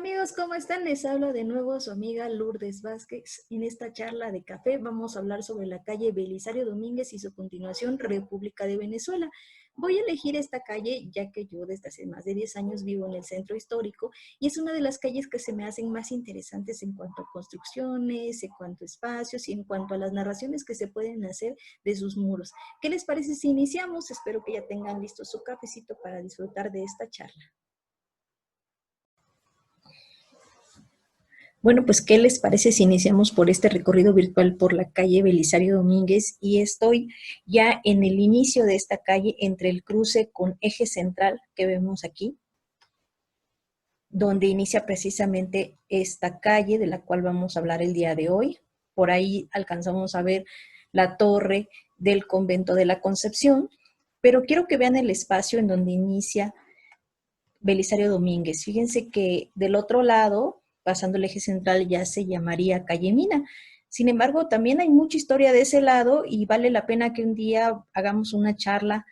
amigos, ¿cómo están? Les hablo de nuevo su amiga Lourdes Vázquez. En esta charla de café vamos a hablar sobre la calle Belisario Domínguez y su continuación, República de Venezuela. Voy a elegir esta calle ya que yo desde hace más de 10 años vivo en el centro histórico y es una de las calles que se me hacen más interesantes en cuanto a construcciones, en cuanto a espacios y en cuanto a las narraciones que se pueden hacer de sus muros. ¿Qué les parece si iniciamos? Espero que ya tengan listo su cafecito para disfrutar de esta charla. Bueno, pues, ¿qué les parece si iniciamos por este recorrido virtual por la calle Belisario Domínguez? Y estoy ya en el inicio de esta calle, entre el cruce con Eje Central que vemos aquí, donde inicia precisamente esta calle de la cual vamos a hablar el día de hoy. Por ahí alcanzamos a ver la torre del convento de la Concepción, pero quiero que vean el espacio en donde inicia Belisario Domínguez. Fíjense que del otro lado, pasando el eje central, ya se llamaría calle Mina. Sin embargo, también hay mucha historia de ese lado y vale la pena que un día hagamos una charla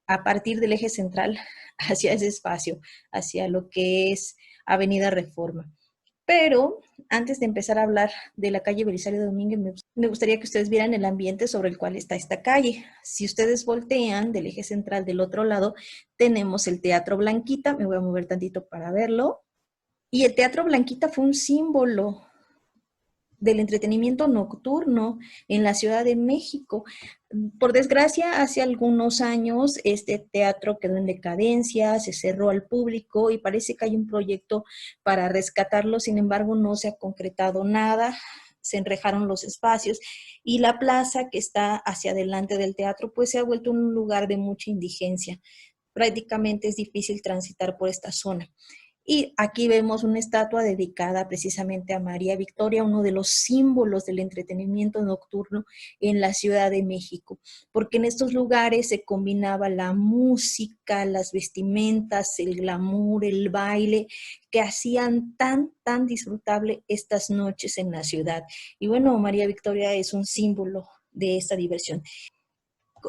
a partir del eje central hacia ese espacio, hacia lo que es Avenida Reforma. Pero antes de empezar a hablar de la calle Belisario Domínguez, me gustaría que ustedes vieran el ambiente sobre el cual está esta calle. Si ustedes voltean del eje central del otro lado, tenemos el Teatro Blanquita. Me voy a mover tantito para verlo. Y el Teatro Blanquita fue un símbolo del entretenimiento nocturno en la Ciudad de México. Por desgracia, hace algunos años este teatro quedó en decadencia, se cerró al público y parece que hay un proyecto para rescatarlo. Sin embargo, no se ha concretado nada, se enrejaron los espacios y la plaza que está hacia adelante del teatro pues se ha vuelto un lugar de mucha indigencia. Prácticamente es difícil transitar por esta zona. Y aquí vemos una estatua dedicada precisamente a María Victoria, uno de los símbolos del entretenimiento nocturno en la Ciudad de México, porque en estos lugares se combinaba la música, las vestimentas, el glamour, el baile, que hacían tan disfrutable estas noches en la ciudad. Y bueno, María Victoria es un símbolo de esta diversión.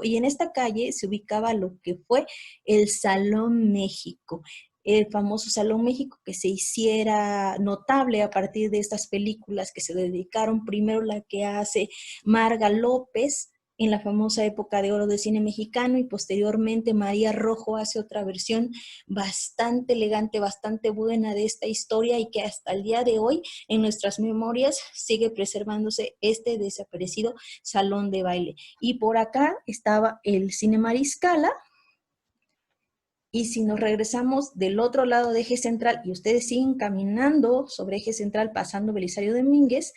Y en esta calle se ubicaba lo que fue el Salón México, el famoso Salón México que se hiciera notable a partir de estas películas que se dedicaron, primero la que hace Marga López en la famosa época de oro del cine mexicano y posteriormente María Rojo hace otra versión bastante elegante, bastante buena de esta historia y que hasta el día de hoy en nuestras memorias sigue preservándose este desaparecido salón de baile. Y por acá estaba el Cine Mariscala. Y si nos regresamos del otro lado de Eje Central y ustedes siguen caminando sobre Eje Central pasando Belisario Domínguez,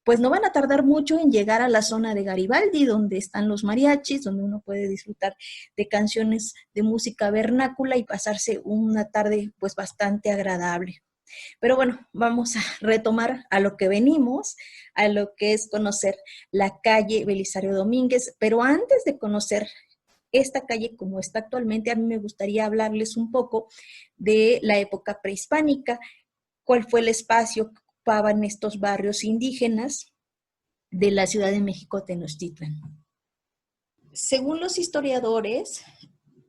pues no van a tardar mucho en llegar a la zona de Garibaldi, donde están los mariachis, donde uno puede disfrutar de canciones de música vernácula y pasarse una tarde pues bastante agradable. Pero bueno, vamos a retomar a lo que venimos, a lo que es conocer la calle Belisario Domínguez, pero antes de conocer esta calle como está actualmente, a mí me gustaría hablarles un poco de la época prehispánica, cuál fue el espacio que ocupaban estos barrios indígenas de la Ciudad de México, Tenochtitlan. Según los historiadores,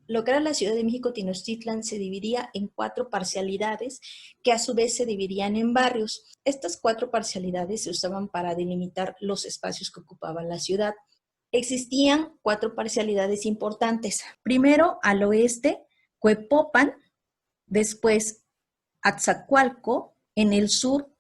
lo que era la Ciudad de México, Tenochtitlan, se dividía en 4 parcialidades que a su vez se dividían en barrios. Estas 4 parcialidades se usaban para delimitar los espacios que ocupaba la ciudad. Existían 4 parcialidades importantes. Primero, al oeste, Cuepopan, después Atzacualco, en el sur,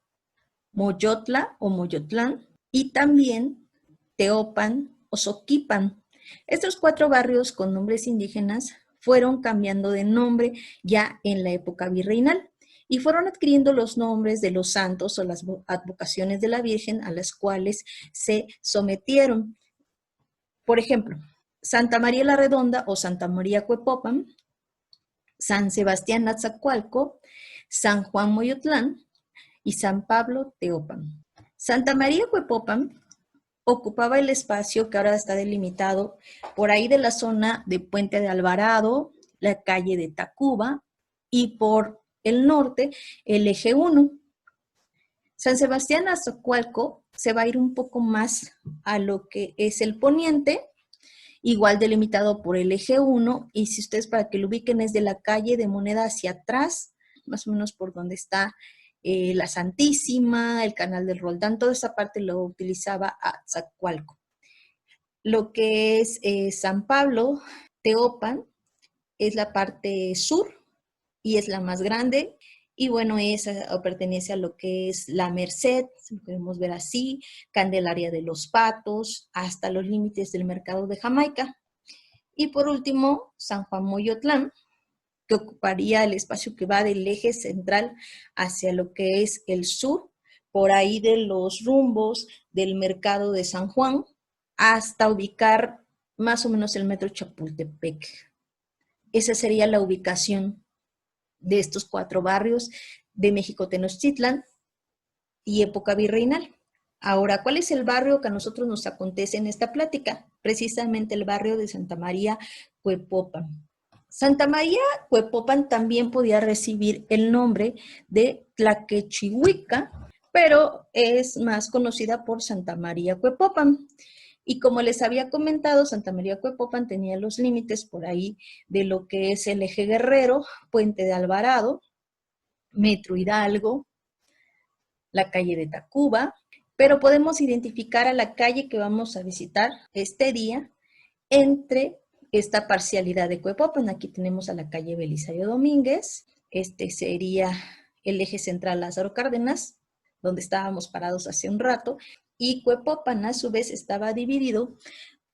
Moyotla o Moyotlán, y también Teopan o Soquipan. Estos 4 barrios con nombres indígenas fueron cambiando de nombre ya en la época virreinal y fueron adquiriendo los nombres de los santos o las advocaciones de la Virgen a las cuales se sometieron. Por ejemplo, Santa María la Redonda o Santa María Cuepopan, San Sebastián Atzacualco, San Juan Moyotlán y San Pablo Teopan. Santa María Cuepopan ocupaba el espacio que ahora está delimitado por ahí de la zona de Puente de Alvarado, la calle de Tacuba y por el norte el eje 1. San Sebastián Atzacualco se va a ir un poco más a lo que es el poniente, igual delimitado por el eje 1, y si ustedes para que lo ubiquen es de la calle de Moneda hacia atrás, más o menos por donde está la Santísima, el Canal del Roldán, toda esa parte lo utilizaba Atzacoalco. Lo que es San Pablo, Teopan, es la parte sur y es la más grande. Y bueno, esa pertenece a lo que es la Merced, si lo podemos ver así, Candelaria de los Patos, hasta los límites del mercado de Jamaica. Y por último, San Juan Moyotlán, que ocuparía el espacio que va del eje central hacia lo que es el sur, por ahí de los rumbos del mercado de San Juan, hasta ubicar más o menos el metro Chapultepec. Esa sería la ubicación de estos 4 barrios de México Tenochtitlan y época virreinal. Ahora, ¿cuál es el barrio que a nosotros nos acontece en esta plática? Precisamente el barrio de Santa María Cuepopan. Santa María Cuepopan también podía recibir el nombre de Tlaquechihuica, pero es más conocida por Santa María Cuepopan. Y como les había comentado, Santa María Cuepopan tenía los límites por ahí de lo que es el Eje Guerrero, Puente de Alvarado, Metro Hidalgo, la calle de Tacuba, pero podemos identificar a la calle que vamos a visitar este día entre esta parcialidad de Cuepopan. Aquí tenemos a la calle Belisario Domínguez, este sería el eje central Lázaro Cárdenas, donde estábamos parados hace un rato, y Cuepopan a su vez estaba dividido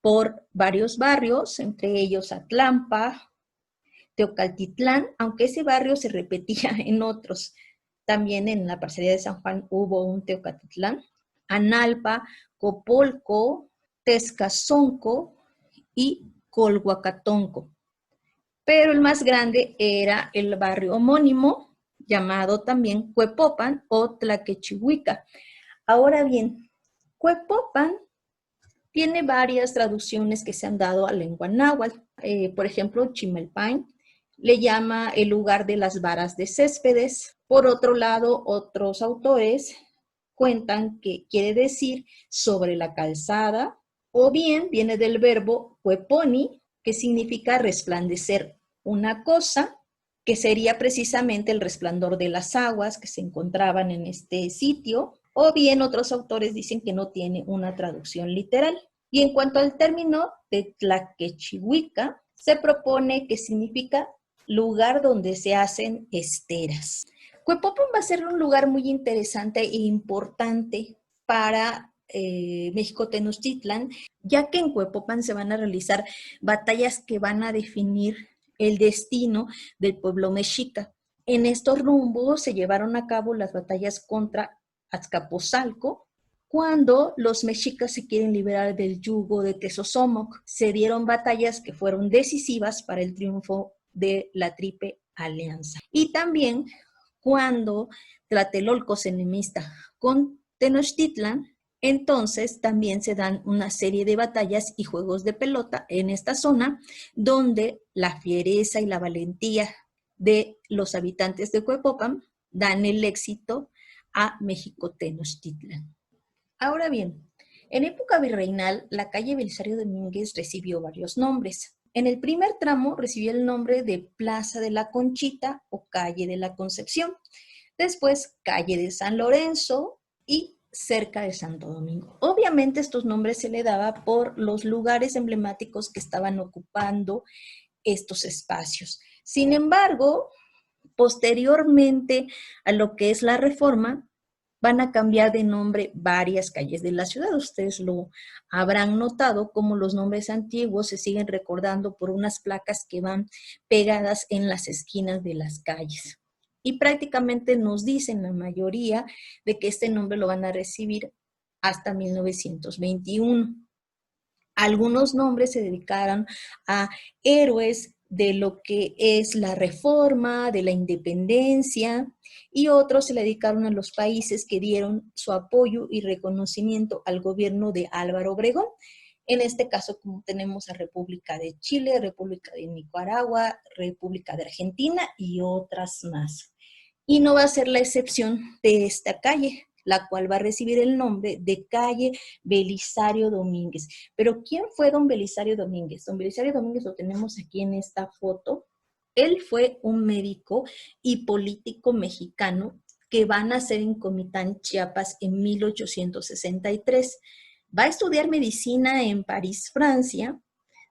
por varios barrios, entre ellos Atlampa, Teocaltitlán, aunque ese barrio se repetía en otros. También en la parcería de San Juan hubo un Teocaltitlán, Analpa, Copolco, Tezcazonco y Colhuacatonco. Pero el más grande era el barrio homónimo, llamado también Cuepopan o Tlaquechihuica. Ahora bien, Cuepopan tiene varias traducciones que se han dado a lengua náhuatl. Por ejemplo, Chimalpain le llama el lugar de las varas de céspedes. Por otro lado, otros autores cuentan que quiere decir sobre la calzada, o bien viene del verbo cueponi, que significa resplandecer una cosa, que sería precisamente el resplandor de las aguas que se encontraban en este sitio, o bien otros autores dicen que no tiene una traducción literal. Y en cuanto al término de Tlaquechihuica, se propone que significa lugar donde se hacen esteras. Cuepopan va a ser un lugar muy interesante e importante para México Tenochtitlan, ya que en Cuepopan se van a realizar batallas que van a definir el destino del pueblo mexica. En estos rumbos se llevaron a cabo las batallas contra Azcapotzalco, cuando los mexicas se quieren liberar del yugo de Tezosomoc. Se dieron batallas que fueron decisivas para el triunfo de la Triple Alianza. Y también cuando Tlatelolco se enemista con Tenochtitlan, entonces también se dan una serie de batallas y juegos de pelota en esta zona, donde la fiereza y la valentía de los habitantes de Cuepopan dan el éxito a México Tenochtitlan. Ahora bien, en época virreinal, la calle Belisario Domínguez recibió varios nombres. En el primer tramo recibió el nombre de Plaza de la Conchita o Calle de la Concepción. Después, Calle de San Lorenzo y cerca de Santo Domingo. Obviamente estos nombres se le daba por los lugares emblemáticos que estaban ocupando estos espacios. Sin embargo, posteriormente a lo que es la Reforma, van a cambiar de nombre varias calles de la ciudad. Ustedes lo habrán notado, como los nombres antiguos se siguen recordando por unas placas que van pegadas en las esquinas de las calles. Y prácticamente nos dicen la mayoría de que este nombre lo van a recibir hasta 1921. Algunos nombres se dedicaron a héroes de lo que es la Reforma, de la Independencia, y otros se le dedicaron a los países que dieron su apoyo y reconocimiento al gobierno de Álvaro Obregón. En este caso, como tenemos a República de Chile, República de Nicaragua, República de Argentina y otras más. Y no va a ser la excepción de esta calle, la cual va a recibir el nombre de calle Belisario Domínguez. Pero ¿quién fue don Belisario Domínguez? Don Belisario Domínguez lo tenemos aquí en esta foto. Él fue un médico y político mexicano que va a nacer en Comitán, Chiapas, en 1863. Va a estudiar medicina en París, Francia,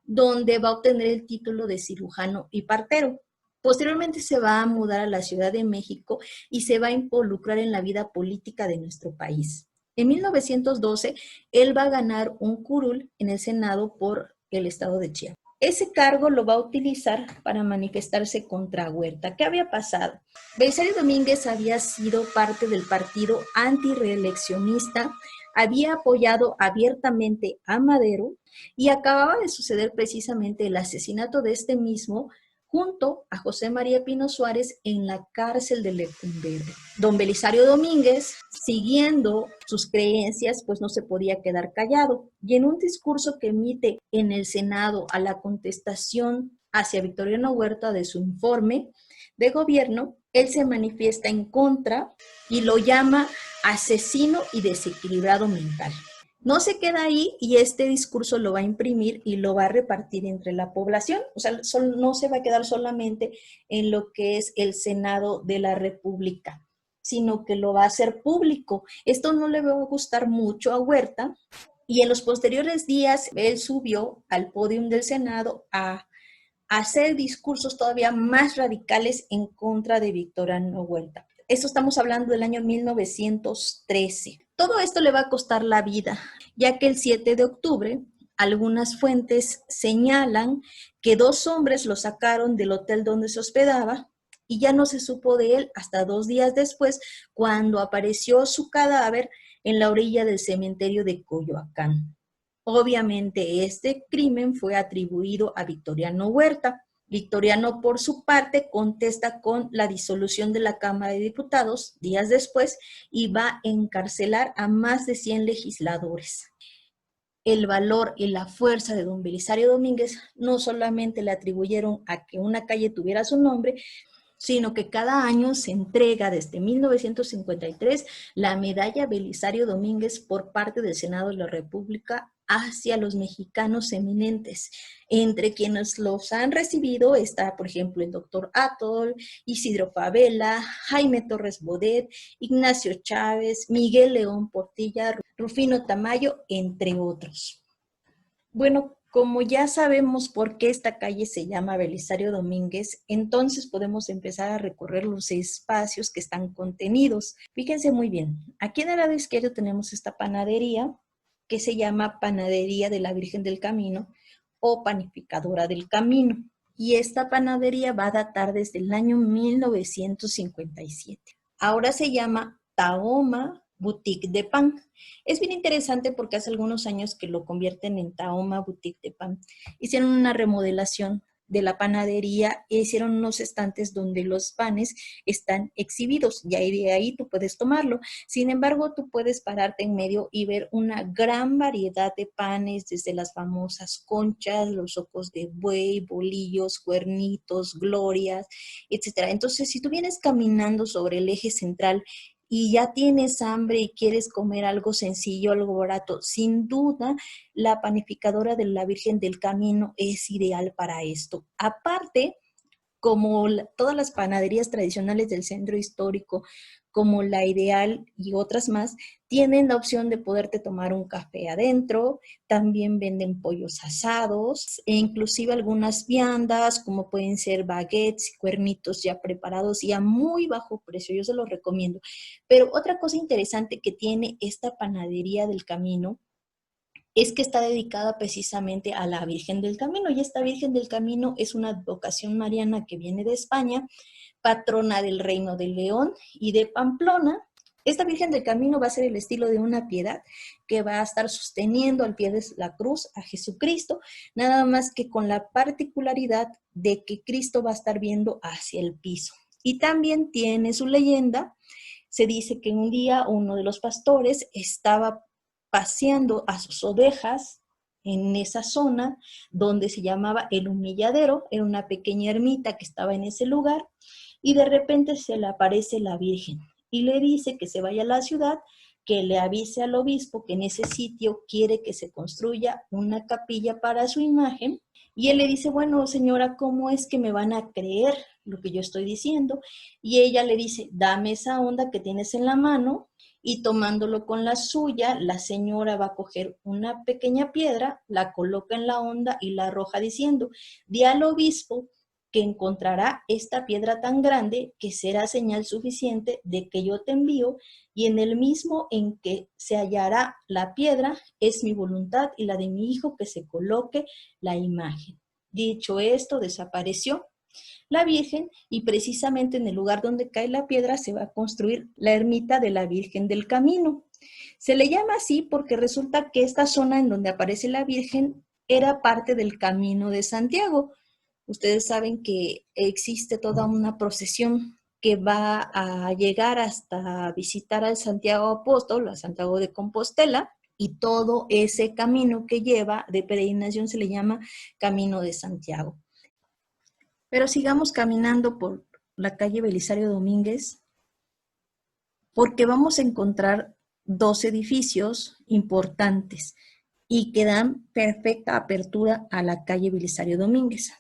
donde va a obtener el título de cirujano y partero. Posteriormente se va a mudar a la Ciudad de México y se va a involucrar en la vida política de nuestro país. En 1912, él va a ganar un curul en el Senado por el estado de Chiapas. Ese cargo lo va a utilizar para manifestarse contra Huerta. ¿Qué había pasado? Belisario Domínguez había sido parte del partido antireeleccionista, había apoyado abiertamente a Madero y acababa de suceder precisamente el asesinato de este mismo junto a José María Pino Suárez en la cárcel de Lecumberri. Don Belisario Domínguez, siguiendo sus creencias, pues no se podía quedar callado. Y en un discurso que emite en el Senado a la contestación hacia Victoriano Huerta de su informe de gobierno, él se manifiesta en contra y lo llama asesino y desequilibrado mental. No se queda ahí y este discurso lo va a imprimir y lo va a repartir entre la población. O sea, no se va a quedar solamente en lo que es el Senado de la República, sino que lo va a hacer público. Esto no le va a gustar mucho a Huerta y en los posteriores días él subió al podio del Senado a hacer discursos todavía más radicales en contra de Victoriano Huerta. Esto estamos hablando del año 1913. Todo esto le va a costar la vida, ya que el 7 de octubre algunas fuentes señalan que 2 hombres lo sacaron del hotel donde se hospedaba y ya no se supo de él hasta 2 días después, cuando apareció su cadáver en la orilla del cementerio de Coyoacán. Obviamente, este crimen fue atribuido a Victoriano Huerta. Victoriano, por su parte, contesta con la disolución de la Cámara de Diputados días después y va a encarcelar a más de 100 legisladores. El valor y la fuerza de don Belisario Domínguez no solamente le atribuyeron a que una calle tuviera su nombre, sino que cada año se entrega desde 1953 la medalla Belisario Domínguez por parte del Senado de la República hacia los mexicanos eminentes. Entre quienes los han recibido está, por ejemplo, el doctor Atol, Isidro Favela, Jaime Torres Bodet, Ignacio Chávez, Miguel León Portilla, Rufino Tamayo, entre otros. Bueno, como ya sabemos por qué esta calle se llama Belisario Domínguez, entonces podemos empezar a recorrer los espacios que están contenidos. Fíjense muy bien, aquí en el lado izquierdo tenemos esta panadería que se llama Panadería de la Virgen del Camino o Panificadora del Camino. Y esta panadería va a datar desde el año 1957. Ahora se llama Tahoma Boutique de Pan. Es bien interesante porque hace algunos años que lo convierten en Tahoma Boutique de Pan. Hicieron una remodelación de la panadería e hicieron unos estantes donde los panes están exhibidos y ahí de ahí tú puedes tomarlo. Sin embargo, tú puedes pararte en medio y ver una gran variedad de panes, desde las famosas conchas, los ojos de buey, bolillos, cuernitos, glorias, etcétera. Entonces, si tú vienes caminando sobre el eje central y ya tienes hambre y quieres comer algo sencillo, algo barato, sin duda la panificadora de la Virgen del Camino es ideal para esto. Aparte, como todas las panaderías tradicionales del centro histórico, como La Ideal y otras más, tienen la opción de poderte tomar un café adentro, también venden pollos asados, e inclusive algunas viandas, como pueden ser baguettes y cuernitos ya preparados y a muy bajo precio, yo se los recomiendo. Pero otra cosa interesante que tiene esta panadería del Camino es que está dedicada precisamente a la Virgen del Camino, y esta Virgen del Camino es una advocación mariana que viene de España, patrona del Reino de León y de Pamplona. Esta Virgen del Camino va a ser el estilo de una piedad que va a estar sosteniendo al pie de la cruz a Jesucristo, nada más que con la particularidad de que Cristo va a estar viendo hacia el piso. Y también tiene su leyenda. Se dice que un día uno de los pastores estaba paseando a sus ovejas en esa zona donde se llamaba El Humilladero, era una pequeña ermita que estaba en ese lugar, y de repente se le aparece la Virgen y le dice que se vaya a la ciudad, que le avise al obispo que en ese sitio quiere que se construya una capilla para su imagen. Y él le dice, bueno, señora, ¿cómo es que me van a creer lo que yo estoy diciendo? Y ella le dice, dame esa onda que tienes en la mano, y tomándolo con la suya, la señora va a coger una pequeña piedra, la coloca en la onda y la arroja diciendo, di al obispo que encontrará esta piedra tan grande que será señal suficiente de que yo te envío, y en el mismo en que se hallará la piedra es mi voluntad y la de mi hijo que se coloque la imagen. Dicho esto, desapareció la Virgen, y precisamente en el lugar donde cae la piedra se va a construir la ermita de la Virgen del Camino. Se le llama así porque resulta que esta zona en donde aparece la Virgen era parte del Camino de Santiago. Ustedes saben que existe toda una procesión que va a llegar hasta visitar al Santiago Apóstol, a Santiago de Compostela, y todo ese camino que lleva de peregrinación se le llama Camino de Santiago. Pero sigamos caminando por la calle Belisario Domínguez, porque vamos a encontrar dos edificios importantes y que dan perfecta apertura a la calle Belisario Domínguez.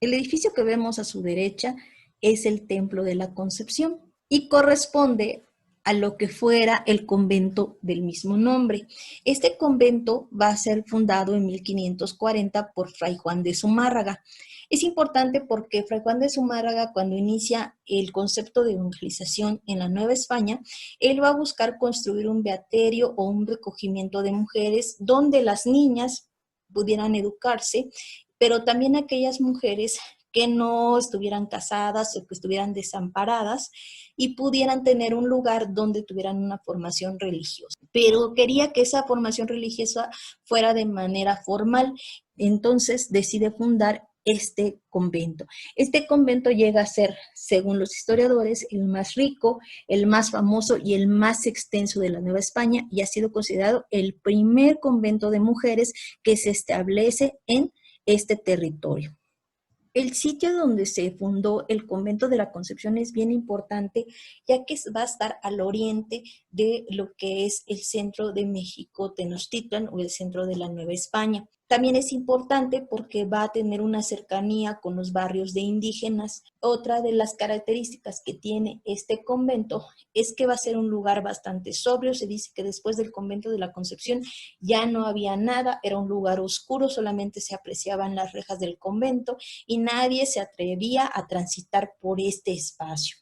El edificio que vemos a su derecha es el Templo de la Concepción y corresponde a lo que fuera el convento del mismo nombre. Este convento va a ser fundado en 1540 por Fray Juan de Zumárraga. Es importante porque Fray Juan de Zumárraga, cuando inicia el concepto de evangelización en la Nueva España, él va a buscar construir un beaterio o un recogimiento de mujeres donde las niñas pudieran educarse, pero también aquellas mujeres que no estuvieran casadas o que estuvieran desamparadas y pudieran tener un lugar donde tuvieran una formación religiosa. Pero quería que esa formación religiosa fuera de manera formal, entonces decide fundar este convento. Este convento llega a ser, según los historiadores, el más rico, el más famoso y el más extenso de la Nueva España, y ha sido considerado el primer convento de mujeres que se establece en este territorio. El sitio donde se fundó el convento de la Concepción es bien importante, ya que va a estar al oriente de lo que es el centro de México, Tenochtitlan, o el centro de la Nueva España. También es importante porque va a tener una cercanía con los barrios de indígenas. Otra de las características que tiene este convento es que va a ser un lugar bastante sobrio. Se dice que después del convento de la Concepción ya no había nada, era un lugar oscuro, solamente se apreciaban las rejas del convento y nadie se atrevía a transitar por este espacio.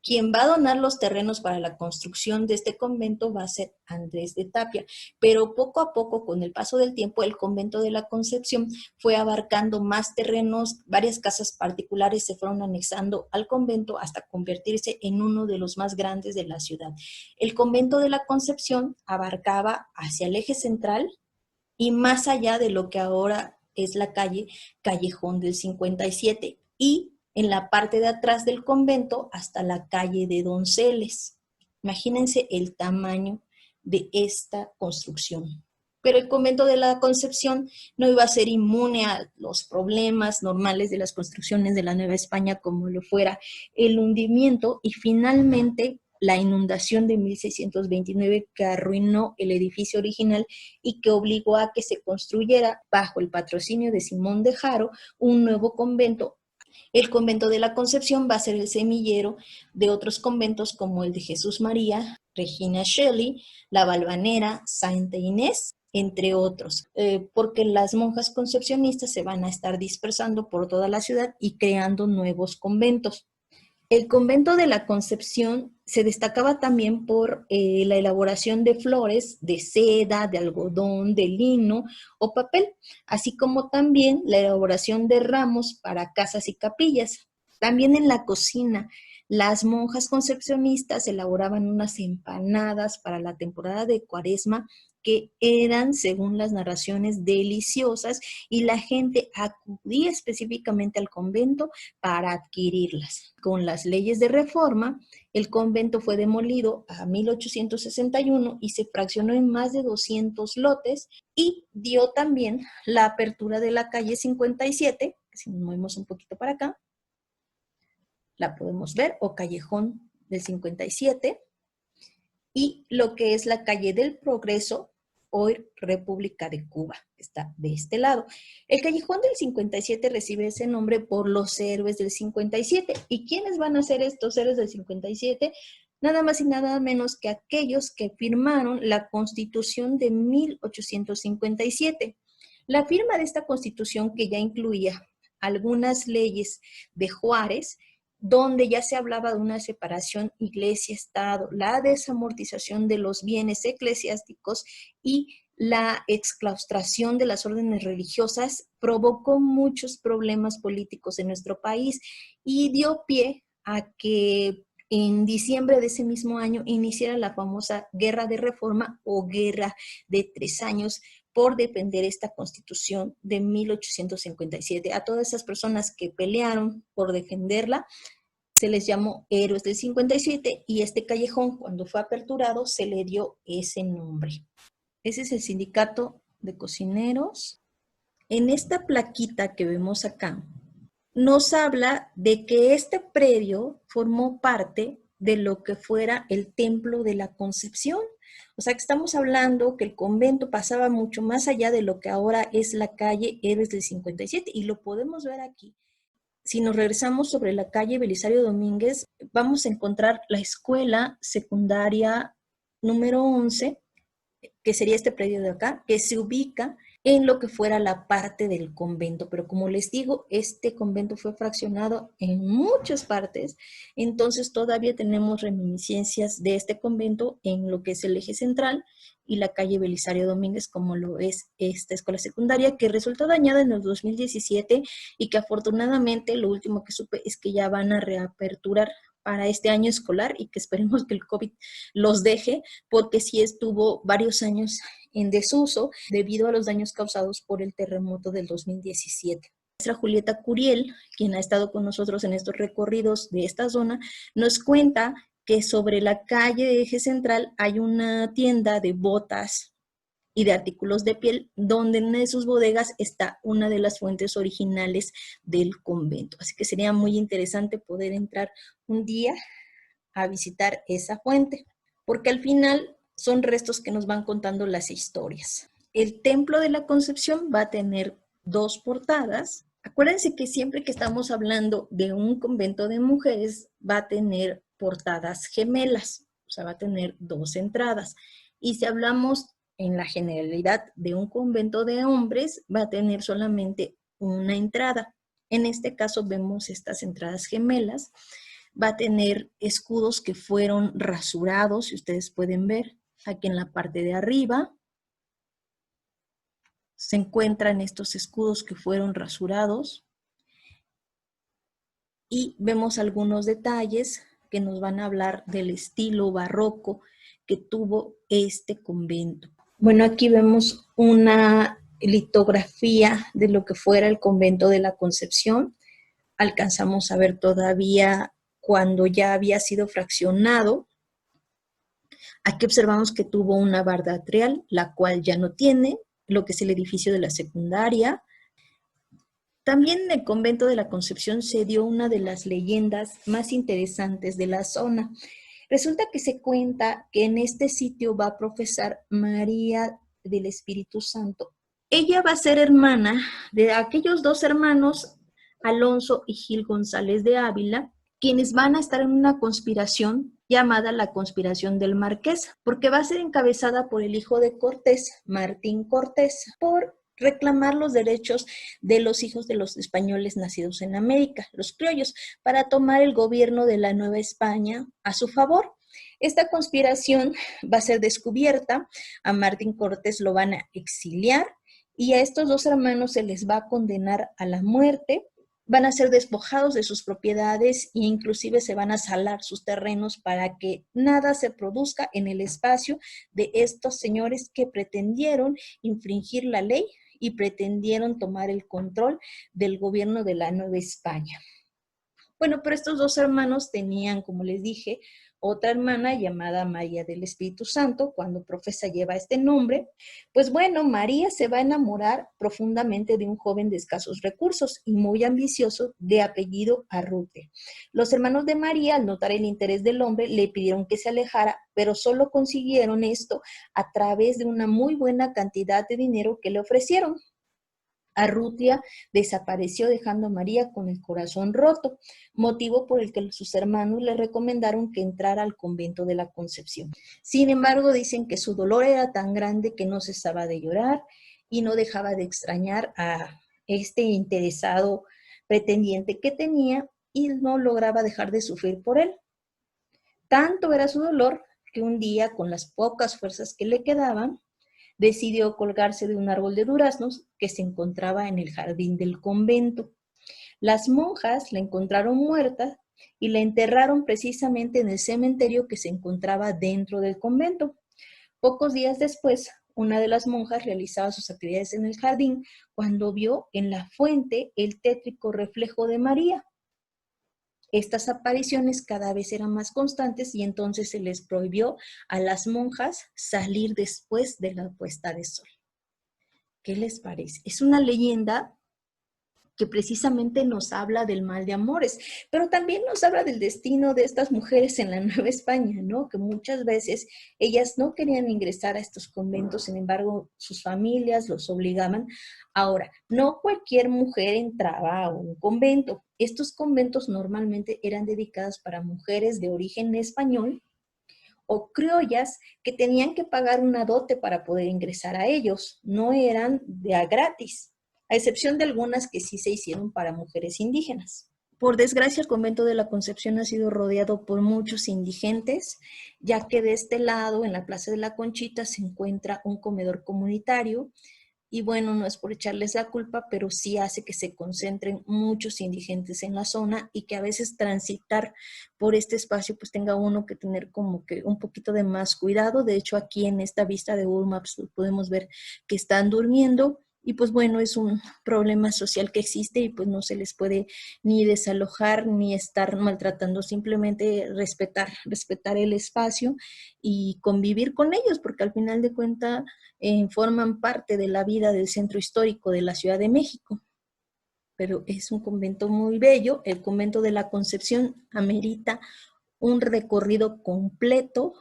Quien va a donar los terrenos para la construcción de este convento va a ser Andrés de Tapia, pero poco a poco, con el paso del tiempo, el convento de la Concepción fue abarcando más terrenos, varias casas particulares se fueron anexando al convento hasta convertirse en uno de los más grandes de la ciudad. El convento de la Concepción abarcaba hacia el eje central y más allá de lo que ahora es la calle Callejón del 57, y en la parte de atrás del convento hasta la calle de Donceles. Imagínense el tamaño de esta construcción. Pero el convento de la Concepción no iba a ser inmune a los problemas normales de las construcciones de la Nueva España, como lo fuera el hundimiento y finalmente la inundación de 1629, que arruinó el edificio original y que obligó a que se construyera, bajo el patrocinio de Simón de Haro, un nuevo convento. El convento de la Concepción va a ser el semillero de otros conventos como el de Jesús María, Regina Shelley, La Valvanera, Santa Inés, entre otros, porque las monjas concepcionistas se van a estar dispersando por toda la ciudad y creando nuevos conventos. El convento de la Concepción se destacaba también por la elaboración de flores, de seda, de algodón, de lino o papel, así como también la elaboración de ramos para casas y capillas. También en la cocina, las monjas concepcionistas elaboraban unas empanadas para la temporada de Cuaresma que eran, según las narraciones, deliciosas, y la gente acudía específicamente al convento para adquirirlas. Con las leyes de reforma, el convento fue demolido a 1861 y se fraccionó en más de 200 lotes, y dio también la apertura de la calle 57, si nos movemos un poquito para acá, la podemos ver, o Callejón del 57, y lo que es la calle del Progreso, hoy República de Cuba, que está de este lado. El Callejón del 57 recibe ese nombre por los héroes del 57. ¿Y quiénes van a ser estos héroes del 57? Nada más y nada menos que aquellos que firmaron la Constitución de 1857. La firma de esta Constitución, que ya incluía algunas leyes de Juárez, donde ya se hablaba de una separación iglesia-estado, la desamortización de los bienes eclesiásticos y la exclaustración de las órdenes religiosas, provocó muchos problemas políticos en nuestro país y dio pie a que en diciembre de ese mismo año iniciara la famosa Guerra de Reforma o Guerra de 3 años por defender esta Constitución de 1857. A todas esas personas que pelearon por defenderla, se les llamó héroes del 57 y este callejón, cuando fue aperturado, se le dio ese nombre. Ese es el Sindicato de Cocineros. En esta plaquita que vemos acá, nos habla de que este predio formó parte de lo que fuera el Templo de la Concepción. O sea que estamos hablando que el convento pasaba mucho más allá de lo que ahora es la calle Héroes del 57 y lo podemos ver aquí. Si nos regresamos sobre la calle Belisario Domínguez, vamos a encontrar la escuela secundaria número 11, que sería este predio de acá, que se ubica en lo que fuera la parte del convento. Pero como les digo, este convento fue fraccionado en muchas partes, entonces todavía tenemos reminiscencias de este convento en lo que es el eje central y la calle Belisario Domínguez, como lo es esta escuela secundaria, que resultó dañada en el 2017 y que afortunadamente lo último que supe es que ya van a reaperturar para este año escolar y que esperemos que el COVID los deje, porque sí estuvo varios años en desuso debido a los daños causados por el terremoto del 2017. Nuestra Julieta Curiel, quien ha estado con nosotros en estos recorridos de esta zona, nos cuenta que sobre la calle de Eje Central hay una tienda de botas y de artículos de piel, donde en sus bodegas está una de las fuentes originales del convento. Así que sería muy interesante poder entrar un día a visitar esa fuente, porque al final son restos que nos van contando las historias. El Templo de la Concepción va a tener 2 portadas. Acuérdense que siempre que estamos hablando de un convento de mujeres, va a tener portadas gemelas, o sea, va a tener 2 entradas. Y si hablamos en la generalidad de un convento de hombres, va a tener solamente una entrada. En este caso vemos estas entradas gemelas. Va a tener escudos que fueron rasurados, si ustedes pueden ver, aquí en la parte de arriba. Se encuentran estos escudos que fueron rasurados. Y vemos algunos detalles que nos van a hablar del estilo barroco que tuvo este convento. Bueno, aquí vemos una litografía de lo que fuera el convento de la Concepción. Alcanzamos a ver todavía cuando ya había sido fraccionado. Aquí observamos que tuvo una barda atrial, la cual ya no tiene, lo que es el edificio de la secundaria. También en el convento de la Concepción se dio una de las leyendas más interesantes de la zona. Resulta que se cuenta que en este sitio va a profesar María del Espíritu Santo. Ella va a ser hermana de aquellos 2 hermanos, Alonso y Gil González de Ávila, quienes van a estar en una conspiración llamada la conspiración del Marqués, porque va a ser encabezada por el hijo de Cortés, Martín Cortés, por reclamar los derechos de los hijos de los españoles nacidos en América, los criollos, para tomar el gobierno de la Nueva España a su favor. Esta conspiración va a ser descubierta, a Martín Cortés lo van a exiliar y a estos 2 hermanos se les va a condenar a la muerte. Van a ser despojados de sus propiedades e inclusive se van a salar sus terrenos para que nada se produzca en el espacio de estos señores que pretendieron infringir la ley y pretendieron tomar el control del gobierno de la Nueva España. Bueno, pero estos dos hermanos tenían, como les dije, otra hermana llamada María del Espíritu Santo, cuando profesa lleva este nombre. Pues bueno, María se va a enamorar profundamente de un joven de escasos recursos y muy ambicioso de apellido Arrute. Los hermanos de María, al notar el interés del hombre, le pidieron que se alejara, pero solo consiguieron esto a través de una muy buena cantidad de dinero que le ofrecieron. Arrutia desapareció dejando a María con el corazón roto, motivo por el que sus hermanos le recomendaron que entrara al convento de la Concepción. Sin embargo, dicen que su dolor era tan grande que no cesaba de llorar y no dejaba de extrañar a este interesado pretendiente que tenía y no lograba dejar de sufrir por él. Tanto era su dolor que un día, con las pocas fuerzas que le quedaban, decidió colgarse de un árbol de duraznos que se encontraba en el jardín del convento. Las monjas la encontraron muerta y la enterraron precisamente en el cementerio que se encontraba dentro del convento. Pocos días después, una de las monjas realizaba sus actividades en el jardín cuando vio en la fuente el tétrico reflejo de María. Estas apariciones cada vez eran más constantes y entonces se les prohibió a las monjas salir después de la puesta de sol. ¿Qué les parece? Es una leyenda que precisamente nos habla del mal de amores, pero también nos habla del destino de estas mujeres en la Nueva España, ¿no? Que muchas veces ellas no querían ingresar a estos conventos, sin embargo, sus familias los obligaban. Ahora, no cualquier mujer entraba a un convento. Estos conventos normalmente eran dedicados para mujeres de origen español o criollas que tenían que pagar una dote para poder ingresar a ellos. No eran de a gratis, a excepción de algunas que sí se hicieron para mujeres indígenas. Por desgracia, el convento de la Concepción ha sido rodeado por muchos indigentes, ya que de este lado, en la Plaza de la Conchita, se encuentra un comedor comunitario. Y bueno, no es por echarles la culpa, pero sí hace que se concentren muchos indigentes en la zona y que a veces transitar por este espacio pues tenga uno que tener como que un poquito de más cuidado. De hecho, aquí en esta vista de Google Maps podemos ver que están durmiendo y pues bueno, es un problema social que existe y pues no se les puede ni desalojar ni estar maltratando, simplemente respetar el espacio y convivir con ellos, porque al final de cuentas forman parte de la vida del centro histórico de la Ciudad de México. Pero es un convento muy bello. El convento de la Concepción amerita un recorrido completo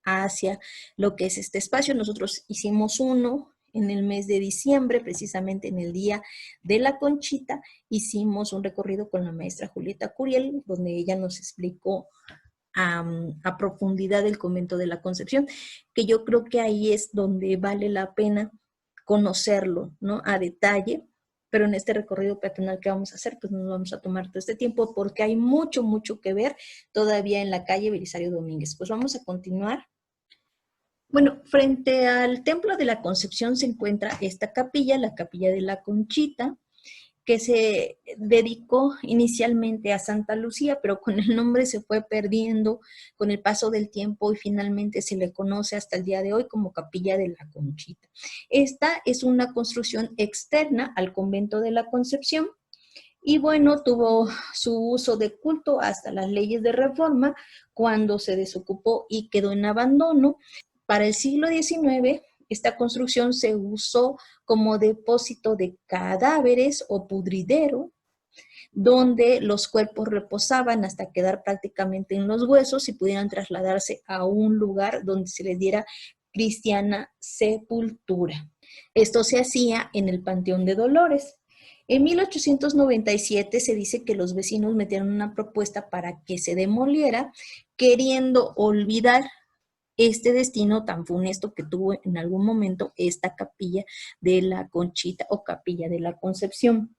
hacia lo que es este espacio. Nosotros hicimos uno en el mes de diciembre, precisamente en el Día de la Conchita, hicimos un recorrido con la maestra Julieta Curiel, donde ella nos explicó a profundidad del convento de la Concepción, que yo creo que ahí es donde vale la pena conocerlo, ¿no? A detalle, pero en este recorrido peatonal que vamos a hacer, pues nos vamos a tomar todo este tiempo porque hay mucho, mucho que ver todavía en la calle Belisario Domínguez. Pues vamos a continuar. Bueno, frente al Templo de la Concepción se encuentra esta capilla, la Capilla de la Conchita, que se dedicó inicialmente a Santa Lucía, pero con el nombre se fue perdiendo con el paso del tiempo y finalmente se le conoce hasta el día de hoy como Capilla de la Conchita. Esta es una construcción externa al convento de la Concepción y bueno, tuvo su uso de culto hasta las leyes de reforma cuando se desocupó y quedó en abandono. Para el siglo XIX, esta construcción se usó como depósito de cadáveres o pudridero, donde los cuerpos reposaban hasta quedar prácticamente en los huesos y pudieran trasladarse a un lugar donde se les diera cristiana sepultura. Esto se hacía en el Panteón de Dolores. En 1897 se dice que los vecinos metieron una propuesta para que se demoliera, queriendo olvidar este destino tan funesto que tuvo en algún momento esta Capilla de la Conchita o Capilla de la Concepción.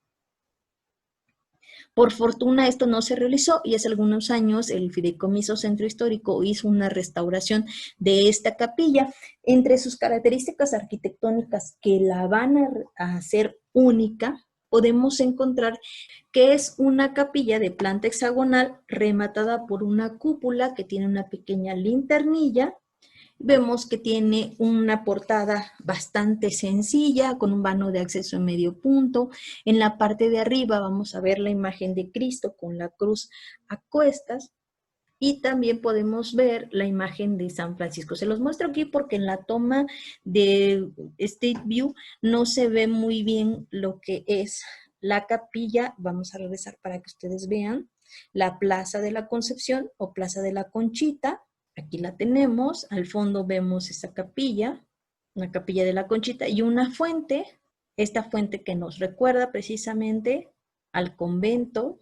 Por fortuna esto no se realizó y hace algunos años el Fideicomiso Centro Histórico hizo una restauración de esta capilla. Entre sus características arquitectónicas que la van a hacer única, podemos encontrar que es una capilla de planta hexagonal rematada por una cúpula que tiene una pequeña linternilla Vemos que tiene una portada bastante sencilla, con un vano de acceso en medio punto. En la parte de arriba vamos a ver la imagen de Cristo con la cruz a cuestas. Y también podemos ver la imagen de San Francisco. Se los muestro aquí porque en la toma de Street View no se ve muy bien lo que es la capilla. Vamos a regresar para que ustedes vean la Plaza de la Concepción o Plaza de la Conchita. Aquí la tenemos. Al fondo vemos esa capilla, una capilla de la Conchita y una fuente. Esta fuente que nos recuerda precisamente al convento.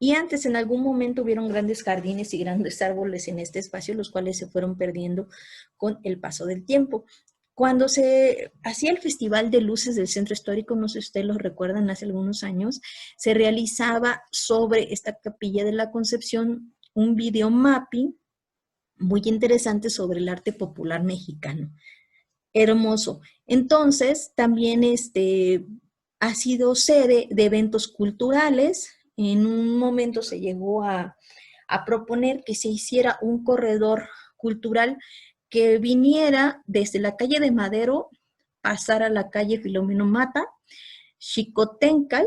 Y antes, en algún momento, hubieron grandes jardines y grandes árboles en este espacio, los cuales se fueron perdiendo con el paso del tiempo. Cuando se hacía el Festival de Luces del Centro Histórico, no sé si ustedes lo recuerdan, hace algunos años, se realizaba sobre esta capilla de la Concepción un video mapping muy interesante sobre el arte popular mexicano. Hermoso. Entonces, también ha sido sede de eventos culturales. En un momento se llegó a proponer que se hiciera un corredor cultural que viniera desde la calle de Madero, pasara a la calle Filomeno Mata, Xicotencal,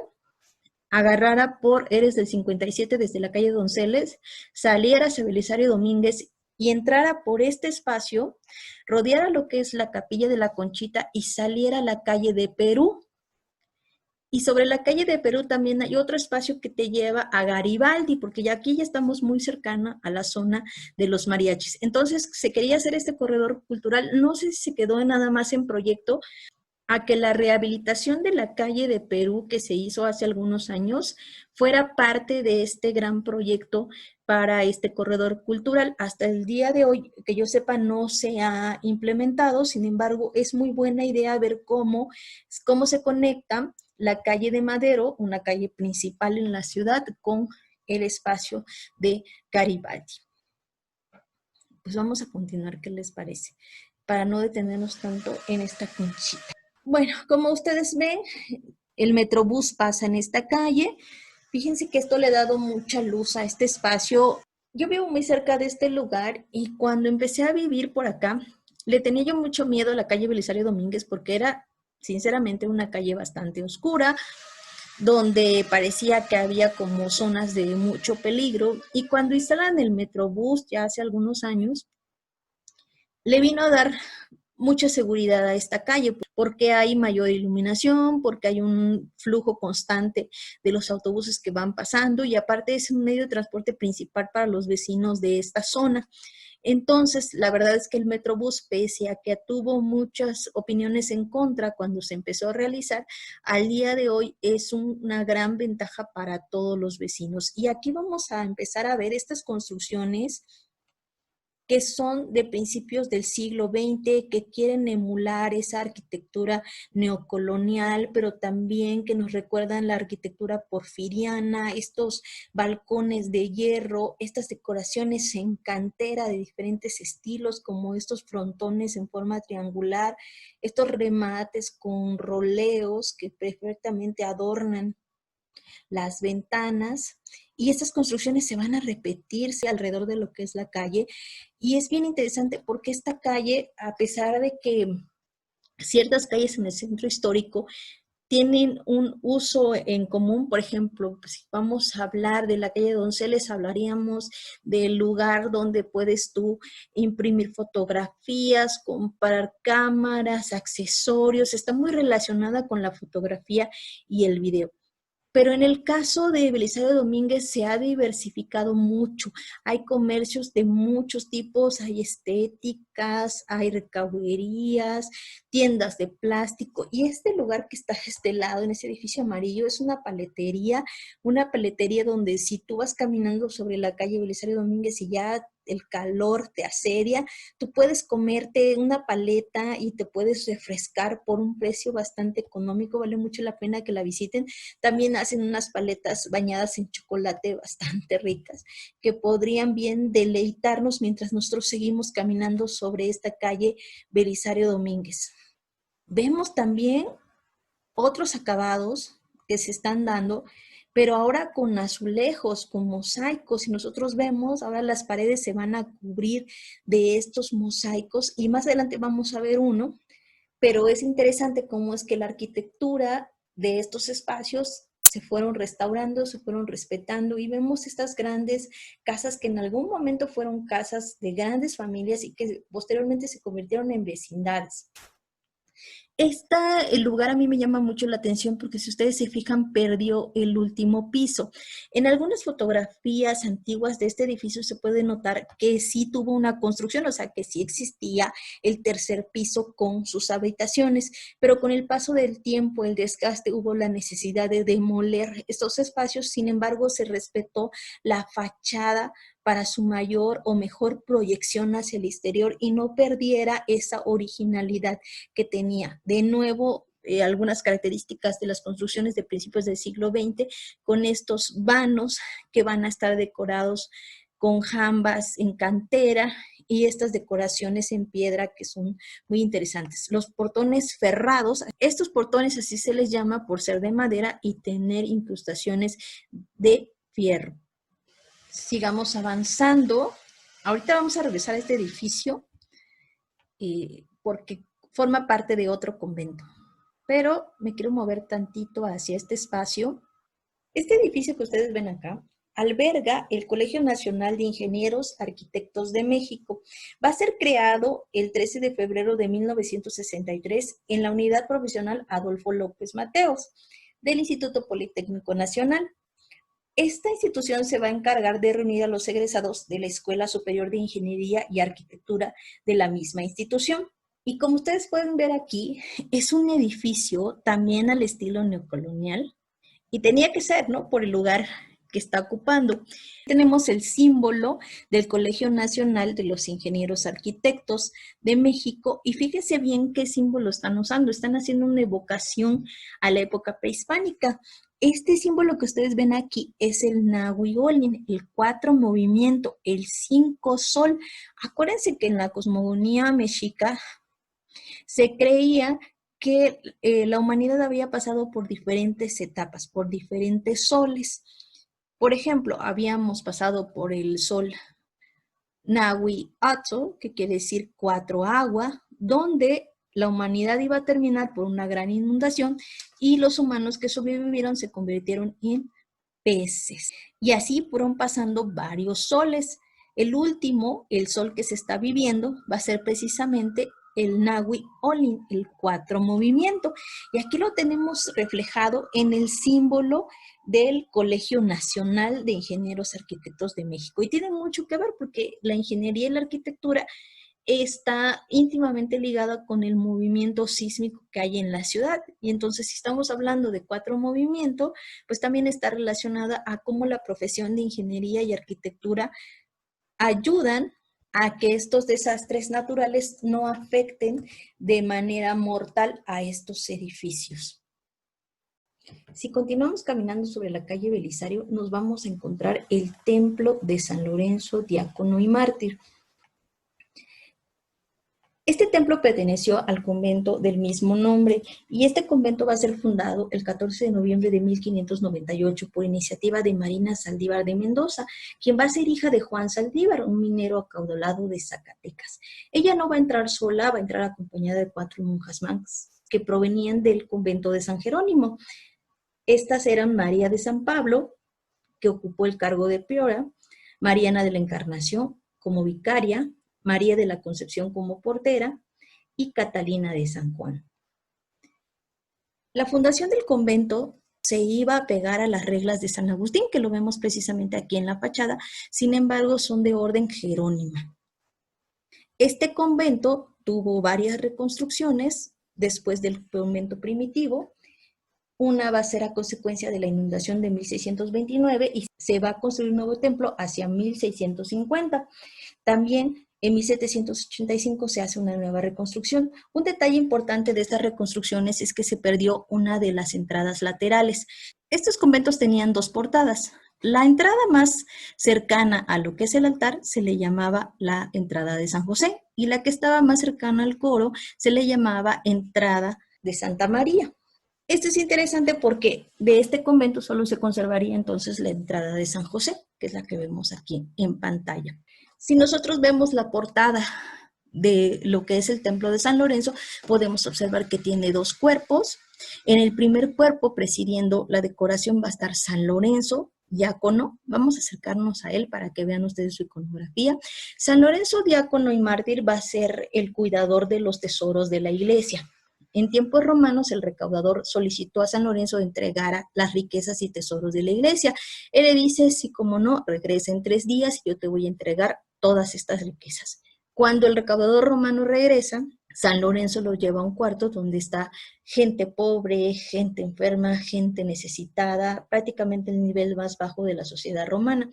agarrara por Eres del 57 desde la calle Donceles, saliera hacia Belisario Domínguez y entrara por este espacio, rodeara lo que es la Capilla de la Conchita y saliera a la calle de Perú. Y sobre la calle de Perú también hay otro espacio que te lleva a Garibaldi, porque ya aquí ya estamos muy cercana a la zona de los mariachis. Entonces se quería hacer este corredor cultural, no sé si se quedó nada más en proyecto, a que la rehabilitación de la calle de Perú que se hizo hace algunos años fuera parte de este gran proyecto para este corredor cultural. Hasta el día de hoy, que yo sepa, no se ha implementado, sin embargo, es muy buena idea ver cómo se conecta la calle de Madero, una calle principal en la ciudad, con el espacio de Garibaldi. Pues vamos a continuar, ¿qué les parece? Para no detenernos tanto en esta conchita. Bueno, como ustedes ven, el Metrobús pasa en esta calle. Fíjense que esto le ha dado mucha luz a este espacio. Yo vivo muy cerca de este lugar y cuando empecé a vivir por acá, le tenía yo mucho miedo a la calle Belisario Domínguez porque era, sinceramente, una calle bastante oscura, donde parecía que había como zonas de mucho peligro. Y cuando instalan el Metrobús, ya hace algunos años, le vino a dar mucha seguridad a esta calle, porque hay mayor iluminación, porque hay un flujo constante de los autobuses que van pasando y aparte es un medio de transporte principal para los vecinos de esta zona. Entonces, la verdad es que el Metrobús, pese a que tuvo muchas opiniones en contra cuando se empezó a realizar, al día de hoy es una gran ventaja para todos los vecinos. Y aquí vamos a empezar a ver estas construcciones que son de principios del siglo XX, que quieren emular esa arquitectura neocolonial, pero también que nos recuerdan la arquitectura porfiriana, estos balcones de hierro, estas decoraciones en cantera de diferentes estilos, como estos frontones en forma triangular, estos remates con roleos que perfectamente adornan las ventanas, y estas construcciones se van a repetirse alrededor de lo que es la calle. Y es bien interesante porque esta calle, a pesar de que ciertas calles en el centro histórico tienen un uso en común, por ejemplo, si vamos a hablar de la calle Donceles, hablaríamos del lugar donde puedes tú imprimir fotografías, comprar cámaras, accesorios, está muy relacionada con la fotografía y el video. Pero en el caso de Belisario Domínguez se ha diversificado mucho. Hay comercios de muchos tipos, hay estéticas, hay recauderías, tiendas de plástico. Y este lugar que está a este lado, en ese edificio amarillo, es una paletería donde si tú vas caminando sobre la calle Belisario Domínguez y ya el calor te asedia, tú puedes comerte una paleta y te puedes refrescar por un precio bastante económico, vale mucho la pena que la visiten. También hacen unas paletas bañadas en chocolate bastante ricas, que podrían bien deleitarnos mientras nosotros seguimos caminando sobre esta calle Belisario Domínguez. Vemos también otros acabados que se están dando, pero ahora con azulejos, con mosaicos, y nosotros vemos, ahora las paredes se van a cubrir de estos mosaicos, y más adelante vamos a ver uno, pero es interesante cómo es que la arquitectura de estos espacios se fueron restaurando, se fueron respetando, y vemos estas grandes casas que en algún momento fueron casas de grandes familias y que posteriormente se convirtieron en vecindades. El lugar a mí me llama mucho la atención porque si ustedes se fijan, perdió el último piso. En algunas fotografías antiguas de este edificio se puede notar que sí tuvo una construcción, o sea, que sí existía el tercer piso con sus habitaciones, pero con el paso del tiempo, el desgaste, hubo la necesidad de demoler estos espacios. Sin embargo, se respetó la fachada para su mayor o mejor proyección hacia el exterior y no perdiera esa originalidad que tenía. De nuevo, algunas características de las construcciones de principios del siglo XX, con estos vanos que van a estar decorados con jambas en cantera y estas decoraciones en piedra que son muy interesantes. Los portones ferrados, estos portones así se les llama por ser de madera y tener incrustaciones de fierro. Sigamos avanzando. Ahorita vamos a regresar a este edificio porque forma parte de otro convento. Pero me quiero mover tantito hacia este espacio. Este edificio que ustedes ven acá alberga el Colegio Nacional de Ingenieros Arquitectos de México. Va a ser creado el 13 de febrero de 1963 en la Unidad Profesional Adolfo López Mateos del Instituto Politécnico Nacional. Esta institución se va a encargar de reunir a los egresados de la Escuela Superior de Ingeniería y Arquitectura de la misma institución. Y como ustedes pueden ver aquí, es un edificio también al estilo neocolonial y tenía que ser, ¿no?, por el lugar que está ocupando. Tenemos el símbolo del Colegio Nacional de los Ingenieros Arquitectos de México y fíjense bien qué símbolo están usando. Están haciendo una evocación a la época prehispánica. Este símbolo que ustedes ven aquí es el Nahui Olin, el 4 movimiento, el 5 sol. Acuérdense que en la cosmogonía mexica se creía que la humanidad había pasado por diferentes etapas, por diferentes soles. Por ejemplo, habíamos pasado por el sol Nahui Atzo, que quiere decir 4 agua, donde la humanidad iba a terminar por una gran inundación y los humanos que sobrevivieron se convirtieron en peces. Y así fueron pasando varios soles. El último, el sol que se está viviendo, va a ser precisamente el Nahui Olin, el 4 movimiento. Y aquí lo tenemos reflejado en el símbolo del Colegio Nacional de Ingenieros Arquitectos de México. Y tiene mucho que ver porque la ingeniería y la arquitectura está íntimamente ligada con el movimiento sísmico que hay en la ciudad. Y entonces, si estamos hablando de 4 movimientos, pues también está relacionada a cómo la profesión de ingeniería y arquitectura ayudan a que estos desastres naturales no afecten de manera mortal a estos edificios. Si continuamos caminando sobre la calle Belisario, nos vamos a encontrar el templo de San Lorenzo, diácono y mártir. Este templo perteneció al convento del mismo nombre y este convento va a ser fundado el 14 de noviembre de 1598 por iniciativa de Marina Saldívar de Mendoza, quien va a ser hija de Juan Saldívar, un minero acaudalado de Zacatecas. Ella no va a entrar sola, va a entrar acompañada de 4 monjas más que provenían del convento de San Jerónimo. Estas eran María de San Pablo, que ocupó el cargo de priora, Mariana de la Encarnación como vicaria, María de la Concepción como portera y Catalina de San Juan. La fundación del convento se iba a pegar a las reglas de San Agustín, que lo vemos precisamente aquí en la fachada, sin embargo son de orden jerónima. Este convento tuvo varias reconstrucciones después del convento primitivo. Una va a ser a consecuencia de la inundación de 1629 y se va a construir un nuevo templo hacia 1650. También en 1785 se hace una nueva reconstrucción. Un detalle importante de estas reconstrucciones es que se perdió una de las entradas laterales. Estos conventos tenían 2 portadas. La entrada más cercana a lo que es el altar se le llamaba la entrada de San José y la que estaba más cercana al coro se le llamaba entrada de Santa María. Esto es interesante porque de este convento solo se conservaría entonces la entrada de San José, que es la que vemos aquí en pantalla. Si nosotros vemos la portada de lo que es el templo de San Lorenzo, podemos observar que tiene dos cuerpos. En el primer cuerpo, presidiendo la decoración, va a estar San Lorenzo, diácono. Vamos a acercarnos a él para que vean ustedes su iconografía. San Lorenzo, diácono y mártir, va a ser el cuidador de los tesoros de la iglesia. En tiempos romanos, el recaudador solicitó a San Lorenzo que entregara las riquezas y tesoros de la iglesia. Él le dice, sí, como no, regresa en 3 días y yo te voy a entregar todas estas riquezas. Cuando el recaudador romano regresa, San Lorenzo lo lleva a un cuarto donde está gente pobre, gente enferma, gente necesitada, prácticamente el nivel más bajo de la sociedad romana.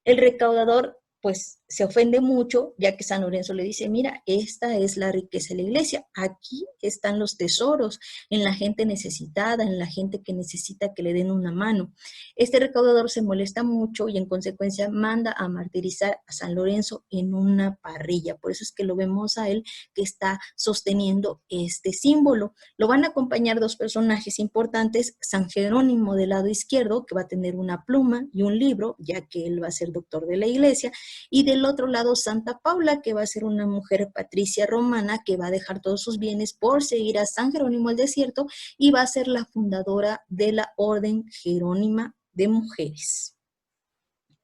El recaudador pues se ofende mucho, ya que San Lorenzo le dice, mira, esta es la riqueza de la iglesia, aquí están los tesoros, en la gente necesitada, en la gente que necesita que le den una mano. Este recaudador se molesta mucho y en consecuencia manda a martirizar a San Lorenzo en una parrilla, por eso es que lo vemos a él que está sosteniendo este símbolo. Lo van a acompañar dos personajes importantes, San Jerónimo del lado izquierdo, que va a tener una pluma y un libro, ya que él va a ser doctor de la iglesia, y del otro lado Santa Paula, que va a ser una mujer patricia romana que va a dejar todos sus bienes por seguir a San Jerónimo al desierto y va a ser la fundadora de la Orden Jerónima de Mujeres.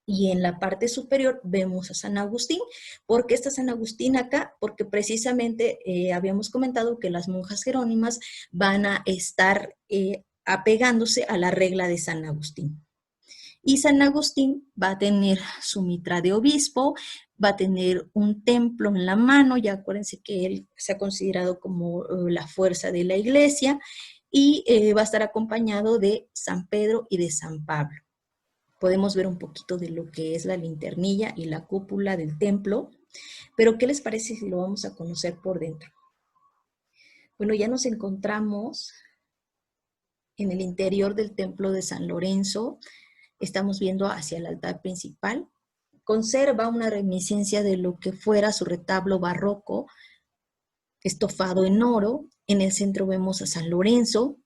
Y en la parte superior vemos a San Agustín. ¿Por qué está San Agustín acá? Porque precisamente habíamos comentado que las monjas jerónimas van a estar apegándose a la regla de San Agustín. Y San Agustín va a tener su mitra de obispo, va a tener un templo en la mano, ya acuérdense que él se ha considerado como la fuerza de la iglesia, y va a estar acompañado de San Pedro y de San Pablo. Podemos ver un poquito de lo que es la linternilla y la cúpula del templo, pero ¿qué les parece si lo vamos a conocer por dentro? Bueno, ya nos encontramos en el interior del templo de San Lorenzo. Estamos viendo hacia el altar principal. Conserva una reminiscencia de lo que fuera su retablo barroco, estofado en oro. En el centro vemos a San Lorenzo.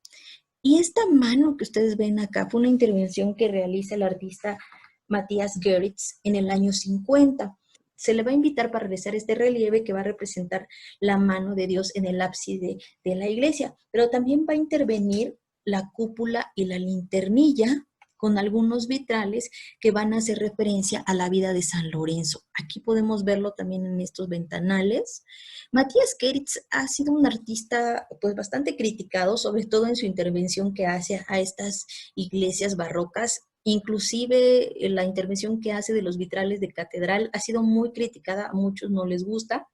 Y esta mano que ustedes ven acá fue una intervención que realiza el artista Matías Goeritz en el año 50. Se le va a invitar para realizar este relieve que va a representar la mano de Dios en el ábside de la iglesia, pero también va a intervenir la cúpula y la linternilla con algunos vitrales que van a hacer referencia a la vida de San Lorenzo. Aquí podemos verlo también en estos ventanales. Matías Goeritz ha sido un artista pues bastante criticado, sobre todo en su intervención que hace a estas iglesias barrocas. Inclusive la intervención que hace de los vitrales de catedral ha sido muy criticada, a muchos no les gusta,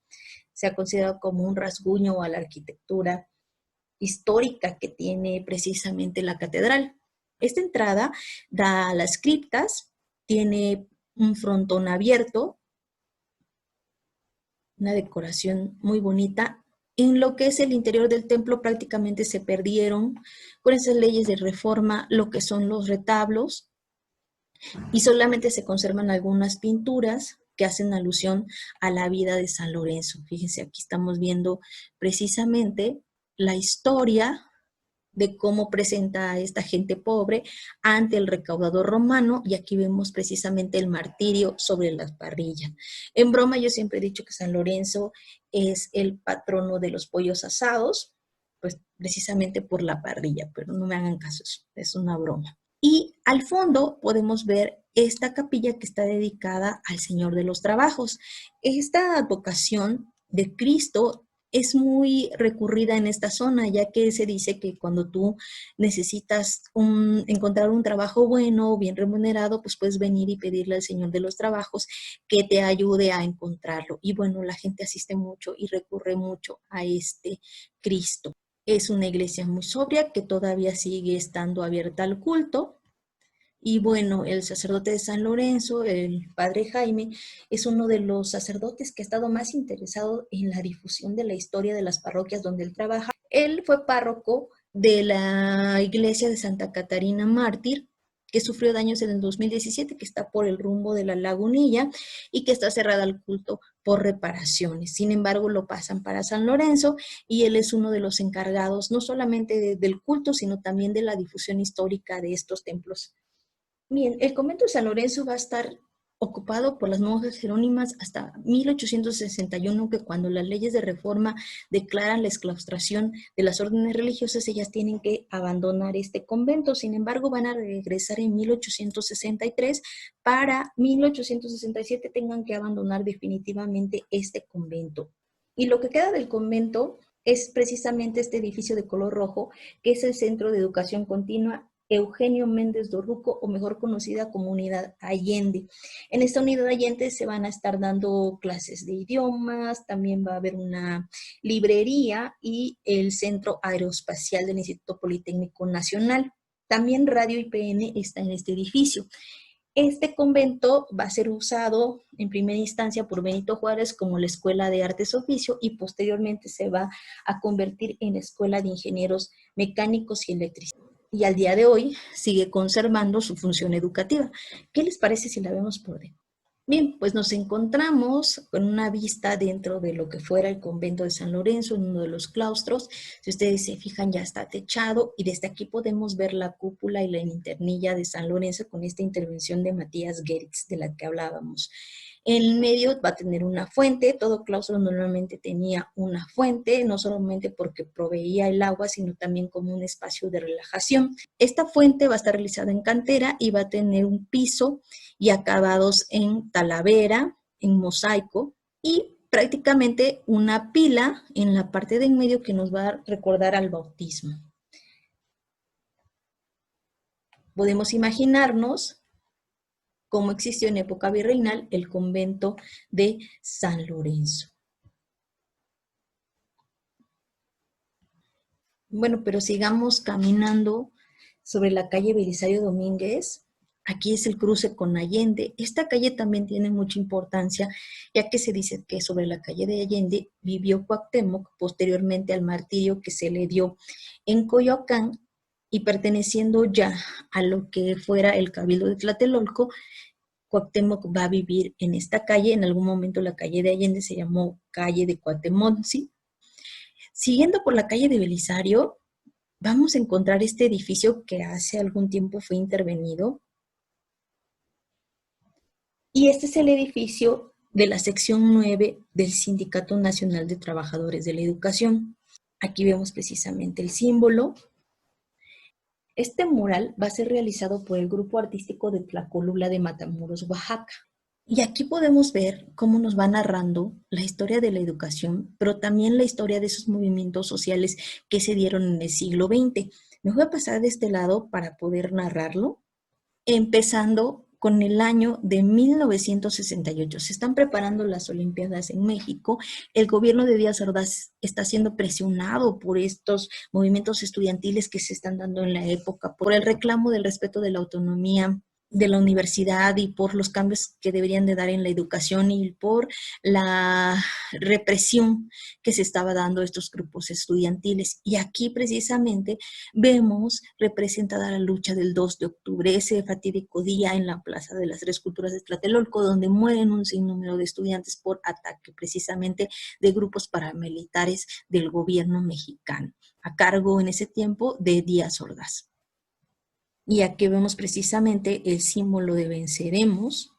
se ha considerado como un rasguño a la arquitectura histórica que tiene precisamente la catedral. Esta entrada da a las criptas, tiene un frontón abierto, una decoración muy bonita. En lo que es el interior del templo prácticamente se perdieron con esas leyes de reforma lo que son los retablos y solamente se conservan algunas pinturas que hacen alusión a la vida de San Lorenzo. Fíjense, aquí estamos viendo precisamente la historia de cómo presenta a esta gente pobre ante el recaudador romano, y aquí vemos precisamente el martirio sobre las parrillas. En broma yo siempre he dicho que San Lorenzo es el patrono de los pollos asados, pues precisamente por la parrilla, pero no me hagan caso, es una broma. Y al fondo podemos ver esta capilla que está dedicada al Señor de los Trabajos. Esta advocación de Cristo es muy recurrida en esta zona, ya que se dice que cuando tú necesitas encontrar un trabajo bueno, bien remunerado, pues puedes venir y pedirle al Señor de los Trabajos que te ayude a encontrarlo. Y bueno, la gente asiste mucho y recurre mucho a este Cristo. Es una iglesia muy sobria que todavía sigue estando abierta al culto. Y bueno, el sacerdote de San Lorenzo, el padre Jaime, es uno de los sacerdotes que ha estado más interesado en la difusión de la historia de las parroquias donde él trabaja. Él fue párroco de la iglesia de Santa Catarina Mártir que sufrió daños en el 2017, que está por el rumbo de la Lagunilla y que está cerrada al culto por reparaciones. Sin embargo, lo pasan para San Lorenzo y él es uno de los encargados no solamente del culto, sino también de la difusión histórica de estos templos. Bien, el convento de San Lorenzo va a estar ocupado por las monjas jerónimas hasta 1861, que cuando las leyes de reforma declaran la exclaustración de las órdenes religiosas, ellas tienen que abandonar este convento. Sin embargo, van a regresar en 1863, para 1867 tengan que abandonar definitivamente este convento. Y lo que queda del convento es precisamente este edificio de color rojo, que es el Centro de Educación Continua Eugenio Méndez Dorruco, o mejor conocida como Unidad Allende. En esta Unidad Allende se van a estar dando clases de idiomas, también va a haber una librería y el Centro Aeroespacial del Instituto Politécnico Nacional. También Radio IPN está en este edificio. Este convento va a ser usado en primera instancia por Benito Juárez como la Escuela de Artes Oficio y posteriormente se va a convertir en Escuela de Ingenieros Mecánicos y Electricistas. Y al día de hoy sigue conservando su función educativa. ¿Qué les parece si la vemos por dentro? Bien, pues nos encontramos con una vista dentro de lo que fuera el convento de San Lorenzo, en uno de los claustros. Si ustedes se fijan, ya está techado y desde aquí podemos ver la cúpula y la linternilla de San Lorenzo con esta intervención de Matías Geritz de la que hablábamos. En el medio va a tener una fuente. Todo claustro normalmente tenía una fuente, no solamente porque proveía el agua, sino también como un espacio de relajación. Esta fuente va a estar realizada en cantera y va a tener un piso y acabados en talavera, en mosaico, y prácticamente una pila en la parte de en medio que nos va a recordar al bautismo. Podemos imaginarnos cómo existió en época virreinal el convento de San Lorenzo. Bueno, pero sigamos caminando sobre la calle Belisario Domínguez. Aquí es el cruce con Allende. Esta calle también tiene mucha importancia, ya que se dice que sobre la calle de Allende vivió Cuauhtémoc, posteriormente al martirio que se le dio en Coyoacán, y perteneciendo ya a lo que fuera el Cabildo de Tlatelolco, Cuauhtémoc va a vivir en esta calle. En algún momento la calle de Allende se llamó calle de Cuauhtémoc. Siguiendo por la calle de Belisario, vamos a encontrar este edificio que hace algún tiempo fue intervenido. Y este es el edificio de la sección 9 del Sindicato Nacional de Trabajadores de la Educación. Aquí vemos precisamente el símbolo. Este mural va a ser realizado por el grupo artístico de Tlacolula de Matamoros, Oaxaca. Y aquí podemos ver cómo nos va narrando la historia de la educación, pero también la historia de esos movimientos sociales que se dieron en el siglo XX. Me voy a pasar de este lado para poder narrarlo, empezando con el año de 1968. Se están preparando las Olimpiadas en México. El gobierno de Díaz Ordaz está siendo presionado por estos movimientos estudiantiles que se están dando en la época, por el reclamo del respeto de la autonomía de la universidad y por los cambios que deberían de dar en la educación y por la represión que se estaba dando a estos grupos estudiantiles. Y aquí precisamente vemos representada la lucha del 2 de octubre, ese fatídico día en la Plaza de las Tres Culturas de Tlatelolco, donde mueren un sinnúmero de estudiantes por ataque precisamente de grupos paramilitares del gobierno mexicano, a cargo en ese tiempo de Díaz Ordaz. Y aquí vemos precisamente el símbolo de venceremos.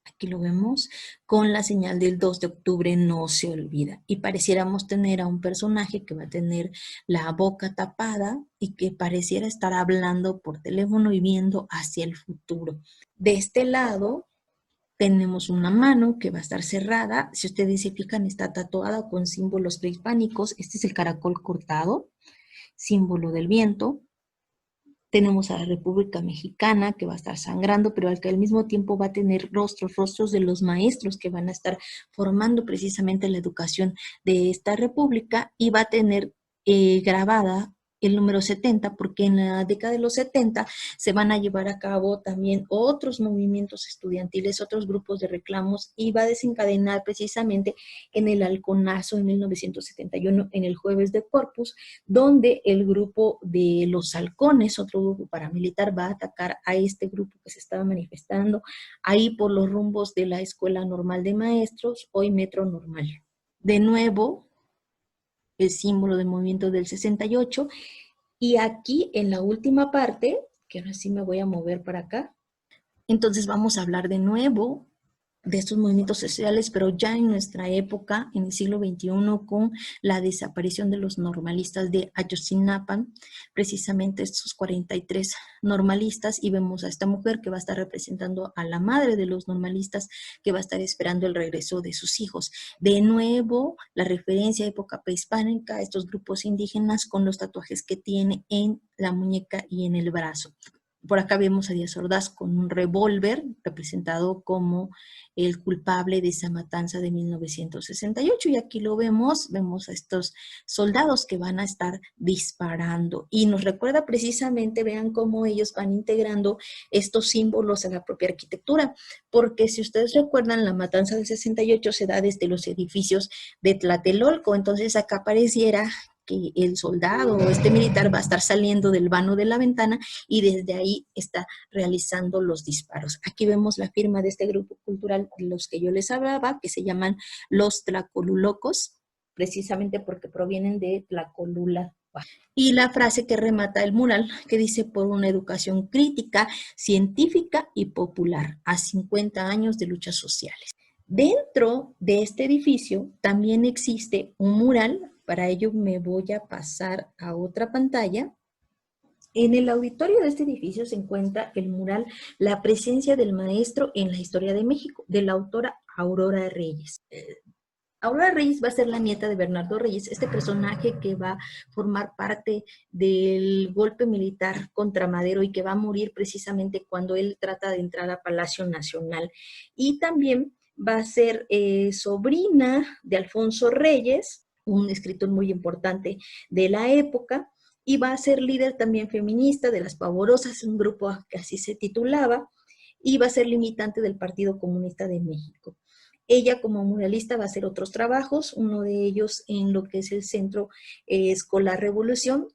Aquí lo vemos con la señal del 2 de octubre no se olvida. Y pareciéramos tener a un personaje que va a tener la boca tapada y que pareciera estar hablando por teléfono y viendo hacia el futuro. De este lado tenemos una mano que va a estar cerrada. Si ustedes se fijan, está tatuada con símbolos prehispánicos. Este es el caracol cortado, símbolo del viento. Tenemos a la República Mexicana que va a estar sangrando, pero al que al mismo tiempo va a tener rostros de los maestros que van a estar formando precisamente la educación de esta república, y va a tener grabada el número 70, porque en la década de los 70 se van a llevar a cabo también otros movimientos estudiantiles, otros grupos de reclamos, y va a desencadenar precisamente en el Halconazo en 1971, en el Jueves de Corpus, donde el grupo de los halcones, otro grupo paramilitar, va a atacar a este grupo que se estaba manifestando ahí por los rumbos de la Escuela Normal de Maestros, hoy Metro Normal. De nuevo, el símbolo del movimiento del 68, y aquí en la última parte, que ahora sí me voy a mover para acá, entonces vamos a hablar de nuevo de estos movimientos sociales, pero ya en nuestra época, en el siglo XXI, con la desaparición de los normalistas de Ayotzinapa, precisamente estos 43 normalistas, y vemos a esta mujer que va a estar representando a la madre de los normalistas, que va a estar esperando el regreso de sus hijos. De nuevo, la referencia a época prehispánica, estos grupos indígenas con los tatuajes que tiene en la muñeca y en el brazo. Por acá vemos a Díaz Ordaz con un revólver, representado como el culpable de esa matanza de 1968. Y aquí lo vemos a estos soldados que van a estar disparando. Y nos recuerda precisamente, vean cómo ellos van integrando estos símbolos a la propia arquitectura. Porque si ustedes recuerdan, la matanza del 68 se da desde los edificios de Tlatelolco. Entonces acá pareciera que el soldado o este militar va a estar saliendo del vano de la ventana y desde ahí está realizando los disparos. Aquí vemos la firma de este grupo cultural de los que yo les hablaba, que se llaman los Tlacolulocos, precisamente porque provienen de Tlacolula. Y la frase que remata el mural, que dice: por una educación crítica, científica y popular, a 50 años de luchas sociales. Dentro de este edificio también existe un mural. Para ello me voy a pasar a otra pantalla. En el auditorio de este edificio se encuentra el mural La presencia del maestro en la historia de México, de la autora Aurora Reyes. Aurora Reyes va a ser la nieta de Bernardo Reyes, este personaje que va a formar parte del golpe militar contra Madero y que va a morir precisamente cuando él trata de entrar a Palacio Nacional. Y también va a ser sobrina de Alfonso Reyes, un escritor muy importante de la época, y va a ser líder también feminista de las Pavorosas, un grupo que así se titulaba, y va a ser limitante del Partido Comunista de México. Ella como muralista va a hacer otros trabajos, uno de ellos en lo que es el Centro Escolar Revolución.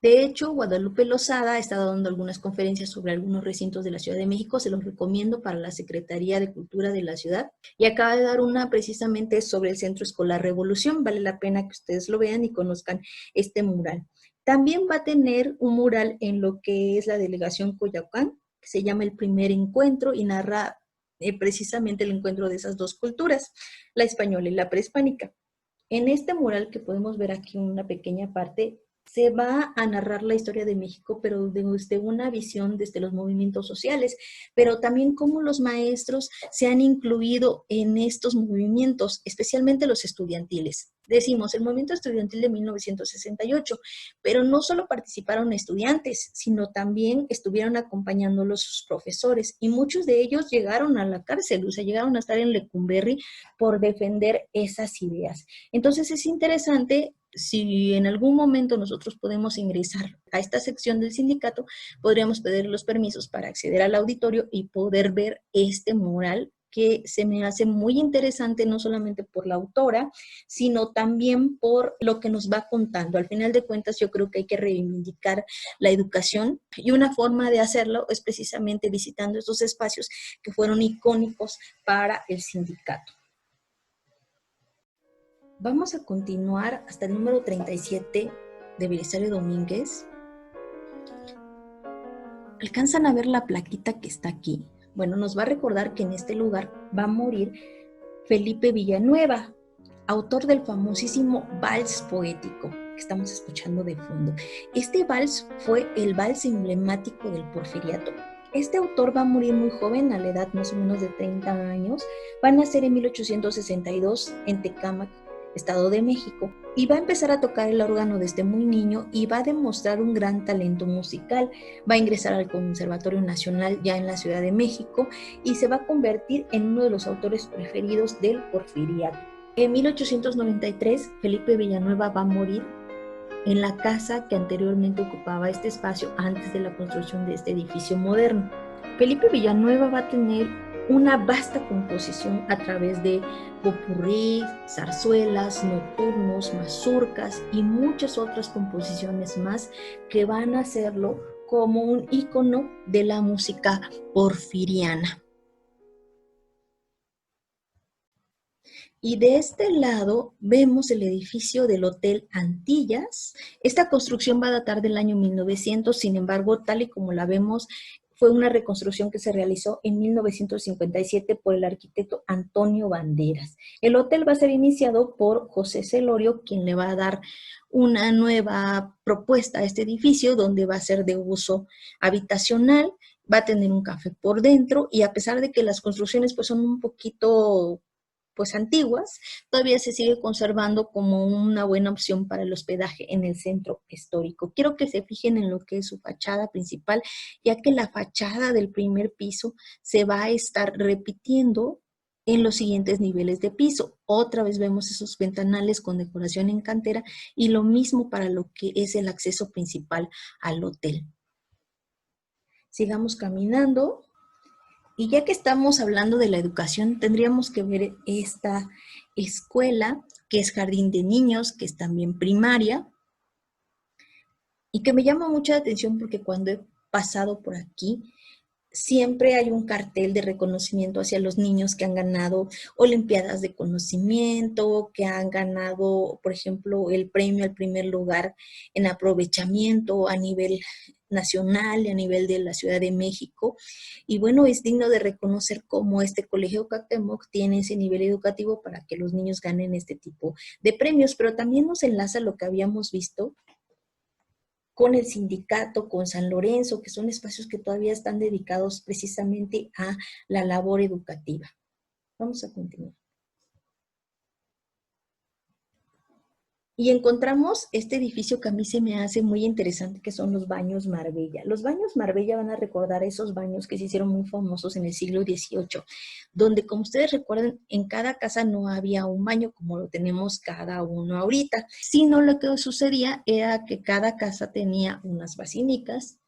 De hecho, Guadalupe Lozada ha estado dando algunas conferencias sobre algunos recintos de la Ciudad de México, se los recomiendo, para la Secretaría de Cultura de la ciudad, y acaba de dar una precisamente sobre el Centro Escolar Revolución. Vale la pena que ustedes lo vean y conozcan este mural. También va a tener un mural en lo que es la delegación Coyoacán, que se llama El Primer Encuentro, y narra precisamente el encuentro de esas dos culturas, la española y la prehispánica. En este mural que podemos ver aquí una pequeña parte, se va a narrar la historia de México, pero desde una visión desde los movimientos sociales, pero también cómo los maestros se han incluido en estos movimientos, especialmente los estudiantiles. Decimos, el movimiento estudiantil de 1968, pero no solo participaron estudiantes, sino también estuvieron acompañándolos sus profesores, y muchos de ellos llegaron a la cárcel, o sea, llegaron a estar en Lecumberri por defender esas ideas. Entonces es interesante, si en algún momento nosotros podemos ingresar a esta sección del sindicato, podríamos pedir los permisos para acceder al auditorio y poder ver este mural, que se me hace muy interesante, no solamente por la autora, sino también por lo que nos va contando. Al final de cuentas, yo creo que hay que reivindicar la educación, y una forma de hacerlo es precisamente visitando estos espacios que fueron icónicos para el sindicato. Vamos a continuar hasta el número 37 de Belisario Domínguez. ¿Alcanzan a ver la plaquita que está aquí? Bueno, nos va a recordar que en este lugar va a morir Felipe Villanueva, autor del famosísimo Vals Poético que estamos escuchando de fondo. Este vals fue el vals emblemático del Porfiriato. Este autor va a morir muy joven, a la edad más o menos de 30 años. Va a nacer en 1862 en Tecámac, Estado de México, y va a empezar a tocar el órgano desde muy niño y va a demostrar un gran talento musical. Va a ingresar al Conservatorio Nacional ya en la Ciudad de México y se va a convertir en uno de los autores preferidos del Porfiriato. En 1893, Felipe Villanueva va a morir en la casa que anteriormente ocupaba este espacio antes de la construcción de este edificio moderno. Felipe Villanueva va a tener una vasta composición a través de popurrí, zarzuelas, nocturnos, mazurcas y muchas otras composiciones más que van a hacerlo como un ícono de la música porfiriana. Y de este lado vemos el edificio del Hotel Antillas. Esta construcción va a datar del año 1900, sin embargo, tal y como la vemos, fue una reconstrucción que se realizó en 1957 por el arquitecto Antonio Banderas. El hotel va a ser iniciado por José Celorio, quien le va a dar una nueva propuesta a este edificio, donde va a ser de uso habitacional, va a tener un café por dentro, y a pesar de que las construcciones pues son un poquito pues antiguas, todavía se sigue conservando como una buena opción para el hospedaje en el centro histórico. Quiero que se fijen en lo que es su fachada principal, ya que la fachada del primer piso se va a estar repitiendo en los siguientes niveles de piso. Otra vez vemos esos ventanales con decoración en cantera, y lo mismo para lo que es el acceso principal al hotel. Sigamos caminando. Y ya que estamos hablando de la educación, tendríamos que ver esta escuela, que es jardín de niños, que es también primaria, y que me llama mucha atención porque cuando he pasado por aquí, siempre hay un cartel de reconocimiento hacia los niños que han ganado olimpiadas de conocimiento, que han ganado, por ejemplo, el premio al primer lugar en aprovechamiento a nivel nacional y a nivel de la Ciudad de México. Y bueno, es digno de reconocer cómo este Colegio Cuauhtémoc tiene ese nivel educativo para que los niños ganen este tipo de premios, pero también nos enlaza lo que habíamos visto con el sindicato, con San Lorenzo, que son espacios que todavía están dedicados precisamente a la labor educativa. Vamos a continuar. Y encontramos este edificio que a mí se me hace muy interesante, que son los Baños Marbella. Los Baños Marbella van a recordar esos baños que se hicieron muy famosos en el siglo XVIII, donde, como ustedes recuerdan, en cada casa no había un baño como lo tenemos cada uno ahorita, sino lo que sucedía era que cada casa tenía unas basinicas,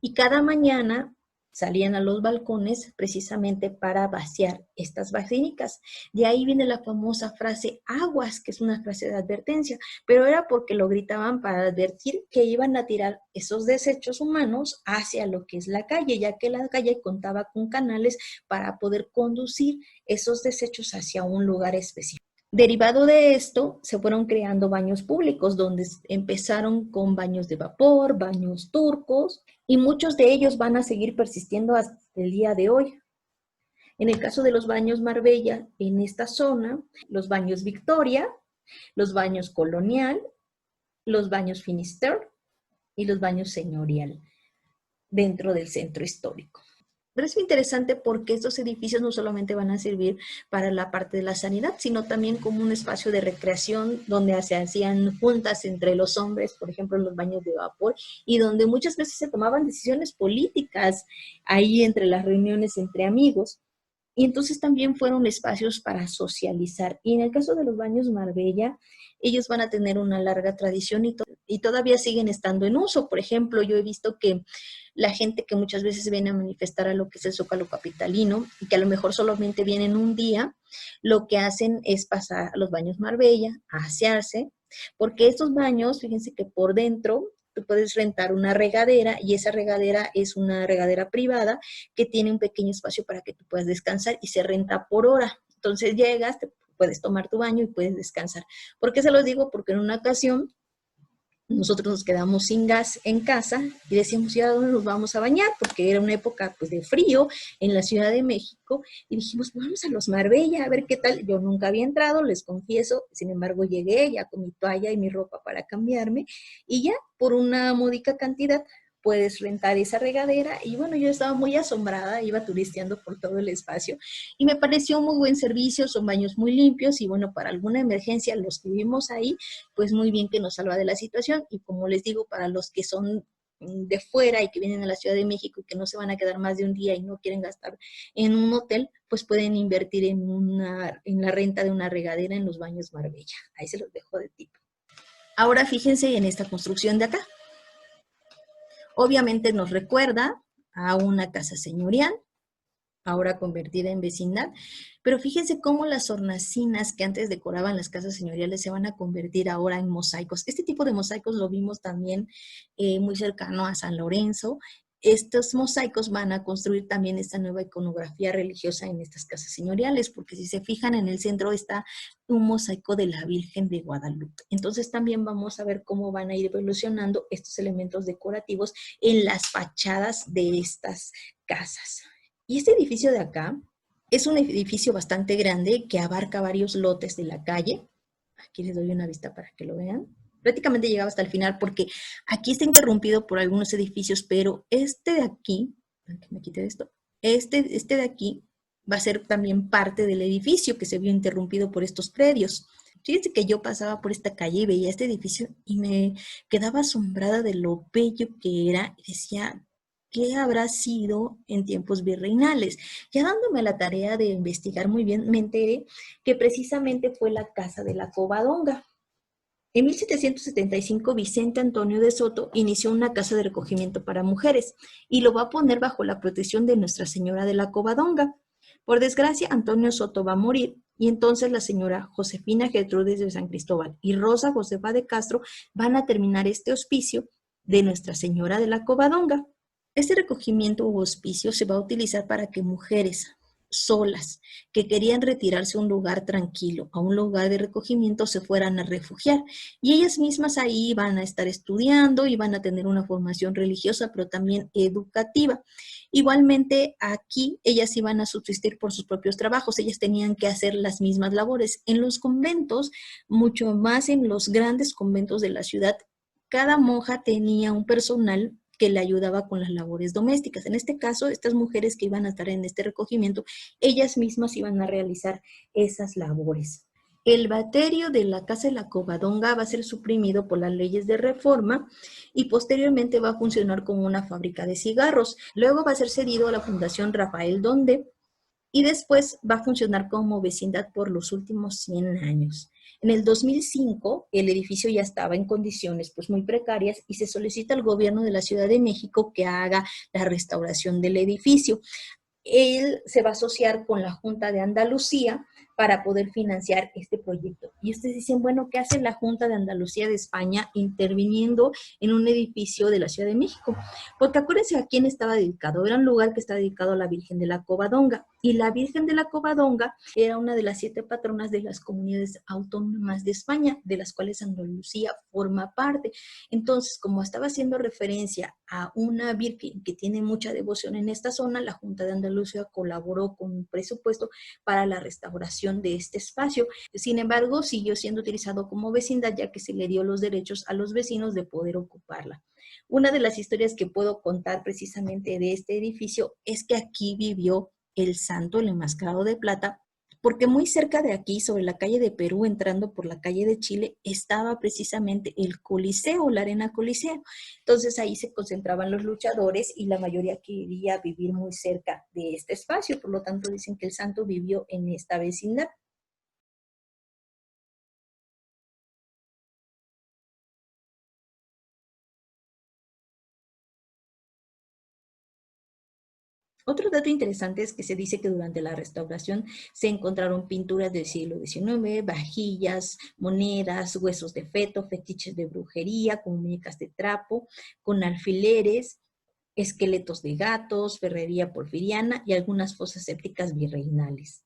y cada mañana salían a los balcones precisamente para vaciar estas basílicas. De ahí viene la famosa frase aguas, que es una frase de advertencia, pero era porque lo gritaban para advertir que iban a tirar esos desechos humanos hacia lo que es la calle, ya que la calle contaba con canales para poder conducir esos desechos hacia un lugar específico. Derivado de esto, se fueron creando baños públicos, donde empezaron con baños de vapor, baños turcos, y muchos de ellos van a seguir persistiendo hasta el día de hoy. En el caso de los baños Marbella, en esta zona, los baños Victoria, los baños Colonial, los baños Finisterre y los baños Señorial, dentro del centro histórico. Pero es interesante porque estos edificios no solamente van a servir para la parte de la sanidad, sino también como un espacio de recreación donde se hacían juntas entre los hombres, por ejemplo, en los baños de vapor, y donde muchas veces se tomaban decisiones políticas ahí entre las reuniones entre amigos. Y entonces también fueron espacios para socializar. Y en el caso de los baños Marbella, ellos van a tener una larga tradición y todavía siguen estando en uso. Por ejemplo, yo he visto que la gente que muchas veces viene a manifestar a lo que es el Zócalo capitalino, y que a lo mejor solamente vienen un día, lo que hacen es pasar a los baños Marbella, a asearse, porque estos baños, fíjense que por dentro tú puedes rentar una regadera, y esa regadera es una regadera privada que tiene un pequeño espacio para que tú puedas descansar, y se renta por hora. Entonces llegas, te puedes tomar tu baño y puedes descansar. ¿Por qué se los digo? Porque en una ocasión nosotros nos quedamos sin gas en casa y decíamos, ¿y a dónde nos vamos a bañar? Porque era una época pues de frío en la Ciudad de México, y dijimos, vamos a los Marbella a ver qué tal. Yo nunca había entrado, les confieso, sin embargo llegué ya con mi toalla y mi ropa para cambiarme, y ya por una módica cantidad puedes rentar esa regadera. Y bueno, yo estaba muy asombrada, iba turisteando por todo el espacio y me pareció un muy buen servicio, son baños muy limpios, y bueno, para alguna emergencia los que vivimos ahí, pues muy bien que nos salva de la situación. Y como les digo, para los que son de fuera y que vienen a la Ciudad de México y que no se van a quedar más de un día y no quieren gastar en un hotel, pues pueden invertir en la renta de una regadera en los baños Marbella. Ahí se los dejo de tip. Ahora fíjense en esta construcción de acá. Obviamente nos recuerda a una casa señorial, ahora convertida en vecindad, pero fíjense cómo las hornacinas que antes decoraban las casas señoriales se van a convertir ahora en mosaicos. Este tipo de mosaicos lo vimos también muy cercano a San Lorenzo. Estos mosaicos van a construir también esta nueva iconografía religiosa en estas casas señoriales, porque si se fijan en el centro está un mosaico de la Virgen de Guadalupe. Entonces también vamos a ver cómo van a ir evolucionando estos elementos decorativos en las fachadas de estas casas. Y este edificio de acá es un edificio bastante grande que abarca varios lotes de la calle. Aquí les doy una vista para que lo vean. Prácticamente llegaba hasta el final porque aquí está interrumpido por algunos edificios, pero este de aquí, que me quite esto, este de aquí va a ser también parte del edificio que se vio interrumpido por estos predios. Fíjense que yo pasaba por esta calle y veía este edificio y me quedaba asombrada de lo bello que era y decía, ¿qué habrá sido en tiempos virreinales? Ya dándome la tarea de investigar muy bien, me enteré que precisamente fue la casa de la Covadonga. En 1775, Vicente Antonio de Soto inició una casa de recogimiento para mujeres y lo va a poner bajo la protección de Nuestra Señora de la Covadonga. Por desgracia, Antonio Soto va a morir y entonces la señora Josefina Gertrudis de San Cristóbal y Rosa Josefa de Castro van a terminar este hospicio de Nuestra Señora de la Covadonga. Este recogimiento u hospicio se va a utilizar para que mujeres solas que querían retirarse a un lugar tranquilo, a un lugar de recogimiento, se fueran a refugiar. Y ellas mismas ahí van a estar estudiando y van a tener una formación religiosa, pero también educativa. Igualmente aquí ellas iban a subsistir por sus propios trabajos, ellas tenían que hacer las mismas labores. En los conventos, mucho más en los grandes conventos de la ciudad, cada monja tenía un personal que le ayudaba con las labores domésticas. En este caso, estas mujeres que iban a estar en este recogimiento, ellas mismas iban a realizar esas labores. El baterio de la Casa de la Covadonga va a ser suprimido por las leyes de reforma y posteriormente va a funcionar como una fábrica de cigarros. Luego va a ser cedido a la Fundación Rafael Donde y después va a funcionar como vecindad por los últimos 100 años. En el 2005, el edificio ya estaba en condiciones pues muy precarias y se solicita al gobierno de la Ciudad de México que haga la restauración del edificio. Él se va a asociar con la Junta de Andalucía para poder financiar este proyecto. Y ustedes dicen, bueno, ¿qué hace la Junta de Andalucía de España interviniendo en un edificio de la Ciudad de México? Porque acuérdense a quién estaba dedicado. Era un lugar que está dedicado a la Virgen de la Covadonga. Y la Virgen de la Covadonga era una de las 7 patronas de las comunidades autónomas de España, de las cuales Andalucía forma parte. Entonces, como estaba haciendo referencia a una Virgen que tiene mucha devoción en esta zona, la Junta de Andalucía colaboró con un presupuesto para la restauración de este espacio. Sin embargo, siguió siendo utilizado como vecindad ya que se le dio los derechos a los vecinos de poder ocuparla. Una de las historias que puedo contar precisamente de este edificio es que aquí vivió el santo, el enmascarado de plata, porque muy cerca de aquí, sobre la calle de Perú, entrando por la calle de Chile, estaba precisamente el Coliseo, la Arena Coliseo. Entonces ahí se concentraban los luchadores y la mayoría quería vivir muy cerca de este espacio, por lo tanto dicen que el santo vivió en esta vecindad. Otro dato interesante es que se dice que durante la restauración se encontraron pinturas del siglo XIX, vajillas, monedas, huesos de feto, fetiches de brujería, con muñecas de trapo, con alfileres, esqueletos de gatos, ferrería porfiriana y algunas fosas sépticas virreinales.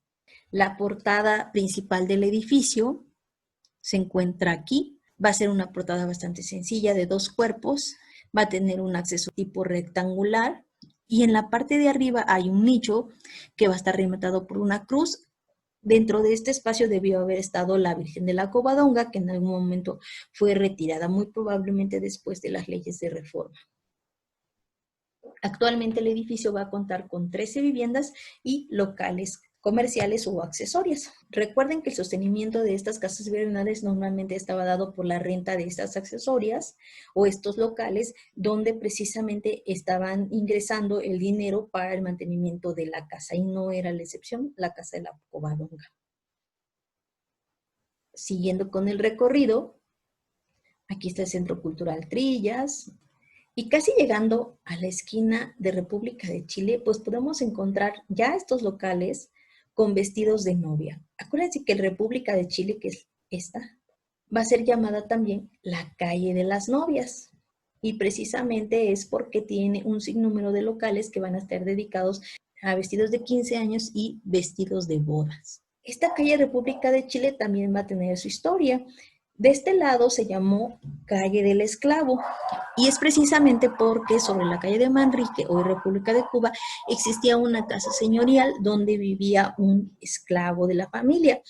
La portada principal del edificio se encuentra aquí. Va a ser una portada bastante sencilla de 2 cuerpos. Va a tener un acceso tipo rectangular y en la parte de arriba hay un nicho que va a estar rematado por una cruz. Dentro de este espacio debió haber estado la Virgen de la Covadonga, que en algún momento fue retirada, muy probablemente después de las leyes de reforma. Actualmente el edificio va a contar con 13 viviendas y locales comerciales o accesorias. Recuerden que el sostenimiento de estas casas virreinales normalmente estaba dado por la renta de estas accesorias o estos locales donde precisamente estaban ingresando el dinero para el mantenimiento de la casa y no era la excepción la Casa de la Covadonga. Siguiendo con el recorrido, Aquí está el Centro Cultural Trillas. Y casi llegando a la esquina de República de Chile, pues podemos encontrar ya estos locales con vestidos de novia. Acuérdense que el República de Chile, que es esta, va a ser llamada también la calle de las novias. Y precisamente es porque tiene un sinnúmero de locales que van a estar dedicados a vestidos de 15 años y vestidos de bodas. Esta calle República de Chile también va a tener su historia. De este lado se llamó Calle del Esclavo y es precisamente porque sobre la calle de Manrique, hoy República de Cuba, existía una casa señorial donde vivía un esclavo de la familia.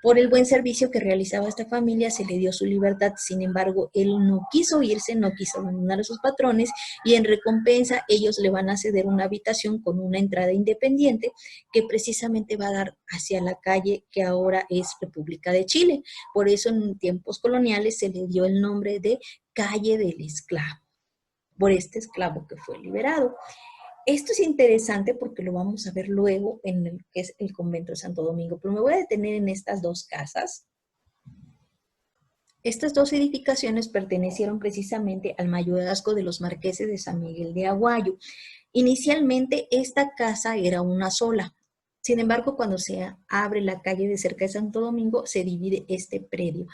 Por el buen servicio que realizaba esta familia se le dio su libertad, sin embargo, él no quiso irse, no quiso abandonar a sus patrones y en recompensa ellos le van a ceder una habitación con una entrada independiente que precisamente va a dar hacia la calle que ahora es República de Chile. Por eso en tiempos coloniales se le dio el nombre de Calle del Esclavo, por este esclavo que fue liberado. Esto es interesante porque lo vamos a ver luego en el que es el convento de Santo Domingo, pero me voy a detener en estas dos casas. Estas dos edificaciones pertenecieron precisamente al mayorazgo de los marqueses de San Miguel de Aguayo. Inicialmente esta casa era una sola. Sin embargo, cuando se abre la calle de cerca de Santo Domingo, se divide este predio.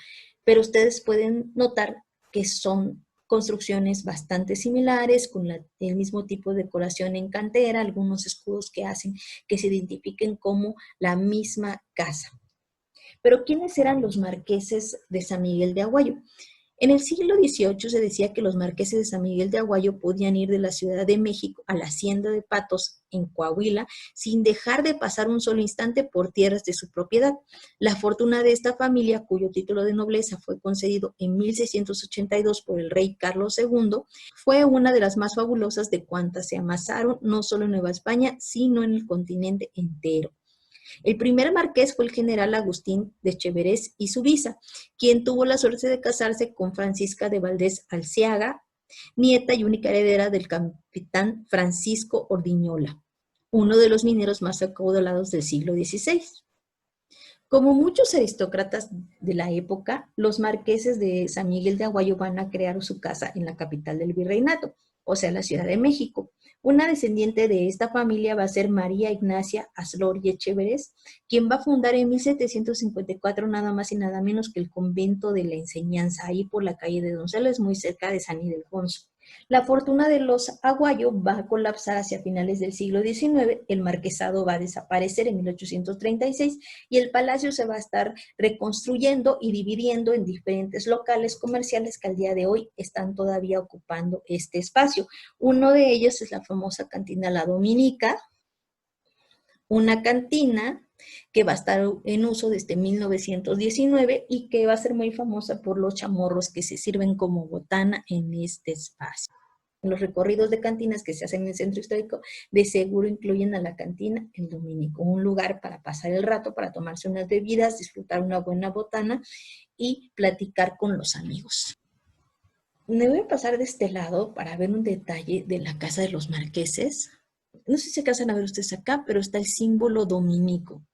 Pero ustedes pueden notar que son construcciones bastante similares, con el mismo tipo de decoración en cantera, algunos escudos que hacen que se identifiquen como la misma casa. Pero ¿quiénes eran los marqueses de San Miguel de Aguayo? En el siglo XVIII se decía que los marqueses de San Miguel de Aguayo podían ir de la Ciudad de México a la hacienda de Patos en Coahuila sin dejar de pasar un solo instante por tierras de su propiedad. La fortuna de esta familia, cuyo título de nobleza fue concedido en 1682 por el rey Carlos II, fue una de las más fabulosas de cuantas se amasaron no solo en Nueva España, sino en el continente entero. El primer marqués fue el general Agustín de Cheverés y Subisa, quien tuvo la suerte de casarse con Francisca de Valdés Alciaga, nieta y única heredera del capitán Francisco Ordiñola, uno de los mineros más acaudalados del siglo XVI. Como muchos aristócratas de la época, los marqueses de San Miguel de Aguayo van a crear su casa en la capital del virreinato, o sea, la Ciudad de México. Una descendiente de esta familia va a ser María Ignacia Aslor y Echeverés, quien va a fundar en 1754 nada más y nada menos que el convento de la enseñanza, ahí por la calle de Donceles, muy cerca de San Ildefonso. La fortuna de los Aguayo va a colapsar hacia finales del siglo XIX, el marquesado va a desaparecer en 1836 y el palacio se va a estar reconstruyendo y dividiendo en diferentes locales comerciales que al día de hoy están todavía ocupando este espacio. Uno de ellos es la famosa cantina La Dominica, una cantina que va a estar en uso desde 1919 y que va a ser muy famosa por los chamorros que se sirven como botana en este espacio. Los recorridos de cantinas que se hacen en el centro histórico de seguro incluyen a la cantina El Dominico, un lugar para pasar el rato, para tomarse unas bebidas, disfrutar una buena botana y platicar con los amigos. Me voy a pasar de este lado para ver un detalle de la casa de los marqueses. No sé si se alcanzan a ver ustedes acá, pero está el símbolo dominico,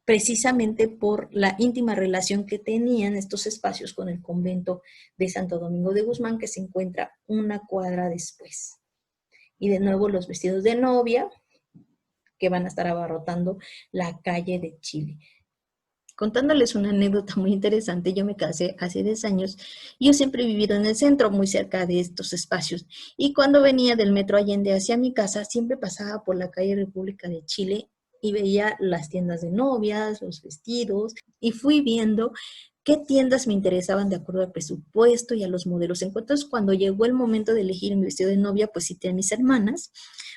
precisamente por la íntima relación que tenían estos espacios con el convento de Santo Domingo de Guzmán, que se encuentra una cuadra después. Y de nuevo los vestidos de novia, que van a estar abarrotando la calle de Chile. Contándoles una anécdota muy interesante, yo me casé hace 10 años y yo siempre he vivido en el centro, muy cerca de estos espacios. Y cuando venía del Metro Allende hacia mi casa, siempre pasaba por la calle República de Chile y veía las tiendas de novias, los vestidos, y fui viendo qué tiendas me interesaban de acuerdo al presupuesto y a los modelos. Entonces, cuando llegó el momento de elegir mi vestido de novia, pues cité a mis hermanas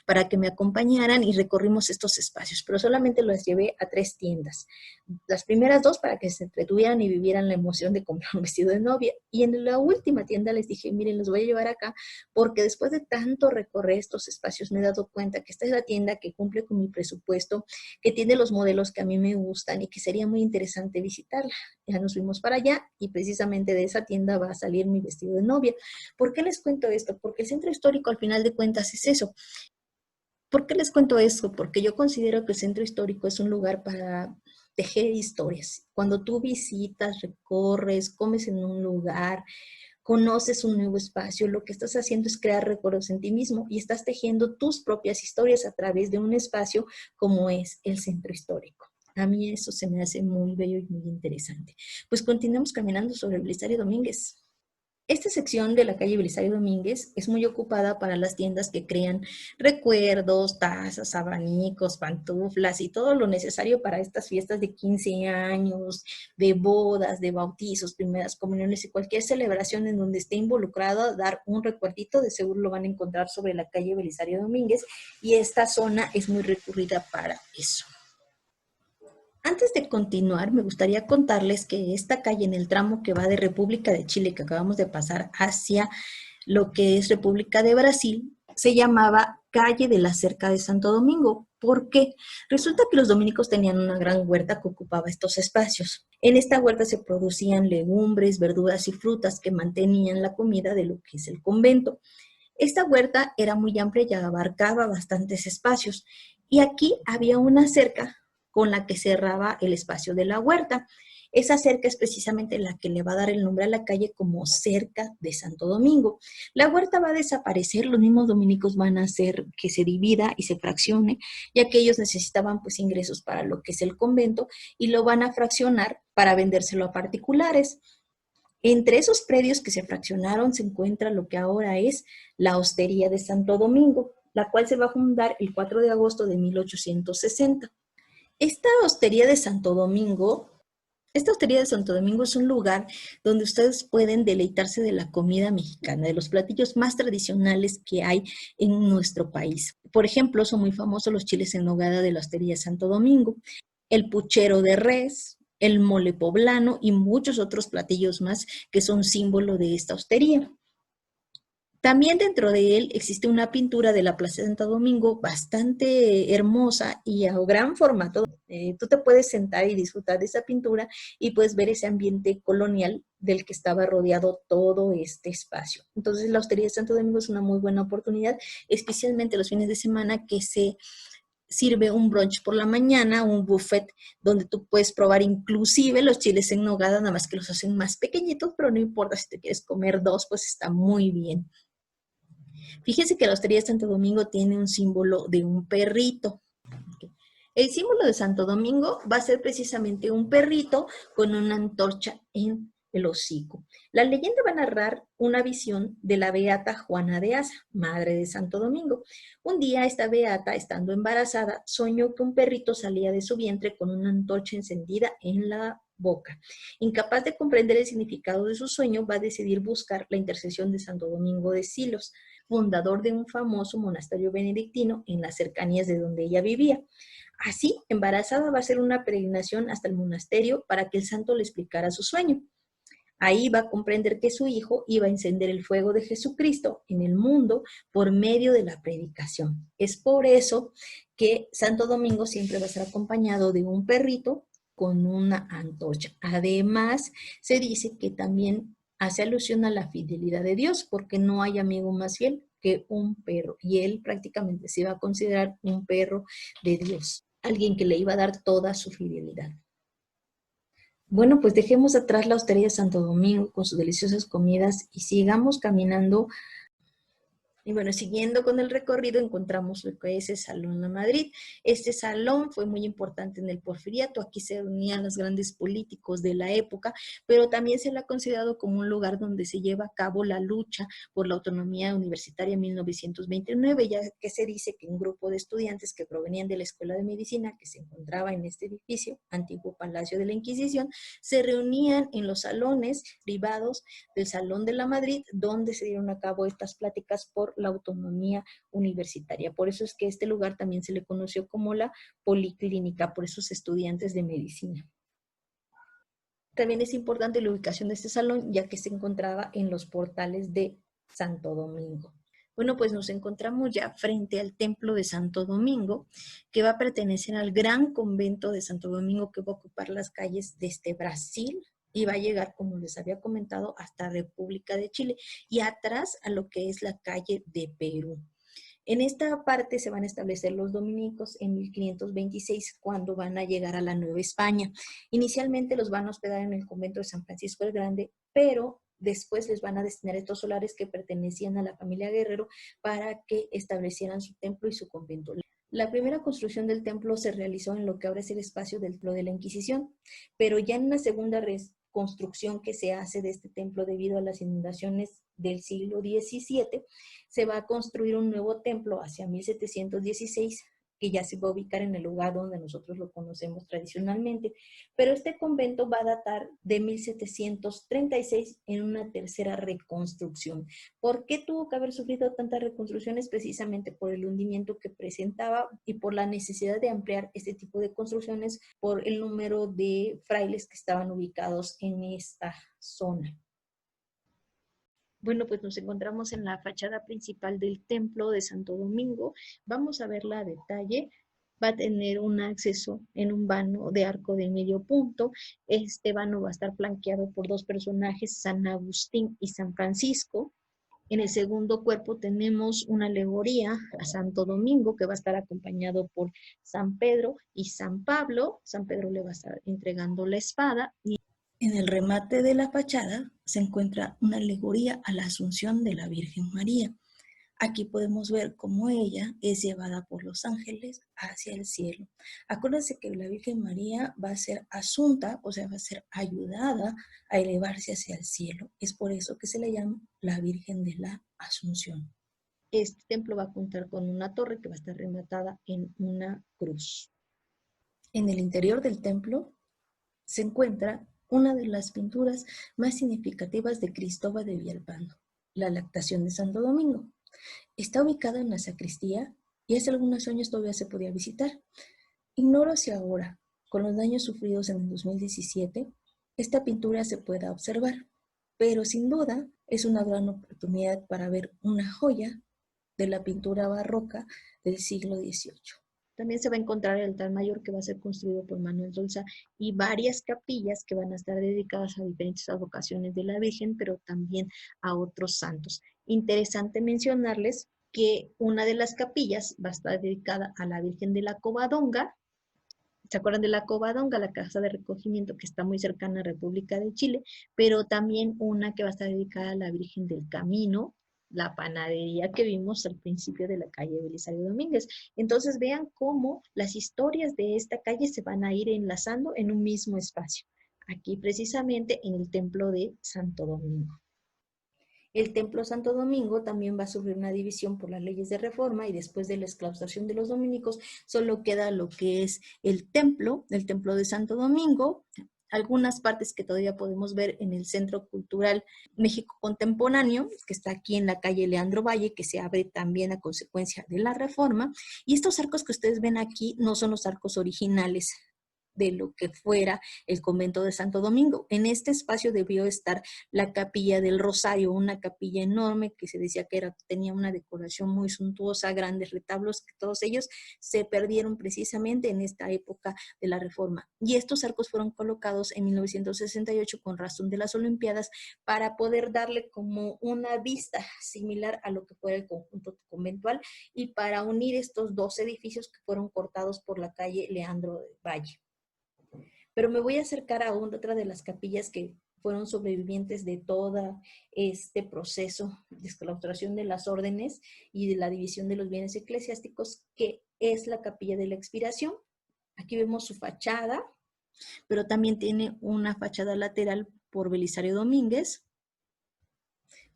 para que me acompañaran y recorrimos estos espacios, pero solamente los llevé a 3 tiendas. Las primeras 2 para que se entretuvieran y vivieran la emoción de comprar un vestido de novia. Y en la última tienda les dije, miren, los voy a llevar acá porque después de tanto recorrer estos espacios me he dado cuenta que esta es la tienda que cumple con mi presupuesto, que tiene los modelos que a mí me gustan y que sería muy interesante visitarla. Ya nos fuimos para allá y precisamente de esa tienda va a salir mi vestido de novia. ¿Por qué les cuento esto? Porque el centro histórico al final de cuentas es eso. ¿Por qué les cuento esto? Porque yo considero que el centro histórico es un lugar para tejer historias. Cuando tú visitas, recorres, comes en un lugar, conoces un nuevo espacio, lo que estás haciendo es crear recuerdos en ti mismo y estás tejiendo tus propias historias a través de un espacio como es el centro histórico. A mí eso se me hace muy bello y muy interesante. Pues continuamos caminando sobre Belisario Domínguez. Esta sección de la calle Belisario Domínguez es muy ocupada para las tiendas que crean recuerdos, tazas, abanicos, pantuflas y todo lo necesario para estas fiestas de 15 años, de bodas, de bautizos, primeras comuniones y cualquier celebración en donde esté involucrado dar un recuerdito, de seguro lo van a encontrar sobre la calle Belisario Domínguez y esta zona es muy recurrida para eso. Antes de continuar, me gustaría contarles que esta calle en el tramo que va de República de Chile, que acabamos de pasar, hacia lo que es República de Brasil, se llamaba Calle de la Cerca de Santo Domingo. ¿Por qué? Resulta que los dominicos tenían una gran huerta que ocupaba estos espacios. En esta huerta se producían legumbres, verduras y frutas que mantenían la comida de lo que es el convento. Esta huerta era muy amplia y abarcaba bastantes espacios. Y aquí había una cerca con la que cerraba el espacio de la huerta. Esa cerca es precisamente la que le va a dar el nombre a la calle como Cerca de Santo Domingo. La huerta va a desaparecer, los mismos dominicos van a hacer que se divida y se fraccione, ya que ellos necesitaban pues ingresos para lo que es el convento y lo van a fraccionar para vendérselo a particulares. Entre esos predios que se fraccionaron se encuentra lo que ahora es la Hostería de Santo Domingo, la cual se va a fundar el 4 de agosto de 1860. Esta Hostería de Santo Domingo, esta Hostería de Santo Domingo es un lugar donde ustedes pueden deleitarse de la comida mexicana, de los platillos más tradicionales que hay en nuestro país. Por ejemplo, son muy famosos los chiles en nogada de la Hostería de Santo Domingo, el puchero de res, el mole poblano y muchos otros platillos más que son símbolo de esta hostería. También dentro de él existe una pintura de la Plaza de Santo Domingo bastante hermosa y a gran formato. Tú te puedes sentar y disfrutar de esa pintura y puedes ver ese ambiente colonial del que estaba rodeado todo este espacio. Entonces la Hostería de Santo Domingo es una muy buena oportunidad, especialmente los fines de semana que se sirve un brunch por la mañana, un buffet donde tú puedes probar inclusive los chiles en nogada, nada más que los hacen más pequeñitos, pero no importa si te quieres comer dos, pues está muy bien. Fíjense que la Hostería de Santo Domingo tiene un símbolo de un perrito. El símbolo de Santo Domingo va a ser precisamente un perrito con una antorcha en el hocico. La leyenda va a narrar una visión de la beata Juana de Asa, madre de Santo Domingo. Un día esta beata, estando embarazada, soñó que un perrito salía de su vientre con una antorcha encendida en la boca. Incapaz de comprender el significado de su sueño, va a decidir buscar la intercesión de Santo Domingo de Silos, fundador de un famoso monasterio benedictino en las cercanías de donde ella vivía. Así, embarazada, va a hacer una peregrinación hasta el monasterio para que el santo le explicara su sueño. Ahí va a comprender que su hijo iba a encender el fuego de Jesucristo en el mundo por medio de la predicación. Es por eso que Santo Domingo siempre va a estar acompañado de un perrito con una antorcha. Además, se dice que también hace alusión a la fidelidad de Dios, porque no hay amigo más fiel que un perro. Y él prácticamente se iba a considerar un perro de Dios, alguien que le iba a dar toda su fidelidad. Bueno, pues dejemos atrás la Hostería de Santo Domingo con sus deliciosas comidas y sigamos caminando. Y bueno, siguiendo con el recorrido, encontramos lo que es el Salón La Madrid. Este salón fue muy importante en el Porfiriato. Aquí se reunían los grandes políticos de la época, pero también se le ha considerado como un lugar donde se lleva a cabo la lucha por la autonomía universitaria en 1929, ya que se dice que un grupo de estudiantes que provenían de la Escuela de Medicina, que se encontraba en este edificio, antiguo Palacio de la Inquisición, se reunían en los salones privados del Salón de la Madrid, donde se dieron a cabo estas pláticas por la autonomía universitaria. Por eso es que este lugar también se le conoció como la Policlínica, por esos estudiantes de medicina. También es importante la ubicación de este salón, ya que se encontraba en los portales de Santo Domingo. Bueno, pues nos encontramos ya frente al Templo de Santo Domingo, que va a pertenecer al gran convento de Santo Domingo, que va a ocupar las calles desde Brasil y va a llegar, como les había comentado, hasta República de Chile y atrás a lo que es la calle de Perú. En esta parte se van a establecer los dominicos en 1526, cuando van a llegar a la Nueva España. Inicialmente los van a hospedar en el convento de San Francisco el Grande, pero después les van a destinar estos solares que pertenecían a la familia Guerrero para que establecieran su templo y su convento. La primera construcción del templo se realizó en lo que ahora es el espacio del Templo de la Inquisición, pero ya en una segunda construcción que se hace de este templo debido a las inundaciones del siglo XVII, se va a construir un nuevo templo hacia 1716, que ya se va a ubicar en el lugar donde nosotros lo conocemos tradicionalmente, pero este convento va a datar de 1736 en una tercera reconstrucción. ¿Por qué tuvo que haber sufrido tantas reconstrucciones? Precisamente por el hundimiento que presentaba y por la necesidad de ampliar este tipo de construcciones por el número de frailes que estaban ubicados en esta zona. Bueno, pues nos encontramos en la fachada principal del templo de Santo Domingo. Vamos a verla a detalle. Va a tener un acceso en un vano de arco de medio punto. Este vano va a estar flanqueado por dos personajes, San Agustín y San Francisco. En el segundo cuerpo tenemos una alegoría a Santo Domingo, que va a estar acompañado por San Pedro y San Pablo. San Pedro le va a estar entregando la espada. Y en el remate de la fachada se encuentra una alegoría a la Asunción de la Virgen María. Aquí podemos ver cómo ella es llevada por los ángeles hacia el cielo. Acuérdense que la Virgen María va a ser asunta, o sea, va a ser ayudada a elevarse hacia el cielo. Es por eso que se le llama la Virgen de la Asunción. Este templo va a contar con una torre que va a estar rematada en una cruz. En el interior del templo se encuentra una de las pinturas más significativas de Cristóbal de Villalpando, la Lactación de Santo Domingo. Está ubicada en la sacristía y hace algunos años todavía se podía visitar. Ignoro si ahora, con los daños sufridos en el 2017, esta pintura se pueda observar, pero sin duda es una gran oportunidad para ver una joya de la pintura barroca del siglo XVIII. También se va a encontrar el altar mayor, que va a ser construido por Manuel Dolza, y varias capillas que van a estar dedicadas a diferentes advocaciones de la Virgen, pero también a otros santos. Interesante mencionarles que una de las capillas va a estar dedicada a la Virgen de la Covadonga. ¿Se acuerdan de la Covadonga, la casa de recogimiento que está muy cercana a República de Chile? Pero también una que va a estar dedicada a la Virgen del Camino, la panadería que vimos al principio de la calle Belisario Domínguez. Entonces vean cómo las historias de esta calle se van a ir enlazando en un mismo espacio. Aquí precisamente en el templo de Santo Domingo. El Templo Santo Domingo también va a sufrir una división por las leyes de reforma, y después de la exclaustración de los dominicos solo queda lo que es el templo de Santo Domingo, algunas partes que todavía podemos ver en el Centro Cultural México Contemporáneo, que está aquí en la calle Leandro Valle, que se abre también a consecuencia de la reforma. Y estos arcos que ustedes ven aquí no son los arcos originales de lo que fuera el convento de Santo Domingo. En este espacio debió estar la capilla del Rosario, una capilla enorme que se decía que tenía una decoración muy suntuosa, grandes retablos, que todos ellos se perdieron precisamente en esta época de la Reforma. Y estos arcos fueron colocados en 1968 con razón de las Olimpiadas, para poder darle como una vista similar a lo que fuera el conjunto conventual, y para unir estos dos edificios que fueron cortados por la calle Leandro Valle. Pero me voy a acercar a otra de las capillas que fueron sobrevivientes de todo este proceso de exclaustración de las órdenes y de la división de los bienes eclesiásticos, que es la Capilla de la Expiración. Aquí vemos su fachada, pero también tiene una fachada lateral por Belisario Domínguez.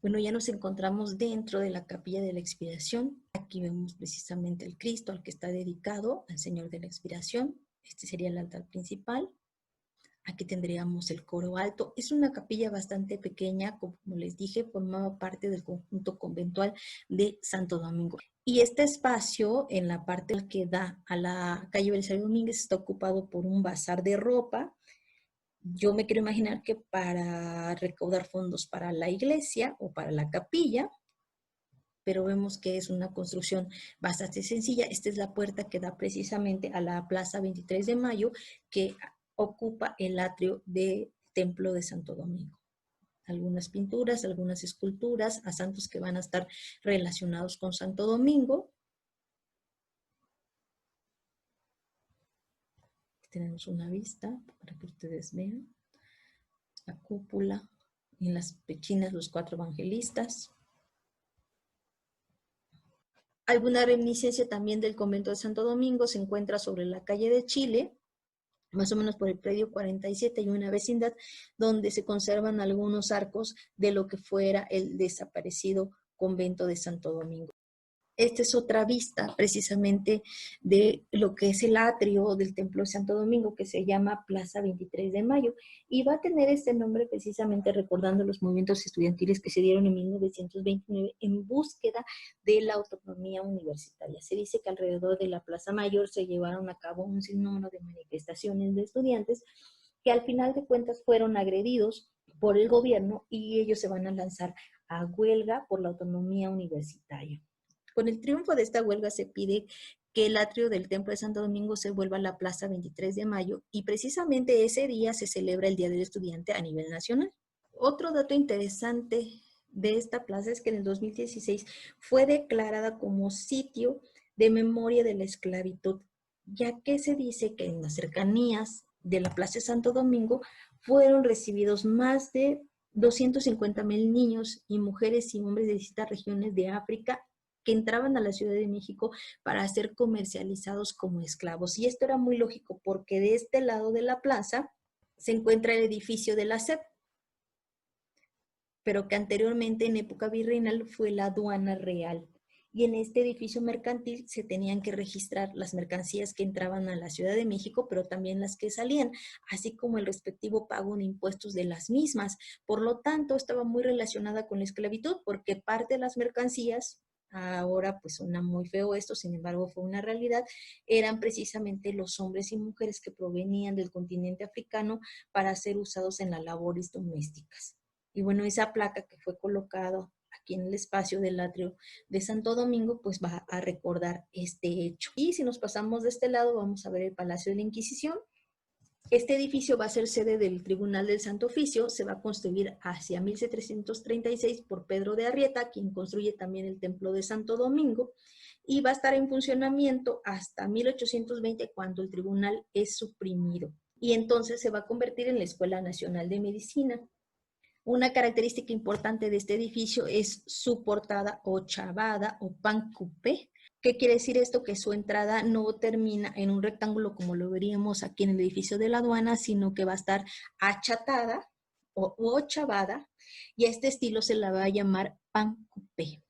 Bueno, ya nos encontramos dentro de la Capilla de la Expiración. Aquí vemos precisamente el Cristo al que está dedicado, al Señor de la Expiración. Este sería el altar principal. Aquí tendríamos el coro alto. Es una capilla bastante pequeña, como les dije, formaba parte del conjunto conventual de Santo Domingo. Y este espacio, en la parte que da a la calle Belisario Domínguez, está ocupado por un bazar de ropa. Yo me quiero imaginar que para recaudar fondos para la iglesia o para la capilla, pero vemos que es una construcción bastante sencilla. Esta es la puerta que da precisamente a la Plaza 23 de Mayo, que ocupa el atrio del Templo de Santo Domingo. Algunas pinturas, algunas esculturas a santos que van a estar relacionados con Santo Domingo. tenemos una vista para que ustedes vean. La cúpula, en las pechinas los 4 evangelistas. Alguna reminiscencia también del convento de Santo Domingo se encuentra sobre la calle de Chile, más o menos por el predio 47 y una vecindad donde se conservan algunos arcos de lo que fuera el desaparecido convento de Santo Domingo. Esta es otra vista precisamente de lo que es el atrio del Templo de Santo Domingo, que se llama Plaza 23 de Mayo, y va a tener este nombre precisamente recordando los movimientos estudiantiles que se dieron en 1929 en búsqueda de la autonomía universitaria. Se dice que alrededor de la Plaza Mayor se llevaron a cabo un sinnúmero de manifestaciones de estudiantes que al final de cuentas fueron agredidos por el gobierno y ellos se van a lanzar a huelga por la autonomía universitaria. Con el triunfo de esta huelga se pide que el atrio del Templo de Santo Domingo se vuelva a la Plaza 23 de Mayo y precisamente ese día se celebra el Día del Estudiante a nivel nacional. Otro dato interesante de esta plaza es que en el 2016 fue declarada como sitio de memoria de la esclavitud, ya que se dice que en las cercanías de la Plaza de Santo Domingo fueron recibidos más de 250,000 niños y mujeres y hombres de distintas regiones de África que entraban a la Ciudad de México para ser comercializados como esclavos. Y esto era muy lógico porque de este lado de la plaza se encuentra el edificio de la SEP, pero que anteriormente en época virreinal fue la aduana real. Y en este edificio mercantil se tenían que registrar las mercancías que entraban a la Ciudad de México, pero también las que salían, así como el respectivo pago de impuestos de las mismas. Por lo tanto, estaba muy relacionada con la esclavitud, porque parte de las mercancías, ahora pues suena muy feo esto, sin embargo fue una realidad, eran precisamente los hombres y mujeres que provenían del continente africano para ser usados en las labores domésticas. Y bueno, esa placa que fue colocada aquí en el espacio del atrio de Santo Domingo, pues va a recordar este hecho. Y si nos pasamos de este lado, vamos a ver el Palacio de la Inquisición. Este edificio va a ser sede del Tribunal del Santo Oficio, se va a construir hacia 1736 por Pedro de Arrieta, quien construye también el Templo de Santo Domingo, y va a estar en funcionamiento hasta 1820 cuando el tribunal es suprimido. Y entonces se va a convertir en la Escuela Nacional de Medicina. Una característica importante de este edificio es su portada ochavada o pancupé. ¿Qué quiere decir esto? Que su entrada no termina en un rectángulo como lo veríamos aquí en el edificio de la aduana, sino que va a estar achatada o ochavada y a este estilo se la va a llamar pancupé.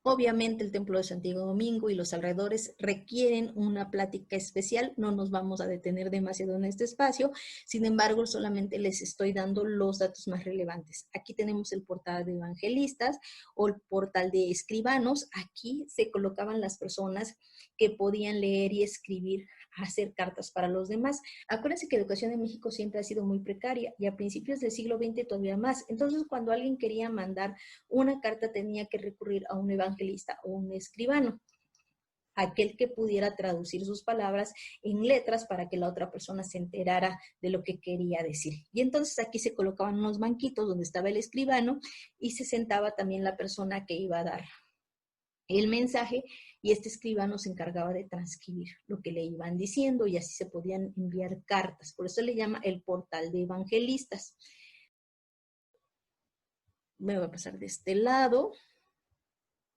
Obviamente el Templo de Santo Domingo y los alrededores requieren una plática especial, no nos vamos a detener demasiado en este espacio, sin embargo solamente les estoy dando los datos más relevantes. Aquí tenemos el portal de evangelistas o el portal de escribanos, aquí se colocaban las personas que podían leer y escribir, hacer cartas para los demás. Acuérdense que la educación en México siempre ha sido muy precaria y a principios del siglo XX todavía más, entonces cuando alguien quería mandar una carta tenía que recurrir a un evangelista o un escribano, aquel que pudiera traducir sus palabras en letras para que la otra persona se enterara de lo que quería decir. Y entonces aquí se colocaban unos banquitos donde estaba el escribano y se sentaba también la persona que iba a dar el mensaje y este escribano se encargaba de transcribir lo que le iban diciendo y así se podían enviar cartas. Por eso le llama el portal de evangelistas. Me voy a pasar de este lado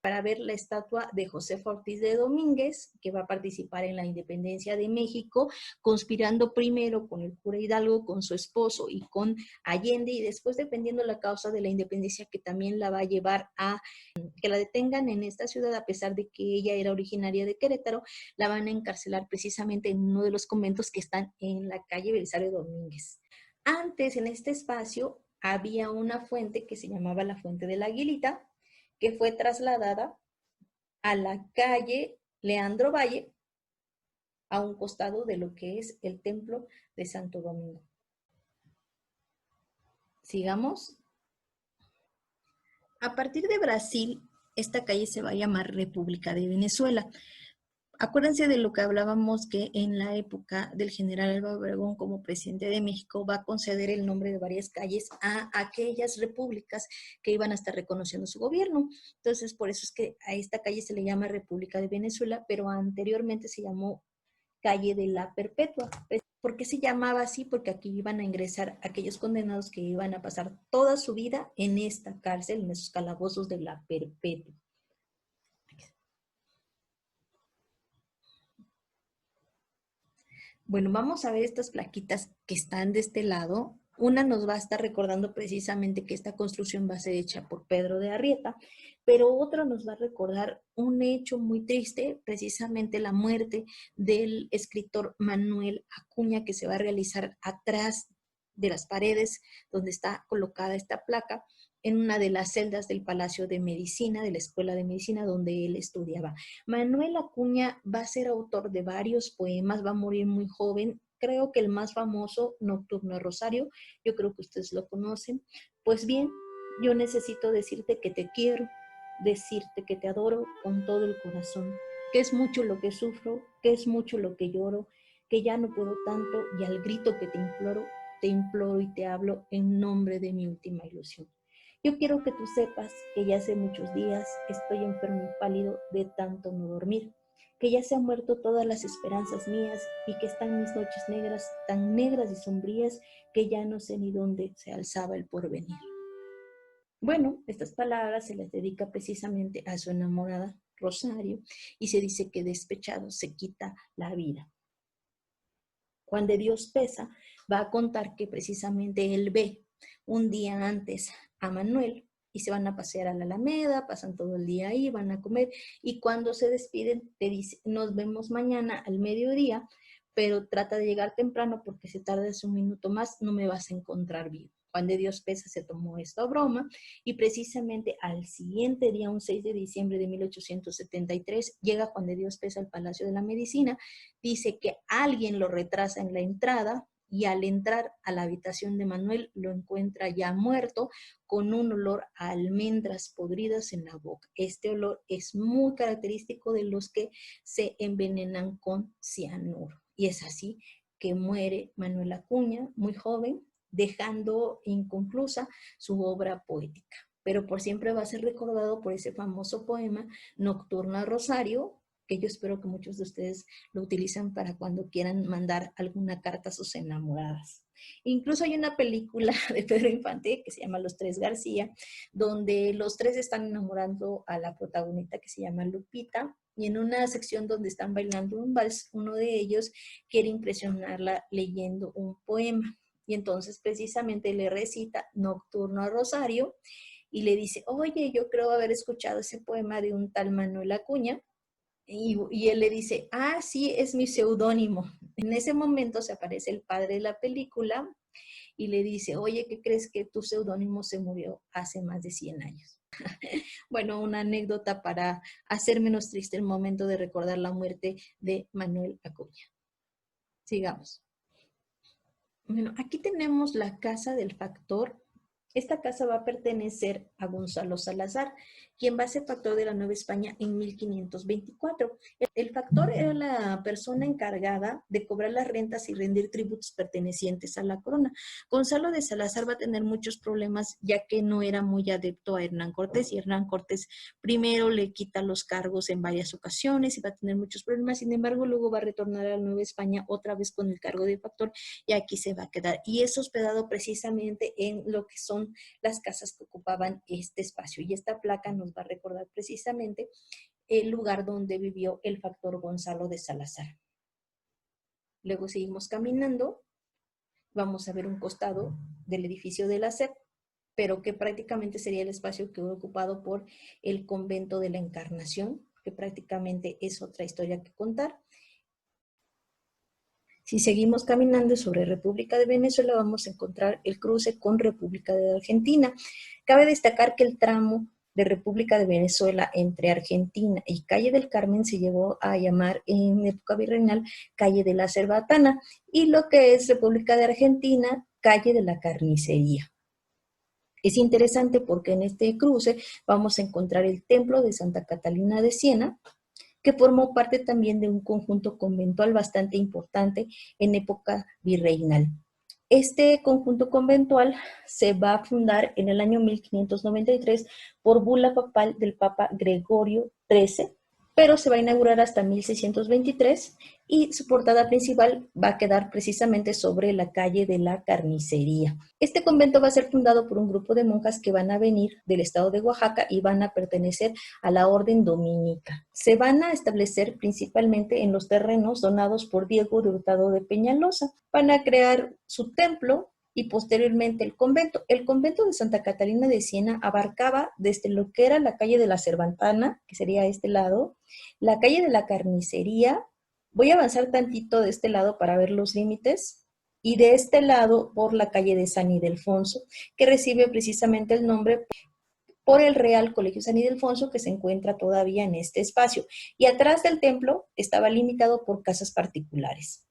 para ver la estatua de Josefa Ortiz de Domínguez, que va a participar en la independencia de México, conspirando primero con el cura Hidalgo, con su esposo y con Allende, y después, dependiendo la causa de la independencia, que también la va a llevar a que la detengan en esta ciudad, a pesar de que ella era originaria de Querétaro, la van a encarcelar precisamente en uno de los conventos que están en la calle Belisario Domínguez. Antes, en este espacio, había una fuente que se llamaba la Fuente de la Aguilita, que fue trasladada a la calle Leandro Valle, a un costado de lo que es el Templo de Santo Domingo. Sigamos. A partir de Brasil, esta calle se va a llamar República de Venezuela. Acuérdense de lo que hablábamos, que en la época del general Álvaro Obregón como presidente de México va a conceder el nombre de varias calles a aquellas repúblicas que iban a estar reconociendo su gobierno. Entonces, por eso es que a esta calle se le llama República de Venezuela, pero anteriormente se llamó calle de la Perpetua. ¿Por qué se llamaba así? Porque aquí iban a ingresar aquellos condenados que iban a pasar toda su vida en esta cárcel, en esos calabozos de la Perpetua. Bueno, vamos a ver estas plaquitas que están de este lado. Una nos va a estar recordando precisamente que esta construcción va a ser hecha por Pedro de Arrieta, pero otra nos va a recordar un hecho muy triste, precisamente la muerte del escritor Manuel Acuña, que se va a realizar atrás de las paredes donde está colocada esta placa, en una de las celdas del Palacio de Medicina, de la Escuela de Medicina, donde él estudiaba. Manuel Acuña va a ser autor de varios poemas, va a morir muy joven. Creo que el más famoso, Nocturno de Rosario, yo creo que ustedes lo conocen. Pues bien, yo necesito decirte que te quiero, decirte que te adoro con todo el corazón, que es mucho lo que sufro, que es mucho lo que lloro, que ya no puedo tanto y al grito que te imploro y te hablo en nombre de mi última ilusión. Yo quiero que tú sepas que ya hace muchos días estoy enfermo y pálido de tanto no dormir, que ya se han muerto todas las esperanzas mías y que están mis noches negras, tan negras y sombrías, que ya no sé ni dónde se alzaba el porvenir. Bueno, estas palabras se las dedica precisamente a su enamorada, Rosario, y se dice que despechado se quita la vida. Juan de Dios Pesa va a contar que precisamente él ve un día antes a Manuel y se van a pasear a la Alameda, pasan todo el día ahí, van a comer y cuando se despiden te dice, nos vemos mañana al mediodía, pero trata de llegar temprano porque si tardas un minuto más no me vas a encontrar vivo. Juan de Dios Pesa se tomó esto a broma y precisamente al siguiente día, un 6 de diciembre de 1873, llega Juan de Dios Pesa al Palacio de la Medicina, dice que alguien lo retrasa en la entrada y al entrar a la habitación de Manuel lo encuentra ya muerto con un olor a almendras podridas en la boca. Este olor es muy característico de los que se envenenan con cianuro. Y es así que muere Manuel Acuña, muy joven, dejando inconclusa su obra poética. Pero por siempre va a ser recordado por ese famoso poema Nocturno a Rosario, que yo espero que muchos de ustedes lo utilizan para cuando quieran mandar alguna carta a sus enamoradas. Incluso hay una película de Pedro Infante que se llama Los Tres García, donde los tres están enamorando a la protagonista que se llama Lupita, y en una sección donde están bailando un vals, uno de ellos quiere impresionarla leyendo un poema. Y entonces precisamente le recita Nocturno a Rosario y le dice, oye, yo creo haber escuchado ese poema de un tal Manuel Acuña. Y él le dice, ah, sí, es mi seudónimo. En ese momento se aparece el padre de la película y le dice, oye, ¿qué crees que tu seudónimo se murió hace más de 100 años? Bueno, una anécdota para hacer menos triste el momento de recordar la muerte de Manuel Acuña. Sigamos. Bueno, aquí tenemos la casa del factor. Esta casa va a pertenecer a Gonzalo Salazar, quien va a ser factor de la Nueva España en 1524. El factor era la persona encargada de cobrar las rentas y rendir tributos pertenecientes a la corona. Gonzalo de Salazar va a tener muchos problemas ya que no era muy adepto a Hernán Cortés y Hernán Cortés primero le quita los cargos en varias ocasiones y va a tener muchos problemas. Sin embargo, luego va a retornar a la Nueva España otra vez con el cargo de factor y aquí se va a quedar. Y es hospedado precisamente en lo que son las casas que ocupaban este espacio. Y esta placa nos va a recordar precisamente el lugar donde vivió el factor Gonzalo de Salazar. Luego seguimos caminando, vamos a ver un costado del edificio de la SEP, pero que prácticamente sería el espacio que fue ocupado por el convento de la Encarnación, que prácticamente es otra historia que contar. Si seguimos caminando sobre República de Venezuela, vamos a encontrar el cruce con República de Argentina. Cabe destacar que el tramo de República de Venezuela entre Argentina y Calle del Carmen se llegó a llamar en época virreinal Calle de la Cerbatana, y lo que es República de Argentina, Calle de la Carnicería. Es interesante porque en este cruce vamos a encontrar el templo de Santa Catalina de Siena, que formó parte también de un conjunto conventual bastante importante en época virreinal. Este conjunto conventual se va a fundar en el año 1593 por bula papal del Papa Gregorio XIII, pero se va a inaugurar hasta 1623 y su portada principal va a quedar precisamente sobre la calle de la Carnicería. Este convento va a ser fundado por un grupo de monjas que van a venir del estado de Oaxaca y van a pertenecer a la orden dominica. Se van a establecer principalmente en los terrenos donados por Diego de Hurtado de Peñalosa. Van a crear su templo y posteriormente el convento. El convento de Santa Catalina de Siena abarcaba desde lo que era la calle de la Cervantana, que sería este lado, la calle de la Carnicería. Voy a avanzar tantito de este lado para ver los límites, y de este lado por la calle de San Ildefonso, que recibe precisamente el nombre por el Real Colegio San Ildefonso, que se encuentra todavía en este espacio. Y atrás del templo estaba limitado por casas particulares.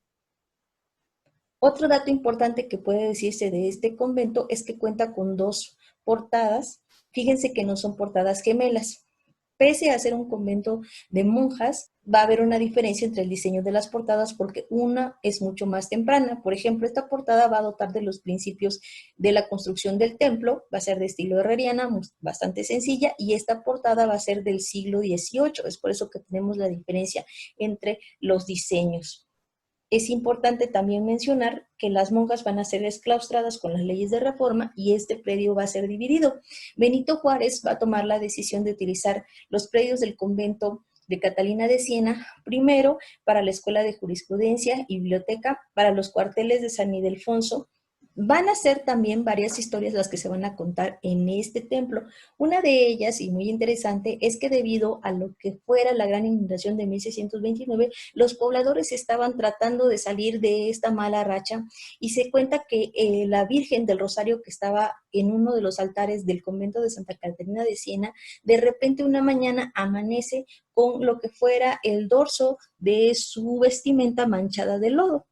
Otro dato importante que puede decirse de este convento es que cuenta con dos portadas. Fíjense que no son portadas gemelas. Pese a ser un convento de monjas, va a haber una diferencia entre el diseño de las portadas porque una es mucho más temprana. Por ejemplo, esta portada va a dotar de los principios de la construcción del templo, va a ser de estilo herreriana, bastante sencilla, y esta portada va a ser del siglo XVIII. Es por eso que tenemos la diferencia entre los diseños. Es importante también mencionar que las monjas van a ser exclaustradas con las leyes de reforma y este predio va a ser dividido. Benito Juárez va a tomar la decisión de utilizar los predios del convento de Catalina de Siena, primero para la Escuela de Jurisprudencia y Biblioteca, para los cuarteles de San Ildefonso. Van a ser también varias historias las que se van a contar en este templo. Una de ellas, y muy interesante, es que debido a lo que fuera la gran inundación de 1629, los pobladores estaban tratando de salir de esta mala racha y se cuenta que la Virgen del Rosario que estaba en uno de los altares del convento de Santa Catalina de Siena, de repente una mañana amanece con lo que fuera el dorso de su vestimenta manchada de lodo.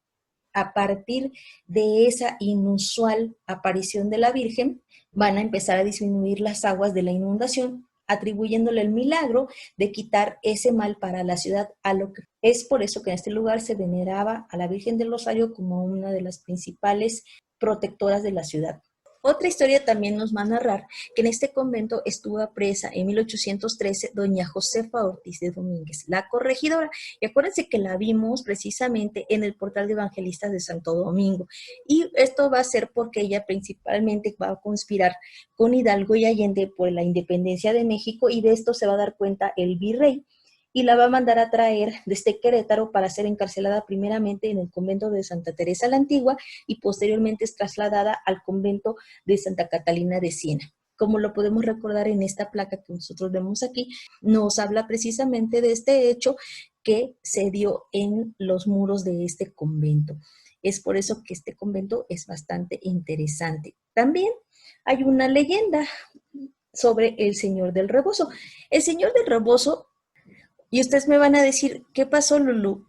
A partir de esa inusual aparición de la Virgen, van a empezar a disminuir las aguas de la inundación, atribuyéndole el milagro de quitar ese mal para la ciudad. Es por eso que en este lugar se veneraba a la Virgen del Rosario como una de las principales protectoras de la ciudad. Otra historia también nos va a narrar que en este convento estuvo presa en 1813 doña Josefa Ortiz de Domínguez, la corregidora. Y acuérdense que la vimos precisamente en el portal de evangelistas de Santo Domingo. Y esto va a ser porque ella principalmente va a conspirar con Hidalgo y Allende por la independencia de México, y de esto se va a dar cuenta el virrey y la va a mandar a traer desde Querétaro para ser encarcelada primeramente en el convento de Santa Teresa la Antigua y posteriormente es trasladada al convento de Santa Catalina de Siena. Como lo podemos recordar en esta placa que nosotros vemos aquí, nos habla precisamente de este hecho que se dio en los muros de este convento. Es por eso que este convento es bastante interesante. También hay una leyenda sobre el Señor del Rebozo. El Señor del Rebozo, y ustedes me van a decir, ¿qué pasó, Lulú?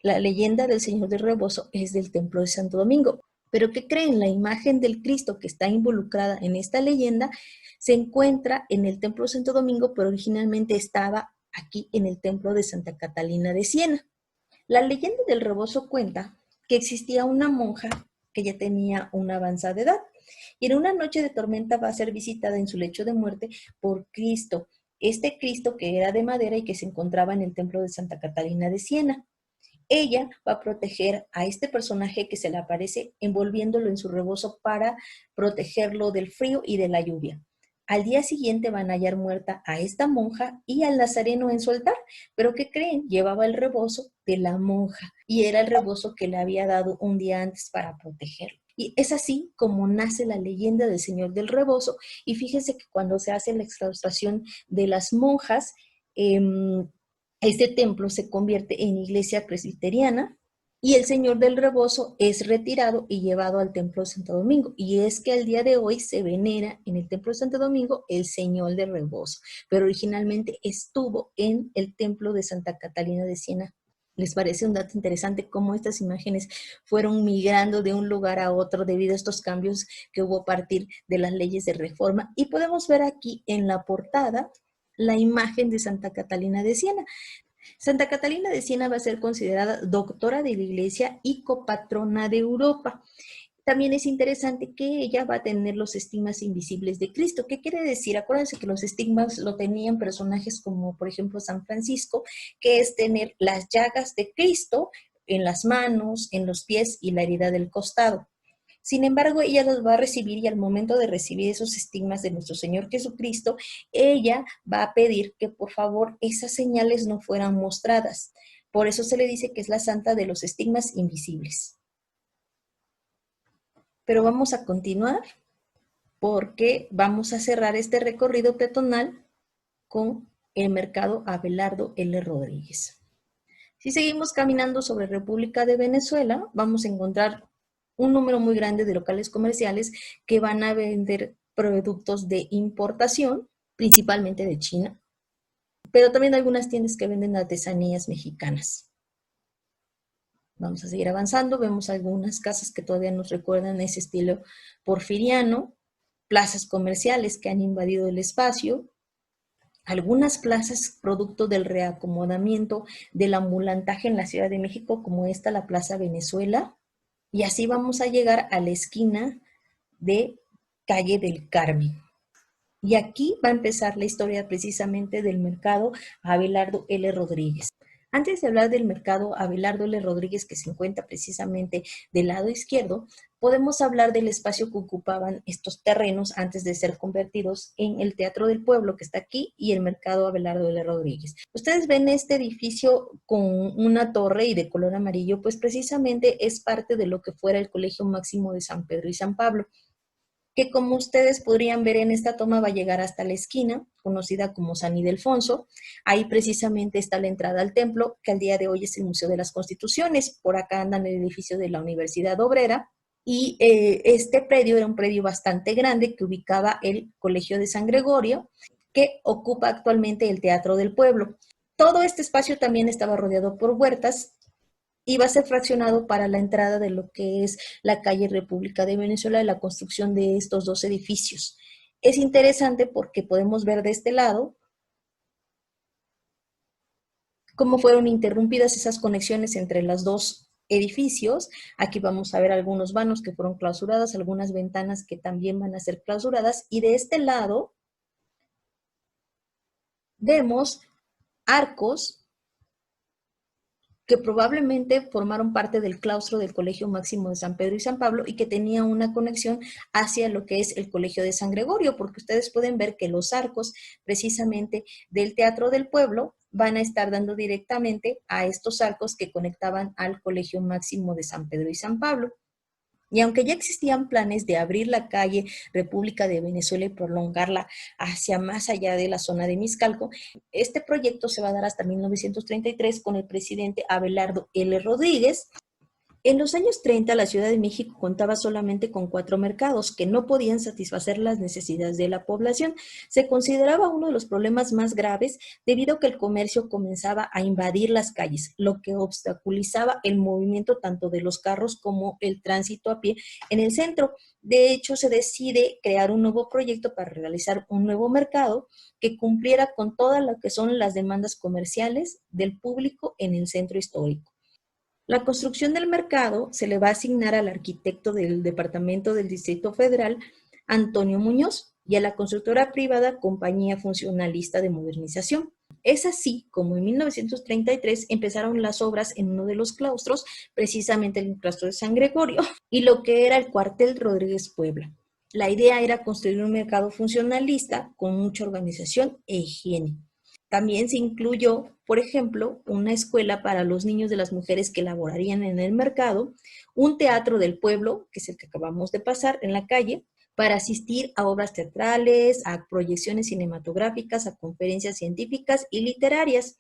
La leyenda del Señor del Rebozo es del Templo de Santo Domingo. Pero ¿qué creen? La imagen del Cristo que está involucrada en esta leyenda se encuentra en el Templo de Santo Domingo, pero originalmente estaba aquí en el Templo de Santa Catalina de Siena. La leyenda del Rebozo cuenta que existía una monja que ya tenía una avanzada edad y en una noche de tormenta va a ser visitada en su lecho de muerte por Cristo. Este Cristo que era de madera y que se encontraba en el templo de Santa Catalina de Siena. Ella va a proteger a este personaje que se le aparece envolviéndolo en su rebozo para protegerlo del frío y de la lluvia. Al día siguiente van a hallar muerta a esta monja y al nazareno en su altar. ¿Pero qué creen? Llevaba el rebozo de la monja y era el rebozo que le había dado un día antes para protegerlo. Y es así como nace la leyenda del Señor del Rebozo. Y fíjense que cuando se hace la exclaustración de las monjas, este templo se convierte en iglesia presbiteriana y el Señor del Rebozo es retirado y llevado al Templo de Santo Domingo. Y es que al día de hoy se venera en el Templo de Santo Domingo el Señor del Rebozo, pero originalmente estuvo en el Templo de Santa Catalina de Siena. ¿Les parece un dato interesante cómo estas imágenes fueron migrando de un lugar a otro debido a estos cambios que hubo a partir de las leyes de reforma? Y podemos ver aquí en la portada la imagen de Santa Catalina de Siena. Santa Catalina de Siena va a ser considerada doctora de la Iglesia y copatrona de Europa. También es interesante que ella va a tener los estigmas invisibles de Cristo. ¿Qué quiere decir? Acuérdense que los estigmas lo tenían personajes como, por ejemplo, San Francisco, que es tener las llagas de Cristo en las manos, en los pies y la herida del costado. Sin embargo, ella los va a recibir y al momento de recibir esos estigmas de nuestro Señor Jesucristo, ella va a pedir que por favor esas señales no fueran mostradas. Por eso se le dice que es la santa de los estigmas invisibles. Pero vamos a continuar porque vamos a cerrar este recorrido peatonal con el mercado Abelardo L. Rodríguez. Si seguimos caminando sobre República de Venezuela, vamos a encontrar un número muy grande de locales comerciales que van a vender productos de importación, principalmente de China, pero también algunas tiendas que venden artesanías mexicanas. Vamos a seguir avanzando, vemos algunas casas que todavía nos recuerdan ese estilo porfiriano, plazas comerciales que han invadido el espacio, algunas plazas producto del reacomodamiento del ambulantaje en la Ciudad de México, como esta, la Plaza Venezuela, y así vamos a llegar a la esquina de Calle del Carmen. Y aquí va a empezar la historia precisamente del mercado Abelardo L. Rodríguez. Antes de hablar del mercado Abelardo L. Rodríguez, que se encuentra precisamente del lado izquierdo, podemos hablar del espacio que ocupaban estos terrenos antes de ser convertidos en el Teatro del Pueblo, que está aquí, y el mercado Abelardo L. Rodríguez. Ustedes ven este edificio con una torre y de color amarillo, pues precisamente es parte de lo que fuera el Colegio Máximo de San Pedro y San Pablo, que como ustedes podrían ver en esta toma va a llegar hasta la esquina, conocida como San Ildefonso. Ahí precisamente está la entrada al templo, que al día de hoy es el Museo de las Constituciones. Por acá andan el edificio de la Universidad Obrera. Y este predio era un predio bastante grande que ubicaba el Colegio de San Gregorio, que ocupa actualmente el Teatro del Pueblo. Todo este espacio también estaba rodeado por huertas, y va a ser fraccionado para la entrada de lo que es la calle República de Venezuela, de la construcción de estos dos edificios. Es interesante porque podemos ver de este lado cómo fueron interrumpidas esas conexiones entre los dos edificios. Aquí vamos a ver algunos vanos que fueron clausuradas, algunas ventanas que también van a ser clausuradas, y de este lado vemos arcos que probablemente formaron parte del claustro del Colegio Máximo de San Pedro y San Pablo y que tenía una conexión hacia lo que es el Colegio de San Gregorio, porque ustedes pueden ver que los arcos precisamente del Teatro del Pueblo van a estar dando directamente a estos arcos que conectaban al Colegio Máximo de San Pedro y San Pablo. Y aunque ya existían planes de abrir la calle República de Venezuela y prolongarla hacia más allá de la zona de Miscalco, este proyecto se va a dar hasta 1933 con el presidente Abelardo L. Rodríguez. En los años 30, la Ciudad de México contaba solamente con 4 mercados que no podían satisfacer las necesidades de la población. Se consideraba uno de los problemas más graves debido a que el comercio comenzaba a invadir las calles, lo que obstaculizaba el movimiento tanto de los carros como el tránsito a pie en el centro. De hecho, se decide crear un nuevo proyecto para realizar un nuevo mercado que cumpliera con todas lo que son las demandas comerciales del público en el centro histórico. La construcción del mercado se le va a asignar al arquitecto del Departamento del Distrito Federal, Antonio Muñoz, y a la constructora privada Compañía Funcionalista de Modernización. Es así como en 1933 empezaron las obras en uno de los claustros, precisamente el claustro de San Gregorio, y lo que era el cuartel Rodríguez Puebla. La idea era construir un mercado funcionalista con mucha organización e higiene. También se incluyó, por ejemplo, una escuela para los niños de las mujeres que laborarían en el mercado, un teatro del pueblo, que es el que acabamos de pasar en la calle, para asistir a obras teatrales, a proyecciones cinematográficas, a conferencias científicas y literarias.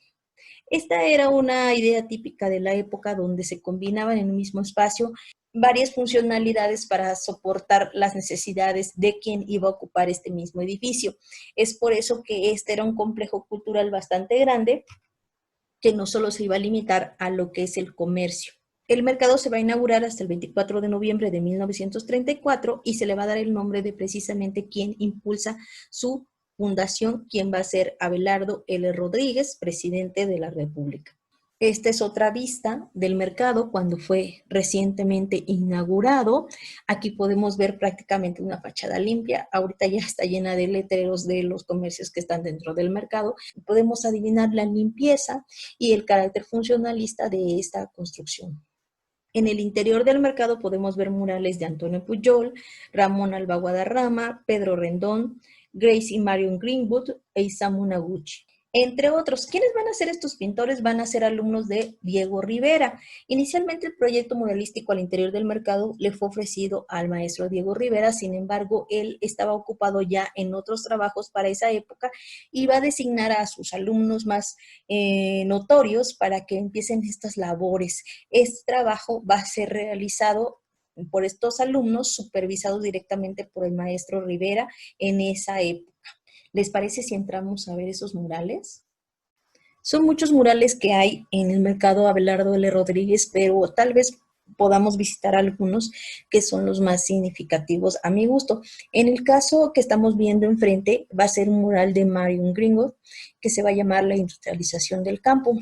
Esta era una idea típica de la época donde se combinaban en un mismo espacio varias funcionalidades para soportar las necesidades de quien iba a ocupar este mismo edificio. Es por eso que este era un complejo cultural bastante grande que no solo se iba a limitar a lo que es el comercio. El mercado se va a inaugurar hasta el 24 de noviembre de 1934 y se le va a dar el nombre de precisamente quien impulsa su fundación, quien va a ser Abelardo L. Rodríguez, presidente de la República. Esta es otra vista del mercado cuando fue recientemente inaugurado. Aquí podemos ver prácticamente una fachada limpia. Ahorita ya está llena de letreros de los comercios que están dentro del mercado. Podemos adivinar la limpieza y el carácter funcionalista de esta construcción. En el interior del mercado podemos ver murales de Antonio Pujol, Ramón Alba Guadarrama, Pedro Rendón, Grace y Marion Greenwood e Isamu Noguchi. Entre otros, ¿quiénes van a ser estos pintores? Van a ser alumnos de Diego Rivera. Inicialmente el proyecto muralístico al interior del mercado le fue ofrecido al maestro Diego Rivera, sin embargo, él estaba ocupado ya en otros trabajos para esa época y va a designar a sus alumnos más notorios para que empiecen estas labores. Este trabajo va a ser realizado por estos alumnos, supervisados directamente por el maestro Rivera en esa época. ¿Les parece si entramos a ver esos murales? Son muchos murales que hay en el mercado Abelardo L. Rodríguez, pero tal vez podamos visitar algunos que son los más significativos a mi gusto. En el caso que estamos viendo enfrente, va a ser un mural de Marion Greenwood, que se va a llamar La industrialización del campo.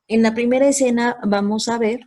En la primera escena vamos a ver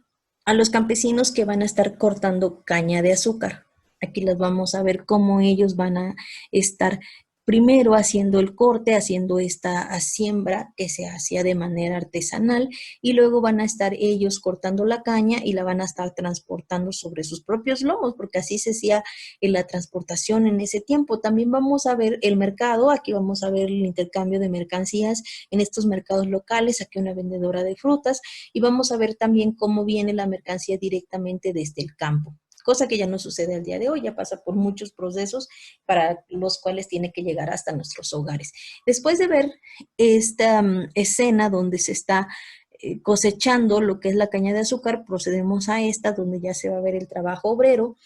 a los campesinos que van a estar cortando caña de azúcar. Aquí las vamos a ver cómo ellos van a estar primero haciendo el corte, haciendo esta siembra que se hacía de manera artesanal y luego van a estar ellos cortando la caña y la van a estar transportando sobre sus propios lomos, porque así se hacía la transportación en ese tiempo. También vamos a ver el mercado, aquí vamos a ver el intercambio de mercancías en estos mercados locales, aquí una vendedora de frutas y vamos a ver también cómo viene la mercancía directamente desde el campo, cosa que ya no sucede al día de hoy, ya pasa por muchos procesos para los cuales tiene que llegar hasta nuestros hogares. Después de ver esta escena donde se está cosechando lo que es la caña de azúcar, procedemos a esta donde ya se va a ver el trabajo obrero.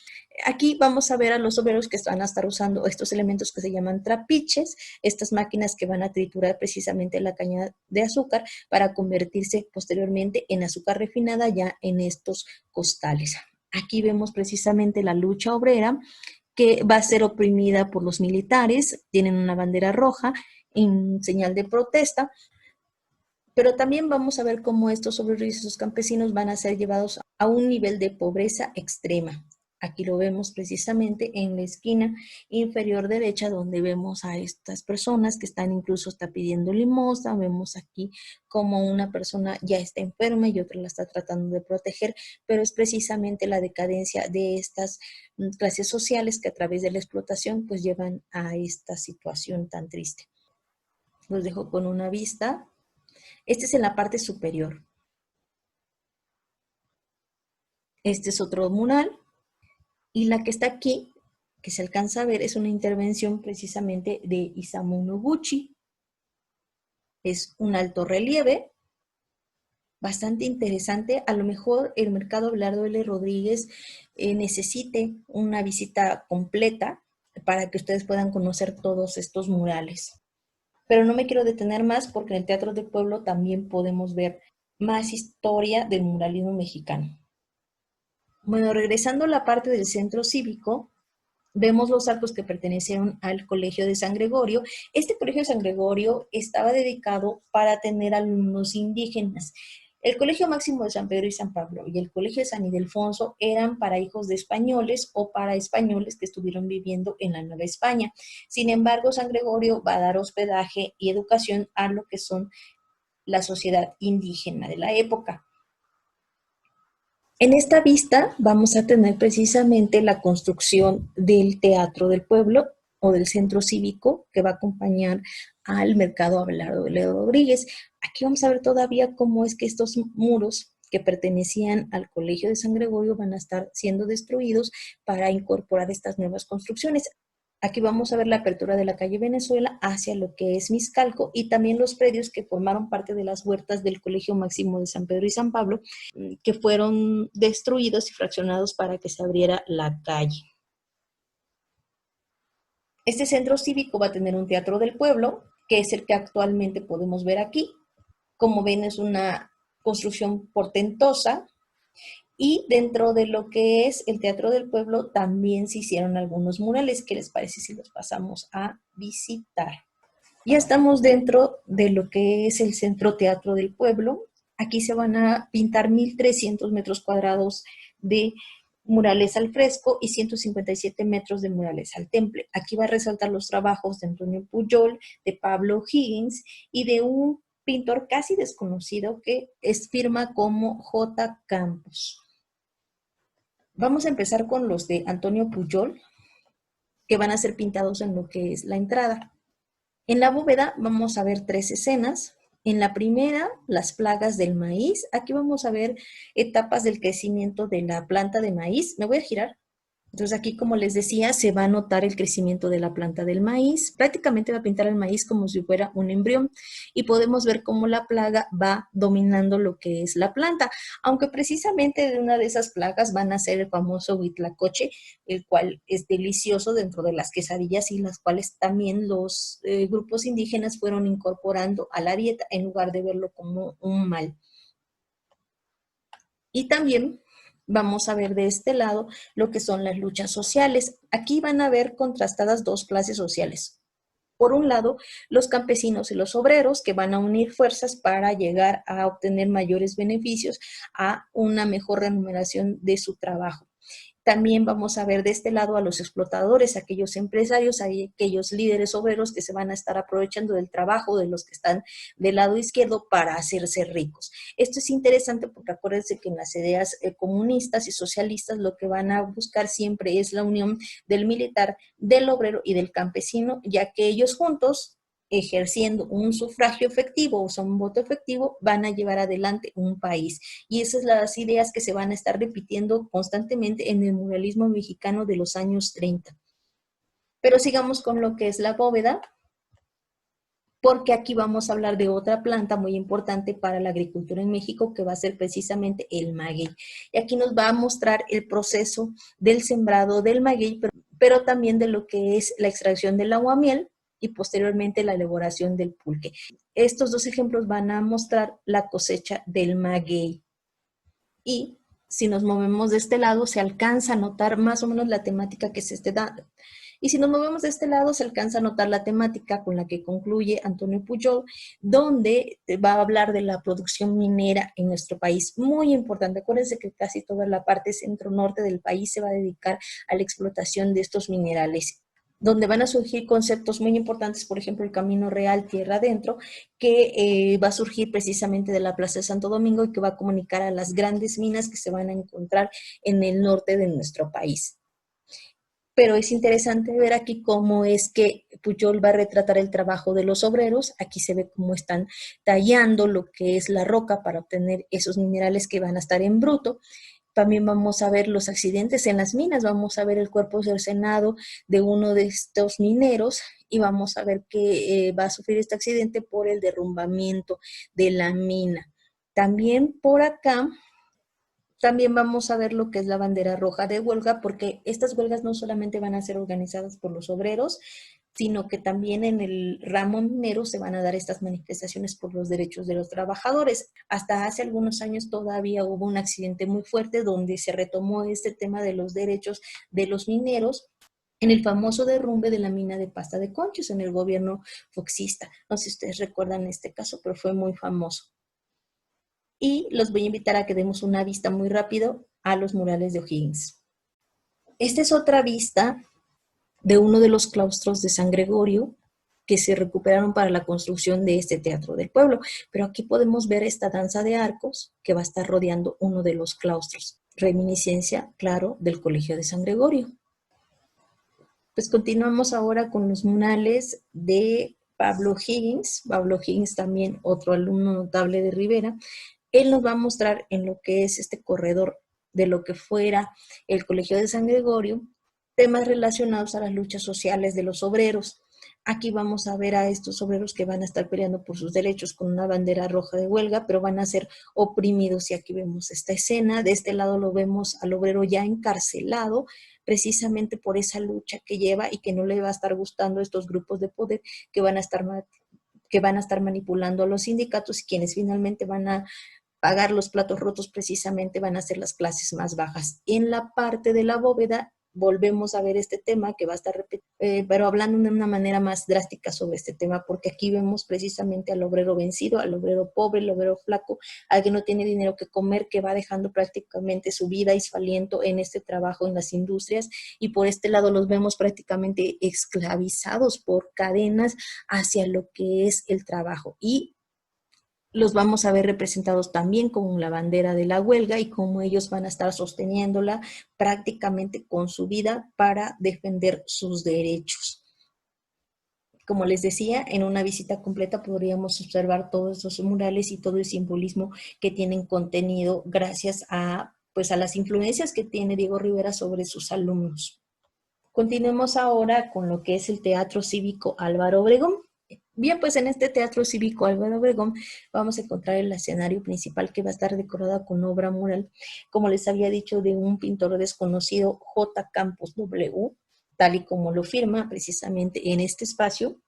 Aquí vamos a ver a los obreros que van a estar usando estos elementos que se llaman trapiches, estas máquinas que van a triturar precisamente la caña de azúcar para convertirse posteriormente en azúcar refinada ya en estos costales. Aquí vemos precisamente la lucha obrera que va a ser oprimida por los militares, tienen una bandera roja en señal de protesta, pero también vamos a ver cómo estos obreros y estos campesinos van a ser llevados a un nivel de pobreza extrema. Aquí lo vemos precisamente en la esquina inferior derecha donde vemos a estas personas que están incluso hasta pidiendo limosna. Vemos aquí como una persona ya está enferma y otra la está tratando de proteger, pero es precisamente la decadencia de estas clases sociales que a través de la explotación pues llevan a esta situación tan triste. Los dejo con una vista. Este es en la parte superior. Este es otro mural. Y la que está aquí, que se alcanza a ver, es una intervención precisamente de Isamu Noguchi. Es un alto relieve, bastante interesante. A lo mejor el mercado Abelardo L. Rodríguez necesite una visita completa para que ustedes puedan conocer todos estos murales. Pero no me quiero detener más porque en el Teatro del Pueblo también podemos ver más historia del muralismo mexicano. Bueno, regresando a la parte del centro cívico, vemos los arcos que pertenecieron al Colegio de San Gregorio. Este Colegio de San Gregorio estaba dedicado para tener alumnos indígenas. El Colegio Máximo de San Pedro y San Pablo y el Colegio de San Ildefonso eran para hijos de españoles o para españoles que estuvieron viviendo en la Nueva España. Sin embargo, San Gregorio va a dar hospedaje y educación a lo que son la sociedad indígena de la época. En esta vista vamos a tener precisamente la construcción del Teatro del Pueblo o del Centro Cívico que va a acompañar al Mercado Abelardo L. Rodríguez. Aquí vamos a ver todavía cómo es que estos muros que pertenecían al Colegio de San Gregorio van a estar siendo destruidos para incorporar estas nuevas construcciones. Aquí vamos a ver la apertura de la calle Venezuela hacia lo que es Miscalco y también los predios que formaron parte de las huertas del Colegio Máximo de San Pedro y San Pablo, que fueron destruidos y fraccionados para que se abriera la calle. Este centro cívico va a tener un teatro del pueblo, que es el que actualmente podemos ver aquí. Como ven, es una construcción portentosa. Y dentro de lo que es el Teatro del Pueblo también se hicieron algunos murales. ¿Qué les parece si los pasamos a visitar? Ya estamos dentro de lo que es el Centro Teatro del Pueblo. Aquí se van a pintar 1.300 metros cuadrados de murales al fresco y 157 metros de murales al temple. Aquí va a resaltar los trabajos de Antonio Pujol, de Pablo Higgins y de un pintor casi desconocido que es firma como J. Campos. Vamos a empezar con los de Antonio Pujol, que van a ser pintados en lo que es la entrada. En la bóveda vamos a ver 3 escenas. En la primera, las plagas del maíz. Aquí vamos a ver etapas del crecimiento de la planta de maíz. Me voy a girar. Entonces aquí, como les decía, se va a notar el crecimiento de la planta del maíz. Prácticamente va a pintar el maíz como si fuera un embrión y podemos ver cómo la plaga va dominando lo que es la planta. Aunque precisamente de una de esas plagas van a ser el famoso huitlacoche, el cual es delicioso dentro de las quesadillas y las cuales también los grupos indígenas fueron incorporando a la dieta en lugar de verlo como un mal. Y también vamos a ver de este lado lo que son las luchas sociales. Aquí van a ver contrastadas 2 clases sociales. Por un lado, los campesinos y los obreros que van a unir fuerzas para llegar a obtener mayores beneficios, a una mejor remuneración de su trabajo. También vamos a ver de este lado a los explotadores, aquellos empresarios, aquellos líderes obreros que se van a estar aprovechando del trabajo de los que están del lado izquierdo para hacerse ricos. Esto es interesante porque acuérdense que en las ideas comunistas y socialistas lo que van a buscar siempre es la unión del militar, del obrero y del campesino, ya que ellos juntos, ejerciendo un sufragio efectivo, o sea, un voto efectivo, van a llevar adelante un país. Y esas son las ideas que se van a estar repitiendo constantemente en el muralismo mexicano de los años 30. Pero sigamos con lo que es la bóveda, porque aquí vamos a hablar de otra planta muy importante para la agricultura en México, que va a ser precisamente el maguey. Y aquí nos va a mostrar el proceso del sembrado del maguey, pero también de lo que es la extracción del aguamiel y posteriormente la elaboración del pulque. Estos 2 ejemplos van a mostrar la cosecha del maguey. Y si nos movemos de este lado, se alcanza a notar más o menos la temática que se esté dando. Y si nos movemos de este lado, se alcanza a notar la temática con la que concluye Antonio Pujol, donde va a hablar de la producción minera en nuestro país. Muy importante, acuérdense que casi toda la parte centro-norte del país se va a dedicar a la explotación de estos minerales, donde van a surgir conceptos muy importantes, por ejemplo, el Camino Real Tierra Adentro, que va a surgir precisamente de la Plaza de Santo Domingo y que va a comunicar a las grandes minas que se van a encontrar en el norte de nuestro país. Pero es interesante ver aquí cómo es que Pujol va a retratar el trabajo de los obreros. Aquí se ve cómo están tallando lo que es la roca para obtener esos minerales que van a estar en bruto. También vamos a ver los accidentes en las minas, vamos a ver el cuerpo cercenado de uno de estos mineros y vamos a ver que va a sufrir este accidente por el derrumbamiento de la mina. También por acá, también vamos a ver lo que es la bandera roja de huelga, porque estas huelgas no solamente van a ser organizadas por los obreros, sino que también en el ramo minero se van a dar estas manifestaciones por los derechos de los trabajadores. Hasta hace algunos años todavía hubo un accidente muy fuerte donde se retomó este tema de los derechos de los mineros en el famoso derrumbe de la mina de pasta de conchos en el gobierno foxista. No sé si ustedes recuerdan este caso, pero fue muy famoso. Y los voy a invitar a que demos una vista muy rápido a los murales de O'Higgins. Esta es otra vista de uno de los claustros de San Gregorio que se recuperaron para la construcción de este teatro del pueblo. Pero aquí podemos ver esta danza de arcos que va a estar rodeando uno de los claustros. Reminiscencia, claro, del Colegio de San Gregorio. Pues continuamos ahora con los murales de Pablo Higgins. Pablo Higgins también otro alumno notable de Rivera. Él nos va a mostrar en lo que es este corredor de lo que fuera el Colegio de San Gregorio, temas relacionados a las luchas sociales de los obreros. Aquí vamos a ver a estos obreros que van a estar peleando por sus derechos con una bandera roja de huelga, pero van a ser oprimidos. Y aquí vemos esta escena. De este lado lo vemos al obrero ya encarcelado, precisamente por esa lucha que lleva y que no le va a estar gustando a estos grupos de poder que van a estar manipulando a los sindicatos y quienes finalmente van a pagar los platos rotos precisamente van a ser las clases más bajas. En la parte de la bóveda volvemos a ver este tema que va a estar pero hablando de una manera más drástica sobre este tema, porque aquí vemos precisamente al obrero vencido, al obrero pobre, al obrero flaco, al que no tiene dinero que comer, que va dejando prácticamente su vida y su aliento en este trabajo en las industrias, y por este lado los vemos prácticamente esclavizados por cadenas hacia lo que es el trabajo. Y los vamos a ver representados también con la bandera de la huelga y cómo ellos van a estar sosteniéndola prácticamente con su vida para defender sus derechos. Como les decía, en una visita completa podríamos observar todos esos murales y todo el simbolismo que tienen contenido gracias a, pues, a las influencias que tiene Diego Rivera sobre sus alumnos. Continuemos ahora con lo que es el Teatro Cívico Álvaro Obregón. Bien, pues en este Teatro Cívico Álvaro Obregón vamos a encontrar el escenario principal que va a estar decorada con obra mural, como les había dicho, de un pintor desconocido, J. Campos W., tal y como lo firma precisamente en este espacio,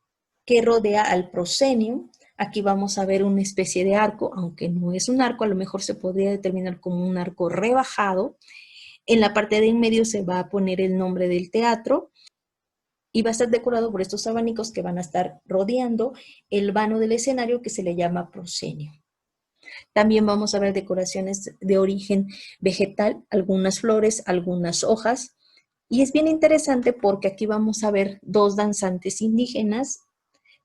que rodea al proscenio. Aquí vamos a ver una especie de arco, aunque no es un arco, a lo mejor se podría determinar como un arco rebajado. En la parte de en medio se va a poner el nombre del teatro y va a estar decorado por estos abanicos que van a estar rodeando el vano del escenario que se le llama proscenio. También vamos a ver decoraciones de origen vegetal, algunas flores, algunas hojas. Y es bien interesante porque aquí vamos a ver dos danzantes indígenas,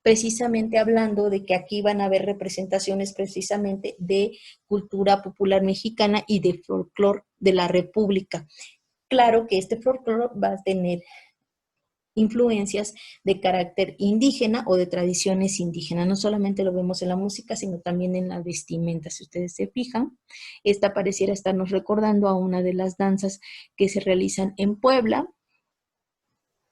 precisamente hablando de que aquí van a haber representaciones precisamente de cultura popular mexicana y de folclore de la República. Claro que este folclore va a tener influencias de carácter indígena o de tradiciones indígenas. No solamente lo vemos en la música, sino también en la vestimenta. Si ustedes se fijan, esta pareciera estarnos recordando a una de las danzas que se realizan en Puebla.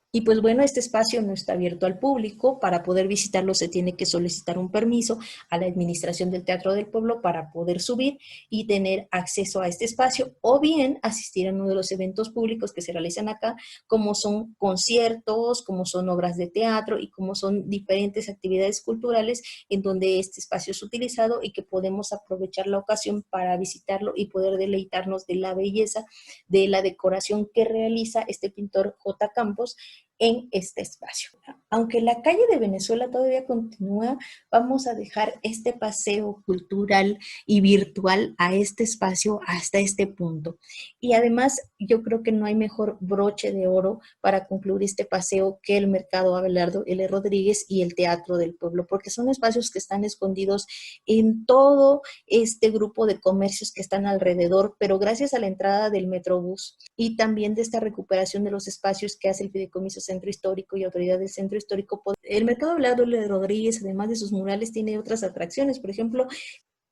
Y pues bueno, este espacio no está abierto al público. Para poder visitarlo se tiene que solicitar un permiso a la administración del Teatro del Pueblo para poder subir y tener acceso a este espacio, o bien asistir a uno de los eventos públicos que se realizan acá, como son conciertos, como son obras de teatro y como son diferentes actividades culturales en donde este espacio es utilizado y que podemos aprovechar la ocasión para visitarlo y poder deleitarnos de la belleza de la decoración que realiza este pintor J. Campos en este espacio. Aunque la calle de Venezuela todavía continúa, vamos a dejar este paseo cultural y virtual a este espacio hasta este punto. Y además, yo creo que no hay mejor broche de oro para concluir este paseo que el Mercado Abelardo L. Rodríguez y el Teatro del Pueblo, porque son espacios que están escondidos en todo este grupo de comercios que están alrededor, pero gracias a la entrada del Metrobús y también de esta recuperación de los espacios que hace el Fideicomiso Centro Histórico y Autoridad del Centro Histórico, el Mercado Abelardo L. Rodríguez, además de sus murales, tiene otras atracciones. Por ejemplo,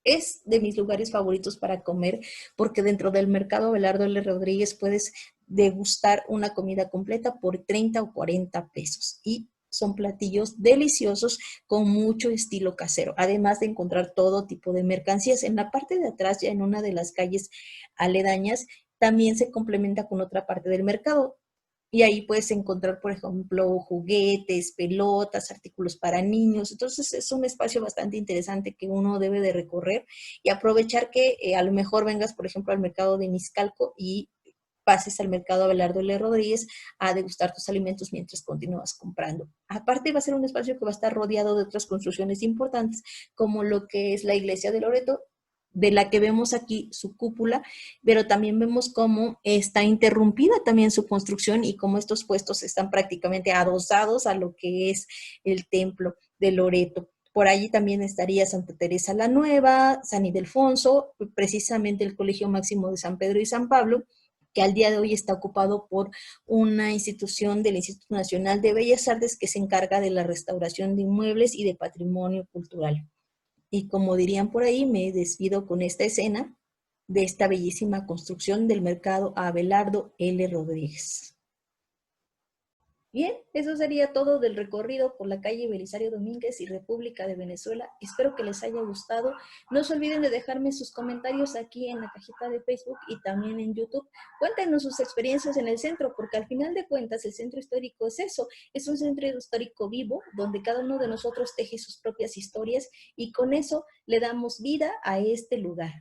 es de mis lugares favoritos para comer, porque dentro del Mercado Abelardo L. Rodríguez puedes degustar una comida completa por 30 o 40 pesos. Y son platillos deliciosos con mucho estilo casero, además de encontrar todo tipo de mercancías. En la parte de atrás, ya en una de las calles aledañas, también se complementa con otra parte del mercado. Y ahí puedes encontrar, por ejemplo, juguetes, pelotas, artículos para niños. Entonces es un espacio bastante interesante que uno debe de recorrer y aprovechar que a lo mejor vengas, por ejemplo, al mercado de Miscalco y pases al mercado Abelardo L. Rodríguez a degustar tus alimentos mientras continúas comprando. Aparte va a ser un espacio que va a estar rodeado de otras construcciones importantes, como lo que es la iglesia de Loreto, de la que vemos aquí su cúpula, pero también vemos cómo está interrumpida también su construcción y cómo estos puestos están prácticamente adosados a lo que es el templo de Loreto. Por allí también estaría Santa Teresa la Nueva, San Ildefonso, precisamente el Colegio Máximo de San Pedro y San Pablo, que al día de hoy está ocupado por una institución del Instituto Nacional de Bellas Artes que se encarga de la restauración de inmuebles y de patrimonio cultural. Y como dirían por ahí, me despido con esta escena de esta bellísima construcción del mercado Abelardo L. Rodríguez. Bien, eso sería todo del recorrido por la calle Belisario Domínguez y República de Venezuela. Espero que les haya gustado. No se olviden de dejarme sus comentarios aquí en la cajita de Facebook y también en YouTube. Cuéntenos sus experiencias en el centro, porque al final de cuentas el centro histórico es eso, es un centro histórico vivo donde cada uno de nosotros teje sus propias historias y con eso le damos vida a este lugar.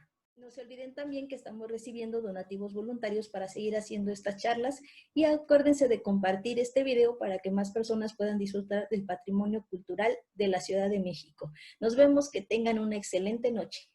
No se olviden también que estamos recibiendo donativos voluntarios para seguir haciendo estas charlas y acuérdense de compartir este video para que más personas puedan disfrutar del patrimonio cultural de la Ciudad de México. Nos vemos, que tengan una excelente noche.